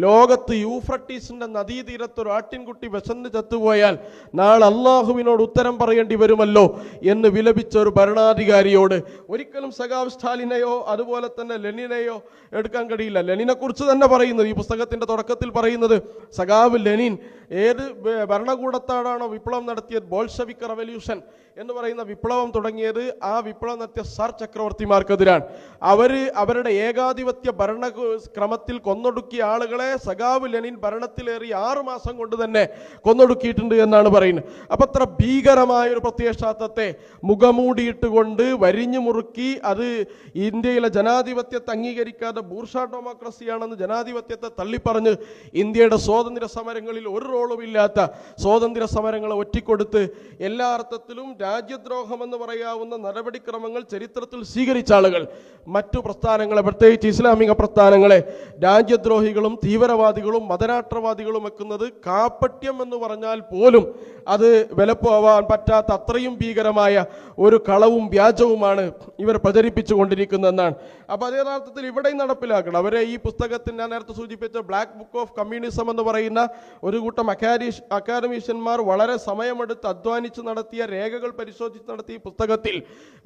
ലോകത്ത് യൂഫ്രട്ടീസിൻ്റെ നദീതീരത്ത് ഒരു ആട്ടിൻകുട്ടി വിശന്ന് ചത്തുപോയാൽ നാളെ അള്ളാഹുവിനോട് ഉത്തരം പറയേണ്ടി വരുമല്ലോ എന്ന് വിലപിച്ച ഒരു ഭരണാധികാരിയോട് ഒരിക്കലും സഖാവ് സ്റ്റാലിനെയോ അതുപോലെ തന്നെ ലെനിനെയോ എടുക്കാൻ കഴിയില്ല. ലെനിനെ കുറിച്ച് തന്നെ പറയുന്നത്, ഈ പുസ്തകത്തിൻ്റെ തുടക്കത്തിൽ പറയുന്നത്, സഖാവ് ലെനിൻ ഏത് ഭരണകൂടത്താണോ വിപ്ലവം നടത്തിയത്, ബോൾഷെവിക് റവല്യൂഷൻ എന്ന് പറയുന്ന വിപ്ലവം തുടങ്ങിയത്, ആ വിപ്ലവം നടത്തിയ സാർ ചക്രവർത്തിമാർക്കെതിരാണ്. അവരുടെ ഏകാധിപത്യ ഭരണക്രമത്തിൽ കൊന്നൊടുക്കിയ ആളുകളെ സഖാവ് ലെനിൻ ഭരണത്തിലേറി 6 മാസം കൊണ്ട് തന്നെ കൊന്നൊടുക്കിയിട്ടുണ്ട് എന്നാണ് പറയുന്നത്. അപ്പം അത്ര ഭീകരമായൊരു പ്രത്യയശാസ്ത്രത്തെ മുഖമൂടിയിട്ടുകൊണ്ട് വരിഞ്ഞു മുറുക്കി, അത് ഇന്ത്യയിലെ ജനാധിപത്യത്തെ അംഗീകരിക്കാതെ ബൂർഷാ ഡെമോക്രസിയാണെന്ന് ജനാധിപത്യത്തെ തള്ളിപ്പറഞ്ഞ് ഇന്ത്യയുടെ സ്വാതന്ത്ര്യ സമരങ്ങളിൽ ഒരു റോളുമില്ലാത്ത സ്വാതന്ത്ര്യ സമരങ്ങളെ ഒറ്റിക്കൊടുത്ത് എല്ലാ അർത്ഥത്തിലും രാജ്യദ്രോഹമെന്ന് പറയാവുന്ന നടപടിക്രമങ്ങൾ ചരിത്രത്തിൽ സ്വീകരിച്ച ആളുകൾ മറ്റു പ്രസ്ഥാനങ്ങളെ, പ്രത്യേകിച്ച് ഇസ്ലാമിക പ്രസ്ഥാനങ്ങളെ രാജ്യദ്രോഹികളും തീവ്രവാദികളും മതരാഷ്ട്രവാദികളും വെക്കുന്നത് കാപ്പട്യം എന്ന് പറഞ്ഞാൽ പോലും അത് വിലപ്പോവാൻ പറ്റാത്ത അത്രയും ഭീകരമായ ഒരു കളവും വ്യാജവുമാണ് ഇവർ പ്രചരിപ്പിച്ചു കൊണ്ടിരിക്കുന്നതെന്നാണ്. അപ്പോൾ അത് യഥാർത്ഥത്തിൽ ഇവിടെയും നടപ്പിലാക്കണം. അവരെ ഈ പുസ്തകത്തിൽ ഞാൻ നേരത്തെ സൂചിപ്പിച്ച ബ്ലാക്ക് ബുക്ക് ഓഫ് കമ്മ്യൂണിസം എന്ന് പറയുന്ന ഒരു കൂട്ടം അക്കാദമീഷ്യന്മാർ വളരെ സമയമെടുത്ത് അധ്വാനിച്ച് നടത്തിയ രേഖകൾ പരിശോധിച്ച് നടത്തിയ പുസ്തകത്തിൽ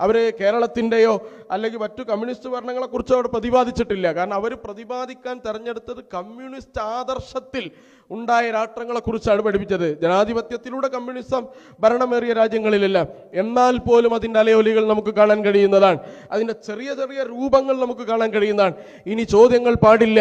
അവർ കേരളത്തിൻ്റെയോ അല്ലെങ്കിൽ മറ്റു കമ്മ്യൂണിസ്റ്റ് ഭരണങ്ങളെക്കുറിച്ചോ അവിടെ പ്രതിപാദിച്ചിട്ടില്ല. കാരണം അവർ പ്രതിപാദിക്കാൻ തെരഞ്ഞെടുത്തത് കമ്മ്യൂണിസ്റ്റ് ആദർശത്തിൽ ഉണ്ടായ രാഷ്ട്രങ്ങളെക്കുറിച്ചാണ് പഠിപ്പിച്ചത്. ജനാധിപത്യത്തിലൂടെ കമ്മ്യൂണിസം ഭരണമേറിയ രാജ്യങ്ങളിലെല്ലാം, എന്നാൽ പോലും അതിൻ്റെ അലയൊലികൾ നമുക്ക് കാണാൻ കഴിയുന്നതാണ്. അതിൻ്റെ ചെറിയ ചെറിയ രൂപങ്ങൾ നമുക്ക് കാണാൻ കഴിയുന്നതാണ്. ഇനി ചോദ്യങ്ങൾ പാടില്ല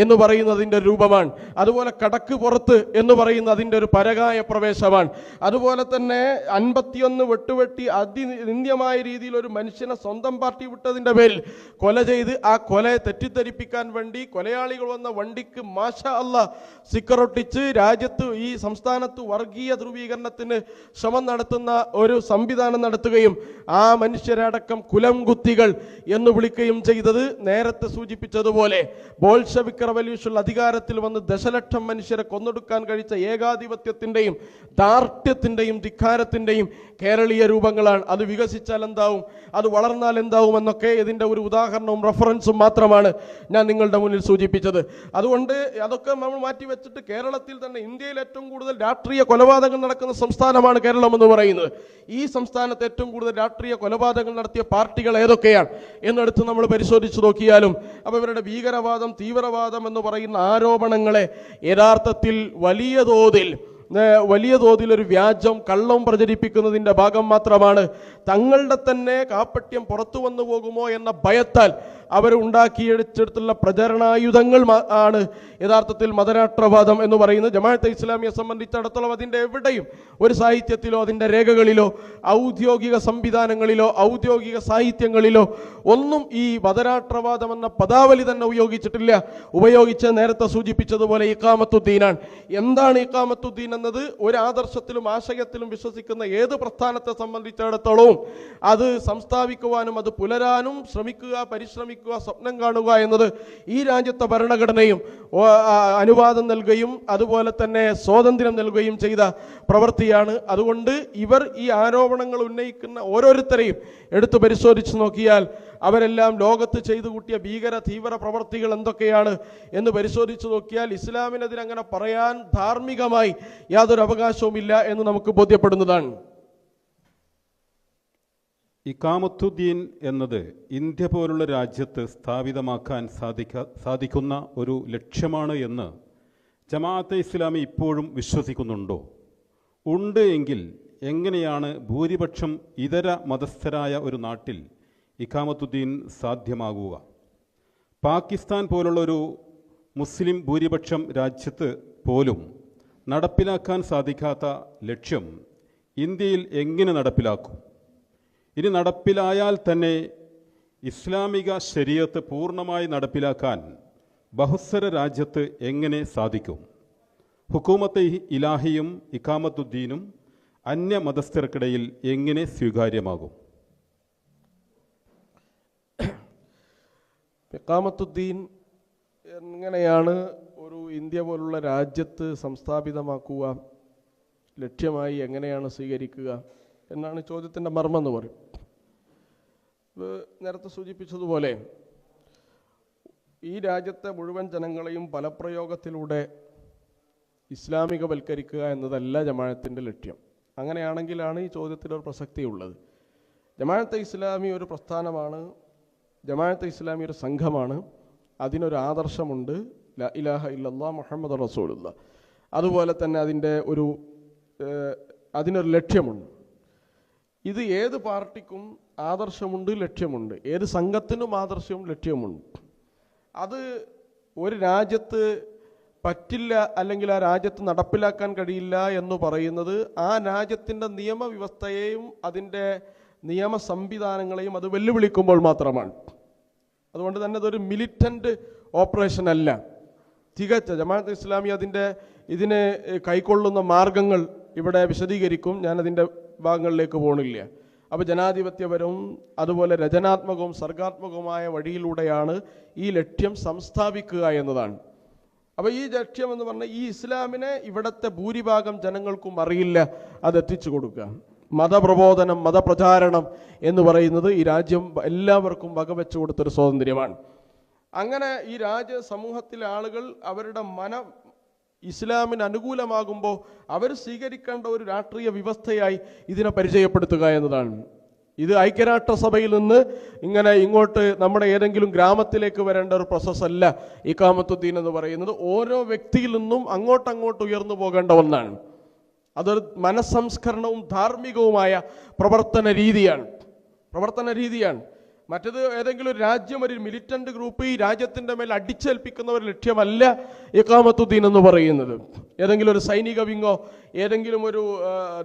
എന്ന് പറയുന്നതിൻ്റെ രൂപമാണ്. അതുപോലെ കടക്ക് പുറത്ത് എന്ന് പറയുന്ന അതിൻ്റെ ഒരു പരകായ പ്രവേശമാണ്. അതുപോലെ തന്നെ 51 വെട്ടുവെട്ടി അതിനിന്ദ്യമായ രീതിയിൽ ഒരു മനുഷ്യനെ സ്വന്തം പാർട്ടി വിട്ടതിൻ്റെ പേരിൽ കൊല ചെയ്ത് ആ കൊലയെ തെറ്റിദ്ധരിപ്പിക്കാൻ വേണ്ടി കൊലയാളികൾ വന്ന വണ്ടിക്ക് മാഷാ അല്ലാഹ് സ്റ്റിക്കറൊട്ടിച്ച് രാജ്യത്ത് ഈ സംസ്ഥാനത്ത് വർഗീയ ധ്രുവീകരണത്തിന് ശ്രമം നടത്തുന്ന ഒരു സംവിധാനം നടത്തുകയും ആ മനുഷ്യരടക്കം കുലം കുത്തികൾ എന്ന് വിളിക്കുകയും ചെയ്തത് നേരത്തെ സൂചിപ്പിച്ചതുപോലെ ബോൾഷെവിക് റവല്യൂഷൻ അധികാരത്തിൽ വന്ന് ദശലക്ഷം മനുഷ്യരെ കൊന്നൊടുക്കാൻ കഴിച്ച ഏകാധിപത്യത്തിൻ്റെയും ദാർഢ്യത്തിൻ്റെയും ധിക്കാരത്തിൻ്റെയും കേരളീയ രൂപങ്ങളാണ്. അത് വികസിച്ചാൽ എന്താവും, അത് വളർന്നാൽ എന്താവും എന്നൊക്കെ ഇതിൻ്റെ ഒരു ഉദാഹരണവും റെഫറൻസും മാത്രമാണ് ഞാൻ നിങ്ങളുടെ മുന്നിൽ സൂചിപ്പിച്ചത്. അതുകൊണ്ട് അതൊക്കെ നമ്മൾ മാറ്റിവെച്ചിട്ട് കേരളത്തിൽ തന്നെ ഇന്ത്യയിൽ ഏറ്റവും കൂടുതൽ രാഷ്ട്രീയ കൊലപാതകങ്ങൾ നടക്കുന്ന സംസ്ഥാനമാണ് കേരളം എന്ന് പറയുന്നത്. ഈ സംസ്ഥാനത്ത് ഏറ്റവും കൂടുതൽ രാഷ്ട്രീയ കൊലപാതകങ്ങൾ നടത്തിയ പാർട്ടികൾ ഏതൊക്കെയാണ് എന്നെടുത്ത് നമ്മൾ പരിശോധിച്ച് നോക്കിയാലും അപ്പോൾ ഇവരുടെ ഭീകരവാദം, തീവ്രവാദം എന്ന് പറയുന്ന ആരോപണങ്ങളെ യഥാർത്ഥത്തിൽ വലിയ തോതിൽ ഒരു വ്യാജം കള്ളം പ്രചരിപ്പിക്കുന്നതിൻ്റെ ഭാഗം മാത്രമാണ്. തങ്ങളുടെ തന്നെ കാപ്പട്യം പുറത്തു വന്നു പോകുമോ എന്ന ഭയത്താൽ അവർ ഉണ്ടാക്കിയെടുത്തിട്ടുള്ള പ്രചരണായുധങ്ങൾ ആണ് യഥാർത്ഥത്തിൽ മതരാഷ്ട്രവാദം എന്ന് പറയുന്നത്. ജമാഅത്തെ ഇസ്ലാമിയെ സംബന്ധിച്ചിടത്തോളം അതിൻ്റെ എവിടെയും ഒരു സാഹിത്യത്തിലോ അതിൻ്റെ രേഖകളിലോ ഔദ്യോഗിക സംവിധാനങ്ങളിലോ ഔദ്യോഗിക സാഹിത്യങ്ങളിലോ ഒന്നും ഈ മതരാഷ്ട്രവാദം എന്ന പദാവലി തന്നെ ഉപയോഗിച്ച് നേരത്തെ സൂചിപ്പിച്ചതുപോലെ ഇഖാമത്തുദ്ദീനാണ്. എന്താണ് ഇഖാമത്തുദ്ദീൻ എന്നത്? ഒരു ആദർശത്തിലും ആശയത്തിലും വിശ്വസിക്കുന്ന ഏത് പ്രസ്ഥാനത്തെ സംബന്ധിച്ചിടത്തോളവും അത് സംസ്ഥാപിക്കുവാനും അത് പുലരാനും പരിശ്രമിക്കുക, സ്വപ്നം കാണുക എന്നത് ഈ രാജ്യത്തെ ഭരണഘടനയും അനുവാദം നൽകുകയും അതുപോലെ തന്നെ സ്വാതന്ത്ര്യം നൽകുകയും ചെയ്ത പ്രവൃത്തിയാണ്. അതുകൊണ്ട് ഇവർ ഈ ആരോപണങ്ങൾ ഉന്നയിക്കുന്ന ഓരോരുത്തരെയും എടുത്തു പരിശോധിച്ച് നോക്കിയാൽ അവരെല്ലാം ലോകത്ത് ചെയ്തു കൂട്ടിയ ഭീകര തീവ്ര പ്രവൃത്തികൾ എന്തൊക്കെയാണ് എന്ന് പരിശോധിച്ച് നോക്കിയാൽ ഇസ്ലാമിനെതിരെ അങ്ങനെ പറയാൻ ധാർമ്മികമായി യാതൊരു അവകാശവുമില്ല എന്ന് നമുക്ക് ബോധ്യപ്പെടുന്നതാണ്. ഇഖാമത്തുദ്ദീൻ എന്നത് ഇന്ത്യ പോലുള്ള രാജ്യത്ത് സ്ഥാപിതമാക്കാൻ സാധിക്കുന്ന ഒരു ലക്ഷ്യമാണ് എന്ന് ജമാഅത്തെ ഇസ്ലാമി ഇപ്പോഴും വിശ്വസിക്കുന്നുണ്ടോ? ഉണ്ട് എങ്കിൽ എങ്ങനെയാണ് ഭൂരിപക്ഷം ഇതര മതസ്ഥരായ ഒരു നാട്ടിൽ ഇഖാമത്തുദ്ദീൻ സാധ്യമാകുക? പാകിസ്ഥാൻ പോലുള്ള ഒരു മുസ്ലിം ഭൂരിപക്ഷം രാജ്യത്ത് പോലും നടപ്പിലാക്കാൻ സാധിക്കാത്ത ലക്ഷ്യം ഇന്ത്യയിൽ എങ്ങനെ നടപ്പിലാക്കും? ഇനി നടപ്പിലായാൽ തന്നെ ഇസ്ലാമിക ശരീഅത്ത് പൂർണ്ണമായി നടപ്പിലാക്കാൻ ബഹുസ്വര രാജ്യത്ത് എങ്ങനെ സാധിക്കും? ഹുക്കൂമത്ത് ഇലാഹിയും ഇഖാമത്തുദ്ദീനും അന്യമതസ്ഥർക്കിടയിൽ എങ്ങനെ സ്വീകാര്യമാകും? ഇഖാമത്തുദ്ദീൻ എങ്ങനെയാണ് ഒരു ഇന്ത്യ പോലുള്ള രാജ്യത്ത് സംസ്ഥാപിതമാക്കുക, ലക്ഷ്യമായി എങ്ങനെയാണ് സ്വീകരിക്കുക എന്നാണ് ചോദ്യത്തിൻ്റെ മർമ്മം എന്ന് പറയും. നേരത്തെ സൂചിപ്പിച്ചതുപോലെ ഈ രാജ്യത്തെ മുഴുവൻ ജനങ്ങളെയും ഫലപ്രയോഗത്തിലൂടെ ഇസ്ലാമികവൽക്കരിക്കുക എന്നതല്ല ജമാഅത്തിൻ്റെ ലക്ഷ്യം. അങ്ങനെയാണെങ്കിലാണ് ഈ ചോദ്യത്തിനൊരു പ്രസക്തിയുള്ളത്. ജമാഅത്തെ ഇസ്ലാമി ഒരു പ്രസ്ഥാനമാണ്, ജമാഅത്തെ ഇസ്ലാമി ഒരു സംഘമാണ്, അതിനൊരു ആദർശമുണ്ട്, ലാ ഇലാഹ ഇല്ലല്ലാഹ് മുഹമ്മദ് റസൂലുള്ളാഹ്. അതുപോലെ തന്നെ അതിനൊരു ലക്ഷ്യമുണ്ട്. ഇത് ഏത് പാർട്ടിക്കും ആദർശമുണ്ട്, ലക്ഷ്യമുണ്ട്. ഏത് സംഘത്തിനും ആദർശവും ലക്ഷ്യമുണ്ട്. അത് ഒരു രാജ്യത്ത് പറ്റില്ല, അല്ലെങ്കിൽ ആ രാജ്യത്ത് നടപ്പിലാക്കാൻ കഴിയില്ല എന്ന് പറയുന്നത് ആ രാജ്യത്തിൻ്റെ നിയമവ്യവസ്ഥയെയും അതിൻ്റെ നിയമ സംവിധാനങ്ങളെയും അത് വെല്ലുവിളിക്കുമ്പോൾ മാത്രമാണ്. അതുകൊണ്ട് തന്നെ അതൊരു മിലിറ്റൻ്റ് ഓപ്പറേഷൻ അല്ല. തികച്ച ജമാഅത്ത് ഇസ്ലാമി ഇതിന് കൈക്കൊള്ളുന്ന മാർഗങ്ങൾ ഇവിടെ വിശദീകരിക്കും. ഞാനതിൻ്റെ ഭാഗങ്ങളിലേക്ക് പോകണില്ല. അപ്പോൾ ജനാധിപത്യപരവും അതുപോലെ രചനാത്മകവും സർഗാത്മകവുമായ വഴിയിലൂടെയാണ് ഈ ലക്ഷ്യം സംസ്ഥാപിക്കുക എന്നതാണ്. അപ്പോൾ ഈ ലക്ഷ്യം എന്ന് പറഞ്ഞാൽ ഈ ഇസ്ലാമിനെ ഇവിടുത്തെ ഭൂരിഭാഗം ജനങ്ങൾക്കും അറിയില്ല, അത് എത്തിച്ചു കൊടുക്കുക. മതപ്രബോധനം, മതപ്രചാരണം എന്ന് പറയുന്നത് ഈ രാജ്യം എല്ലാവർക്കും വകവെച്ചു കൊടുത്തൊരു സ്വാതന്ത്ര്യമാണ്. അങ്ങനെ ഈ സമൂഹത്തിലെ ആളുകൾ അവരുടെ ഇസ്ലാമിന് അനുകൂലമാകുമ്പോൾ അവർ സ്വീകരിക്കേണ്ട ഒരു രാഷ്ട്രീയ വ്യവസ്ഥയായി ഇതിനെ പരിചയപ്പെടുത്തുക എന്നതാണ്. ഇത് ഐക്യരാഷ്ട്രസഭയിൽ നിന്ന് ഇങ്ങോട്ട് നമ്മുടെ ഏതെങ്കിലും ഗ്രാമത്തിലേക്ക് വരേണ്ട ഒരു പ്രോസസ്സല്ല ഇഖാമത്തുദ്ദീൻ എന്ന് പറയുന്നത്. ഓരോ വ്യക്തിയിൽ നിന്നും അങ്ങോട്ടങ്ങോട്ട് ഉയർന്നു പോകേണ്ട ഒന്നാണ്. അതൊരു മനസ്സംസ്കരണവും ധാർമ്മികവുമായ പ്രവർത്തന രീതിയാണ്. മറ്റത് ഏതെങ്കിലും ഒരു രാജ്യം, ഒരു മിലിറ്റന്റ് ഗ്രൂപ്പ് ഈ രാജ്യത്തിൻ്റെ മേൽ അടിച്ചേൽപ്പിക്കുന്ന ഒരു ലക്ഷ്യമല്ല ഇഖാമത്തുദ്ദീൻ എന്ന് പറയുന്നത്. ഏതെങ്കിലും ഒരു സൈനിക വിങ്ങോ ഏതെങ്കിലും ഒരു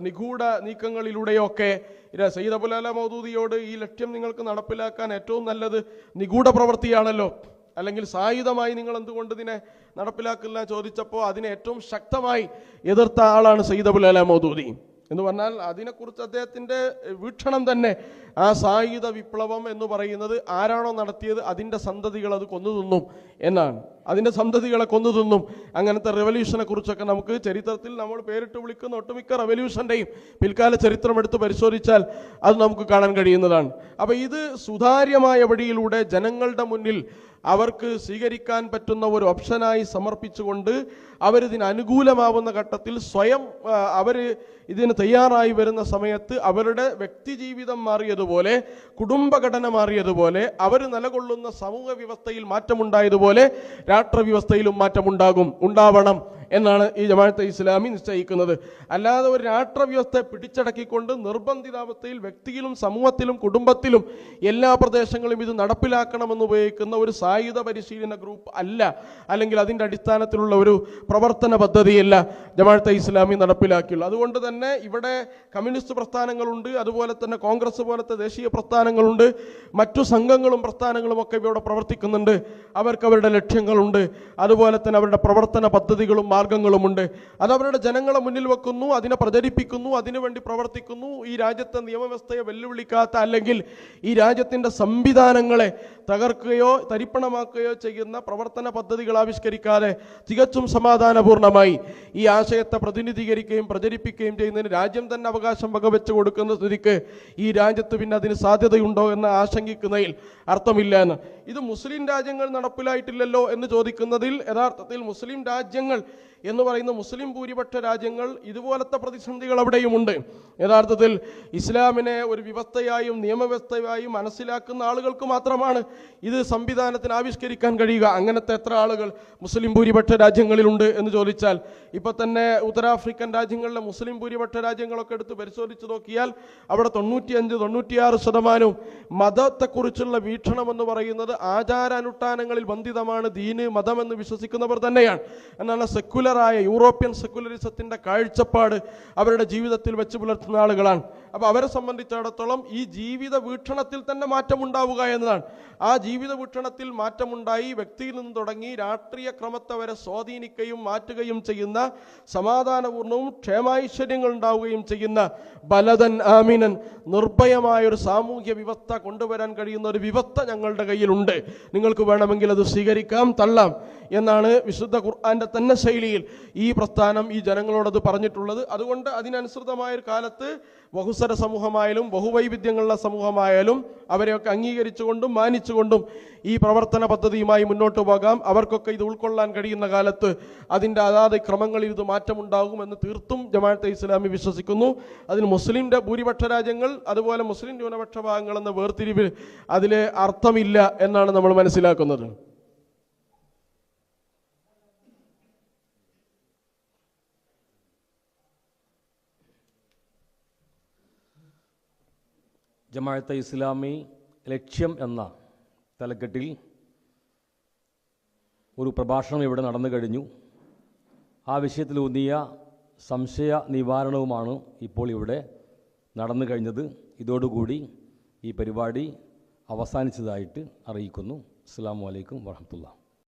നിഗൂഢ നീക്കങ്ങളിലൂടെയോ ഒക്കെ സയ്യിദ് അബുൽ അല മൗദൂദിയോട് ഈ ലക്ഷ്യം നിങ്ങൾക്ക് നടപ്പിലാക്കാൻ ഏറ്റവും നല്ലത് നിഗൂഢ പ്രവൃത്തിയാണല്ലോ, അല്ലെങ്കിൽ സായുധമായി നിങ്ങൾ എന്തുകൊണ്ട് ഇതിനെ നടപ്പിലാക്കില്ല ചോദിച്ചപ്പോൾ അതിനെ ഏറ്റവും ശക്തമായി എതിർത്ത ആളാണ് സയ്യിദ് അബുൽ അല മൗദൂദി. എന്ന് പറഞ്ഞാൽ അതിനെക്കുറിച്ച് അദ്ദേഹത്തിൻ്റെ വീക്ഷണം തന്നെ ആ സായുധ വിപ്ലവം എന്ന് പറയുന്നത് ആരാണോ നടത്തിയത് അതിൻ്റെ സന്തതികൾ അത് കൊന്നു തിന്നും എന്നാണ്. അതിൻ്റെ സന്തതികളെ കൊന്നു തിന്നും. അങ്ങനത്തെ റെവല്യൂഷനെ കുറിച്ചൊക്കെ നമുക്ക് ചരിത്രത്തിൽ നമ്മൾ പേരിട്ട് വിളിക്കുന്ന ഒട്ടുമിക്ക റെവല്യൂഷൻ്റെയും പിൽക്കാല ചരിത്രം എടുത്ത് പരിശോധിച്ചാൽ അത് നമുക്ക് കാണാൻ കഴിയുന്നതാണ്. അപ്പോൾ ഇത് സുതാര്യമായ വഴിയിലൂടെ ജനങ്ങളുടെ മുന്നിൽ അവർക്ക് സ്വീകരിക്കാൻ പറ്റുന്ന ഒരു ഓപ്ഷനായി സമർപ്പിച്ചുകൊണ്ട് അവരിതിന് അനുകൂലമാവുന്ന ഘട്ടത്തിൽ സ്വയം ഇതിന് തയ്യാറായി വരുന്ന സമയത്ത് അവരുടെ വ്യക്തി ജീവിതം മാറിയതുപോലെ, കുടുംബഘടന മാറിയതുപോലെ, അവർ നിലകൊള്ളുന്ന സമൂഹ വ്യവസ്ഥയിൽ മാറ്റമുണ്ടായതുപോലെ രാഷ്ട്രവ്യവസ്ഥയിലും ഉണ്ടാവണം എന്നാണ് ഈ ജമാഅത്തെ ഇസ്ലാമി നിശ്ചയിക്കുന്നത്. അല്ലാതെ ഒരു രാഷ്ട്രവ്യവസ്ഥയെ പിടിച്ചടക്കിക്കൊണ്ട് നിർബന്ധിതാവസ്ഥയിൽ വ്യക്തിയിലും സമൂഹത്തിലും കുടുംബത്തിലും എല്ലാ പ്രദേശങ്ങളും ഇത് നടപ്പിലാക്കണമെന്ന് ഉപയോഗിക്കുന്ന ഒരു സായുധ പരിശീലന ഗ്രൂപ്പ് അല്ല, അല്ലെങ്കിൽ അതിൻ്റെ അടിസ്ഥാനത്തിലുള്ള ഒരു പ്രവർത്തന പദ്ധതിയല്ല ജമാഅത്തെ ഇസ്ലാമി നടപ്പിലാക്കിയുള്ളൂ. അതുകൊണ്ട് തന്നെ ഇവിടെ കമ്മ്യൂണിസ്റ്റ് പ്രസ്ഥാനങ്ങളുണ്ട്, അതുപോലെ തന്നെ കോൺഗ്രസ് പോലത്തെ ദേശീയ പ്രസ്ഥാനങ്ങളുണ്ട്, മറ്റു സംഘങ്ങളും പ്രസ്ഥാനങ്ങളും ഒക്കെ ഇവിടെ പ്രവർത്തിക്കുന്നുണ്ട്. അവർക്ക് അവരുടെ ലക്ഷ്യങ്ങളുണ്ട്, അതുപോലെ തന്നെ അവരുടെ പ്രവർത്തന പദ്ധതികളും മാർഗങ്ങളുമുണ്ട്. അതവരുടെ ജനങ്ങളെ മുന്നിൽ വെക്കുന്നു, അതിനെ പ്രചരിപ്പിക്കുന്നു, അതിനുവേണ്ടി പ്രവർത്തിക്കുന്നു. ഈ രാജ്യത്തെ നിയമവ്യവസ്ഥയെ വെല്ലുവിളിക്കാത്ത, അല്ലെങ്കിൽ ഈ രാജ്യത്തിൻ്റെ സംവിധാനങ്ങളെ തകർക്കുകയോ തരിപ്പണമാക്കുകയോ ചെയ്യുന്ന പ്രവർത്തന പദ്ധതികൾ ആവിഷ്കരിക്കാതെ തികച്ചും സമാധാനപൂർണമായി ഈ ആശയത്തെ പ്രതിനിധീകരിക്കുകയും പ്രചരിപ്പിക്കുകയും ചെയ്യുന്നതിന് രാജ്യം തന്നെ അവകാശം വകവെച്ച് കൊടുക്കുന്ന സ്ഥിതിക്ക് ഈ രാജ്യത്ത് പിന്നെ അതിന് സാധ്യതയുണ്ടോ എന്ന് ആശങ്കിക്കുന്നതിൽ അർത്ഥമില്ല എന്ന്. ഇത് മുസ്ലിം രാജ്യങ്ങൾ നടപ്പിലായിട്ടില്ലല്ലോ എന്ന് ചോദിക്കുന്നതിൽ യഥാർത്ഥത്തിൽ മുസ്ലിം രാജ്യങ്ങൾ എന്ന് പറയുന്ന മുസ്ലിം ഭൂരിപക്ഷ രാജ്യങ്ങൾ ഇതുപോലത്തെ പ്രതിസന്ധികൾ അവിടെയുമുണ്ട്. യഥാർത്ഥത്തിൽ ഇസ്ലാമിനെ ഒരു വ്യവസ്ഥയായും നിയമവ്യവസ്ഥയായും മനസ്സിലാക്കുന്ന ആളുകൾക്ക് മാത്രമാണ് ഇത് സംവിധാനത്തിന് ആവിഷ്കരിക്കാൻ കഴിയുക. അങ്ങനത്തെ എത്ര ആളുകൾ മുസ്ലിം ഭൂരിപക്ഷ രാജ്യങ്ങളിലുണ്ട് എന്ന് ചോദിച്ചാൽ, ഇപ്പം തന്നെ ഉത്തരാഫ്രിക്കൻ രാജ്യങ്ങളിലെ മുസ്ലിം ഭൂരിപക്ഷ രാജ്യങ്ങളൊക്കെ എടുത്ത് പരിശോധിച്ച് നോക്കിയാൽ അവിടെ 95-96% മതത്തെക്കുറിച്ചുള്ള വീക്ഷണം എന്ന് പറയുന്നത് ആചാരാനുഷ്ഠാനങ്ങളിൽ ബന്ധിതമാണ്, ദീന് മതം എന്ന് വിശ്വസിക്കുന്നവർ തന്നെയാണ്. എന്നാണ് സെക്കുലർ സെക്കുലറായ യൂറോപ്യൻ സെക്കുലറിസത്തിൻ്റെ കാഴ്ചപ്പാട് അവരുടെ ജീവിതത്തിൽ വെച്ച് പുലർത്തുന്ന ആളുകളാണ്. അപ്പോൾ അവരെ സംബന്ധിച്ചിടത്തോളം ഈ ജീവിത വീക്ഷണത്തിൽ തന്നെ മാറ്റമുണ്ടാവുക എന്നതാണ്. ആ ജീവിത വീക്ഷണത്തിൽ മാറ്റമുണ്ടായി വ്യക്തിയിൽ നിന്ന് തുടങ്ങി രാഷ്ട്രീയ ക്രമത്തെ വരെ സ്വാധീനിക്കുകയും മാറ്റുകയും ചെയ്യുന്ന, സമാധാനപൂർണവും ക്ഷേമൈശ്വര്യങ്ങൾ ഉണ്ടാവുകയും ചെയ്യുന്ന ബലദൻ ആമിനൻ, നിർഭയമായൊരു സാമൂഹ്യ വ്യവസ്ഥ കൊണ്ടുവരാൻ കഴിയുന്ന ഒരു വ്യവസ്ഥ ഞങ്ങളുടെ കയ്യിലുണ്ട്, നിങ്ങൾക്ക് വേണമെങ്കിൽ അത് സ്വീകരിക്കാം, തള്ളാം എന്നാണ് വിശുദ്ധ ഖുർആന്റെ തന്നെ ശൈലിയിൽ ഈ പ്രസ്ഥാനം ഈ ജനങ്ങളോടത് പറഞ്ഞിട്ടുള്ളത്. അതുകൊണ്ട് അതിനനുസൃതമായൊരു കാലത്ത് ബഹുസ്വര സമൂഹമായാലും ബഹുവൈവിധ്യങ്ങളുള്ള സമൂഹമായാലും അവരെയൊക്കെ അംഗീകരിച്ചുകൊണ്ടും മാനിച്ചുകൊണ്ടും ഈ പ്രവർത്തന പദ്ധതിയുമായി മുന്നോട്ട് പോകാം. അവർക്കൊക്കെ ഇത് ഉൾക്കൊള്ളാൻ കഴിയുന്ന കാലത്ത് അതിൻ്റെ അതാത് ക്രമങ്ങളിൽ ഇത് മാറ്റമുണ്ടാകുമെന്ന് തീർത്തും ജമാഅത്തെ ഇസ്ലാമി വിശ്വസിക്കുന്നു. അതിന് മുസ്ലിംൻ്റെ ഭൂരിപക്ഷ രാജ്യങ്ങൾ അതുപോലെ മുസ്ലിം ന്യൂനപക്ഷ ഭാഗങ്ങൾ എന്ന വേർതിരിവ് അതിൽ അർത്ഥമില്ല എന്നാണ് നമ്മൾ മനസ്സിലാക്കുന്നത്. ജമാഅത്തെ ഇസ്ലാമി ലക്ഷ്യം എന്ന തലക്കെട്ടിൽ ഒരു പ്രഭാഷണം ഇവിടെ നടന്നു കഴിഞ്ഞു. ആ വിഷയത്തിലൂന്നിയ സംശയ നിവാരണവുമാണ് ഇപ്പോൾ ഇവിടെ നടന്നു കഴിഞ്ഞത്. ഇതോടുകൂടി ഈ പരിപാടി അവസാനിച്ചതായിട്ട് അറിയിക്കുന്നു. അസ്സലാമു അലൈക്കും വറഹ്മത്തുള്ളാഹി.